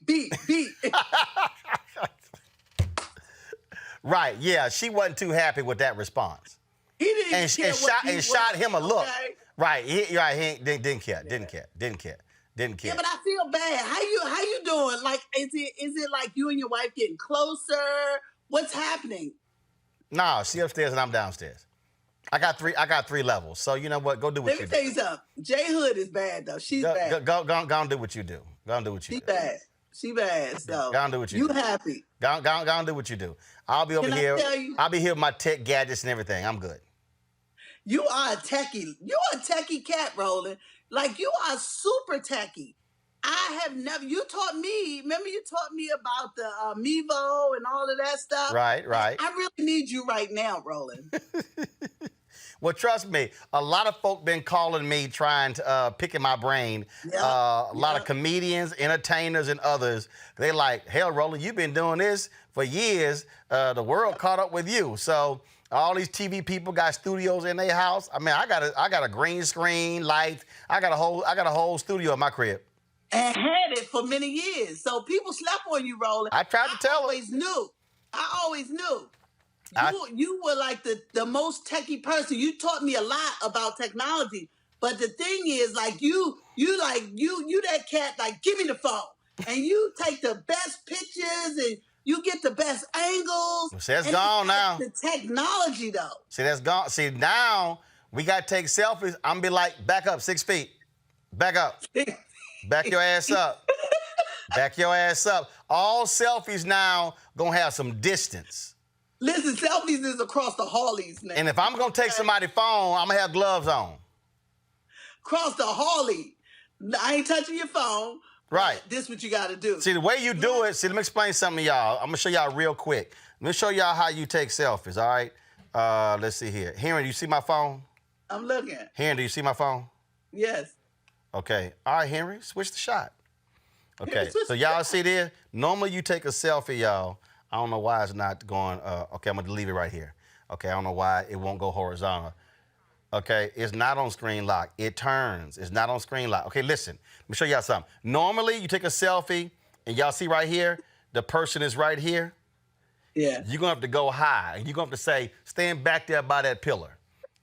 Right, yeah, she wasn't too happy with that response. He didn't and shot him a look. Okay? Right, he didn't care. Yeah, but I feel bad. How you doing? Like, is it like you and your wife getting closer? What's happening? No, she upstairs and I'm downstairs. I got three levels. So you know what? Go do what you do. Let me tell you something. J Hood is bad though. She's bad. Go and do what you do. Go and do what you do. She bad. So go and do what you do. You happy? Go and do what you do. I'll be over here. I'll be here with my tech gadgets and everything. I'm good. You are a techie. You're a techie cat, Roland. Like you are super techie. I have never. You taught me. Remember, you taught me about the Mevo and all of that stuff. Right. I really need you right now, Roland. Well, trust me. A lot of folk been calling me, trying to picking my brain. A lot of comedians, entertainers, and others. They like, hell, Roland, you've been doing this for years. The world caught up with you. So all these TV people got studios in their house. I mean, I got a green screen, lights. I got a whole studio in my crib. And had it for many years. So people slept on you, Roland. I tried to tell them. I always knew. You were like the most techie person. You taught me a lot about technology. But the thing is, like you that cat, like, give me the phone. And you take the best pictures and you get the best angles. See, that's gone now. The technology, though. See, that's gone. See, now we got to take selfies. I'm going to be like, back up 6 feet. Back up. Back your ass up. Back your ass up. All selfies now going to have some distance. Listen, selfies is across the Hawleys now. And if I'm going to take somebody's phone, I'm going to have gloves on. Across the Hawley. I ain't touching your phone. Right. This is what you got to do. See, the way you do it, let me explain something to y'all. I'm going to show y'all real quick. Let me show y'all how you take selfies, all right? Let's see here. Henry, do you see my phone? I'm looking. Henry, do you see my phone? Yes. Okay. All right, Henry, switch the shot. Okay, so y'all see this? Normally you take a selfie, y'all. I don't know why it's not going, okay, I'm going to leave it right here. Okay, I don't know why it won't go horizontal. Okay, it's not on screen lock. It turns. It's not on screen lock. Okay, listen. Let me show y'all something. Normally, you take a selfie, and y'all see right here, the person is right here. Yeah. You're going to have to go high. And you're going to have to say, stand back there by that pillar.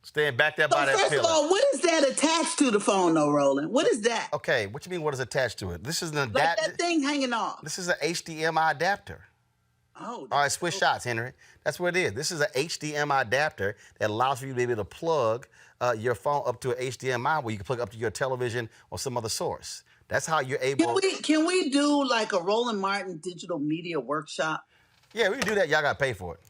Stand back there by that pillar. First of all, what is that attached to the phone, though, Roland? What is that? Okay, what you mean what is attached to it? This is an adapter. Like that thing hanging off. This is an HDMI adapter. Oh. All right, switch shots, Henry. That's what it is. This is an HDMI adapter that allows you to be able to plug your phone up to an HDMI where you can plug up to your television or some other source. That's how you're able. Can we do like a Roland Martin digital media workshop? Yeah, we can do that. Y'all got to pay for it.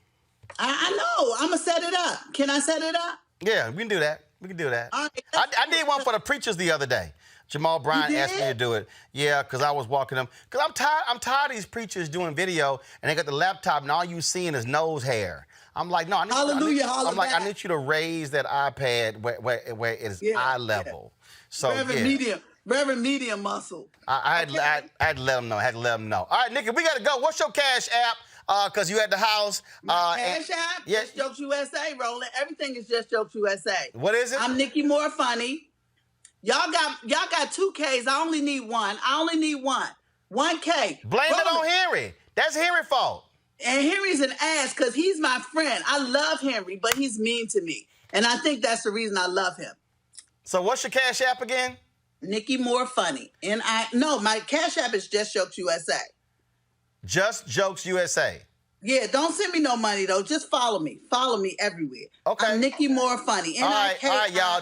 I know. I'm going to set it up. Can I set it up? Yeah, we can do that. We can do that. All right, I did one for the preachers the other day. Jamal Bryant asked me to do it. Yeah, because I was walking them. Because I'm tired of these preachers doing video, and they got the laptop, and all you seeing is nose hair. I'm like, no, I need you to raise that iPad where it is eye level. So Reverend Medium muscle. I had to let them know. All right, Nikki, we got to go. What's your Cash App? Because you at the house. Cash App? Yeah. Just Jokes USA, Roland. Everything is Just Jokes USA. What is it? I'm Nikki Moore Funny. Y'all got 2 Ks. I only need one. 1K. Blame it on Henry. That's Henry's fault. And Henry's an ass because he's my friend. I love Henry, but he's mean to me. And I think that's the reason I love him. So what's your Cash App again? Nikki Moore Funny. No, my Cash App is Just Jokes USA. Just Jokes USA. Yeah, don't send me no money, though. Just follow me. Follow me everywhere. Okay. I'm Nikki Moore Funny. All right, y'all.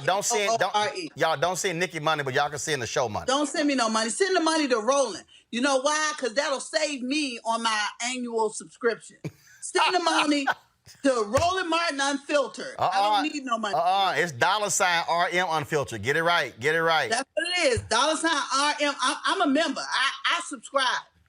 Don't send Nikki money, but y'all can send the show money. Don't send me no money. Send the money to Roland. You know why? Because that'll save me on my annual subscription. Send the money to Roland Martin Unfiltered. I don't need no money. It's $RM Unfiltered. Get it right. That's what it is. $RM. I'm a member. I subscribe.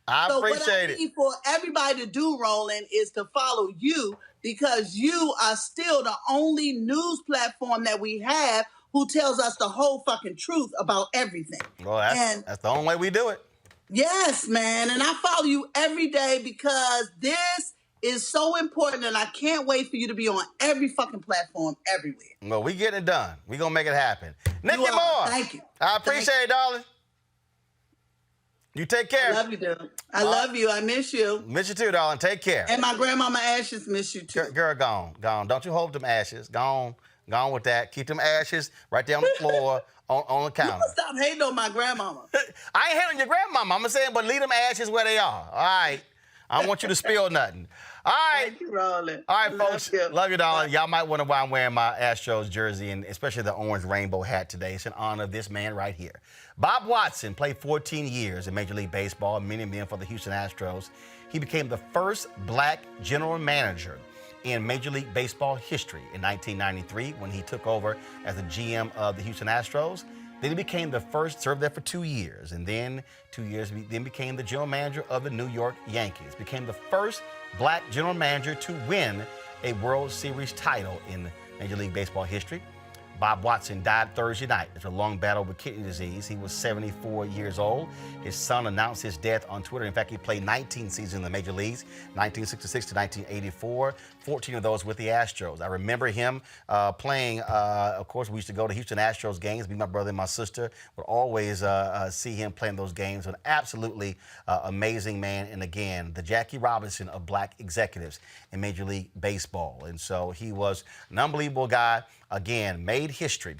I appreciate it. So what I need for everybody to do, Roland, is to follow you because you are still the only news platform that we have who tells us the whole fucking truth about everything. Well, that's the only way we do it. Yes, man. And I follow you every day because this is so important and I can't wait for you to be on every fucking platform everywhere. Well, we getting it done. We gonna make it happen. Nikki Moore. Thank you. I appreciate it, darling. You take care. I love you, dude. I love you. I miss you. Miss you too, darling. Take care. And my grandmama Ashes miss you too. Girl, gone. Don't you hold them ashes. Gone with that. Keep them ashes right there on the floor on the counter. You stop hating on my grandmama. I ain't hating on your grandmama. I'm saying, but leave them ashes where they are. All right. I don't want you to spill nothing. All right. Thank you, Roland. All right, folks. Love you, darling. Y'all might wonder why I'm wearing my Astros jersey and especially the orange rainbow hat today. It's in honor of this man right here. Bob Watson played 14 years in Major League Baseball, many of them for the Houston Astros. He became the first black general manager in Major League Baseball history in 1993 when he took over as the GM of the Houston Astros. Then he became the first, served there for 2 years, and then 2 years, then became the general manager of the New York Yankees. Became the first black general manager to win a World Series title in Major League Baseball history. Bob Watson died Thursday night after a long battle with kidney disease. He was 74 years old. His son announced his death on Twitter. In fact, he played 19 seasons in the major leagues, 1966 to 1984. 14 of those with the Astros. I remember him playing. Of course, we used to go to Houston Astros games. Me, my brother, and my sister would always see him playing those games. An absolutely amazing man. And again, the Jackie Robinson of black executives in Major League Baseball. And so he was an unbelievable guy. Again, made history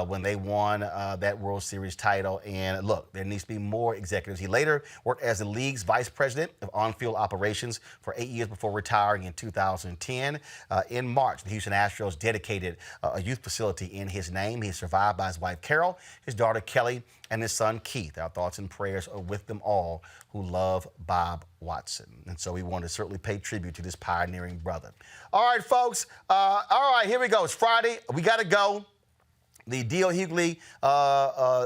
when they won that World Series title. And look, there needs to be more executives. He later worked as the league's vice president of on-field operations for 8 years before retiring in 2010. In March, the Houston Astros dedicated a youth facility in his name. He's survived by his wife, Carol, his daughter, Kelly, and his son, Keith. Our thoughts and prayers are with them all who love Bob Watson. And so we want to certainly pay tribute to this pioneering brother. All right, folks. All right, here we go. It's Friday. We got to go. The D.L. Hughley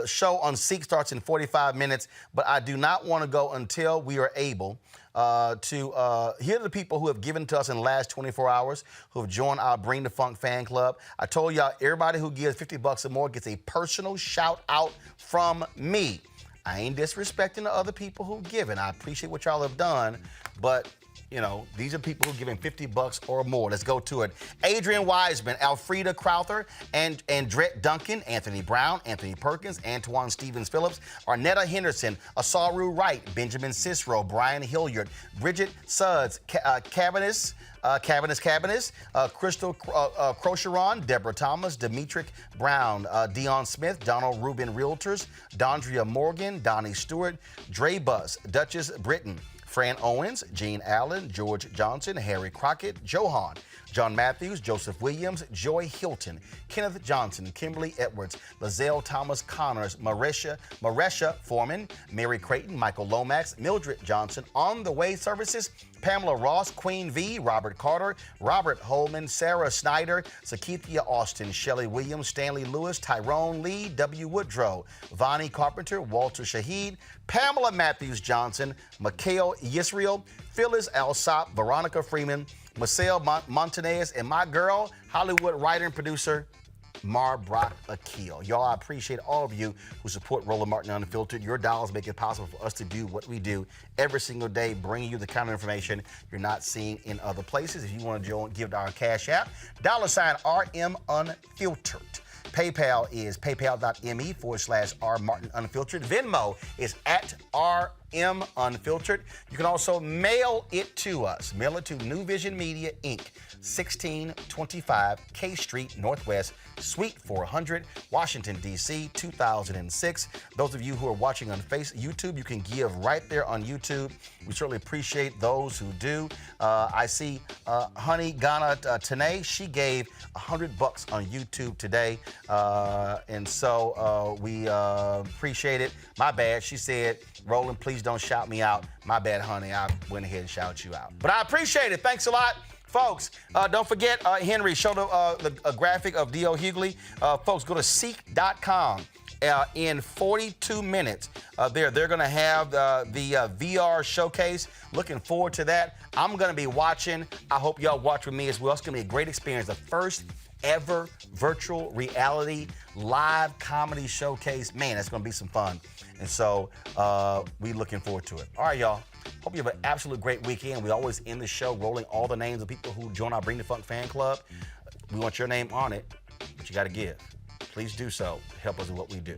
show on Ceek starts in 45 minutes, but I do not want to go until we are able to hear the people who have given to us in the last 24 hours, who have joined our Bring the Funk fan club. I told y'all, everybody who gives $50 or more gets a personal shout out from me. I ain't disrespecting the other people who've given. I appreciate what y'all have done, but you know, these are people who are giving $50 or more. Let's go to it. Adrian Wiseman, Alfreda Crowther, and Andrette Duncan, Anthony Brown, Anthony Perkins, Antoine Stevens Phillips, Arnetta Henderson, Asaru Wright, Benjamin Cicero, Brian Hilliard, Bridget Sudds, Cabanis, Crystal Crocheron, Deborah Thomas, Demetric Brown, Dion Smith, Donald Rubin Realtors, Dondria Morgan, Donnie Stewart, Dre Bus, Duchess Britton, Fran Owens, Gene Allen, George Johnson, Harry Crockett, Johan, John Matthews, Joseph Williams, Joy Hilton, Kenneth Johnson, Kimberly Edwards, Lizelle Thomas Connors, Maresha Foreman, Mary Creighton, Michael Lomax, Mildred Johnson, On the Way Services, Pamela Ross, Queen V, Robert Carter, Robert Holman, Sarah Snyder, Sakithia Austin, Shelley Williams, Stanley Lewis, Tyrone Lee, W. Woodrow, Vonnie Carpenter, Walter Shahid, Pamela Matthews Johnson, Mikhail Yisrael, Phyllis Alsop, Veronica Freeman, Marcel Montanez, and my girl, Hollywood writer and producer, Mar Brock Akil. Y'all, I appreciate all of you who support Roland Martin Unfiltered. Your dollars make it possible for us to do what we do every single day, bringing you the kind of information you're not seeing in other places. If you want to give to our Cash App, $RM Unfiltered. PayPal is paypal.me/R Martin Unfiltered. Venmo is @RM Unfiltered. You can also mail it to us. Mail it to New Vision Media, Inc., 1625 K Street Northwest, Suite 400, Washington, D.C., 2006. Those of you who are watching on YouTube, you can give right there on YouTube. We certainly appreciate those who do. I see Honey Ghana Tanae, she gave $100 on YouTube today. And so we appreciate it. My bad. She said, Roland, please don't shout me out. My bad, honey. I went ahead and shouted you out. But I appreciate it. Thanks a lot. Folks, don't forget, Henry showed a graphic of D.L. Hughley. Folks, go to Ceek.com. In 42 minutes, they're going to have the VR showcase. Looking forward to that. I'm going to be watching. I hope y'all watch with me as well. It's going to be a great experience. The first ever virtual reality live comedy showcase. Man, that's going to be some fun. And so we looking forward to it. All right, y'all. Hope you have an absolute great weekend. We always end the show rolling all the names of people who join our Bring the Funk fan club. We want your name on it, but you got to give. Please do so to help us in what we do.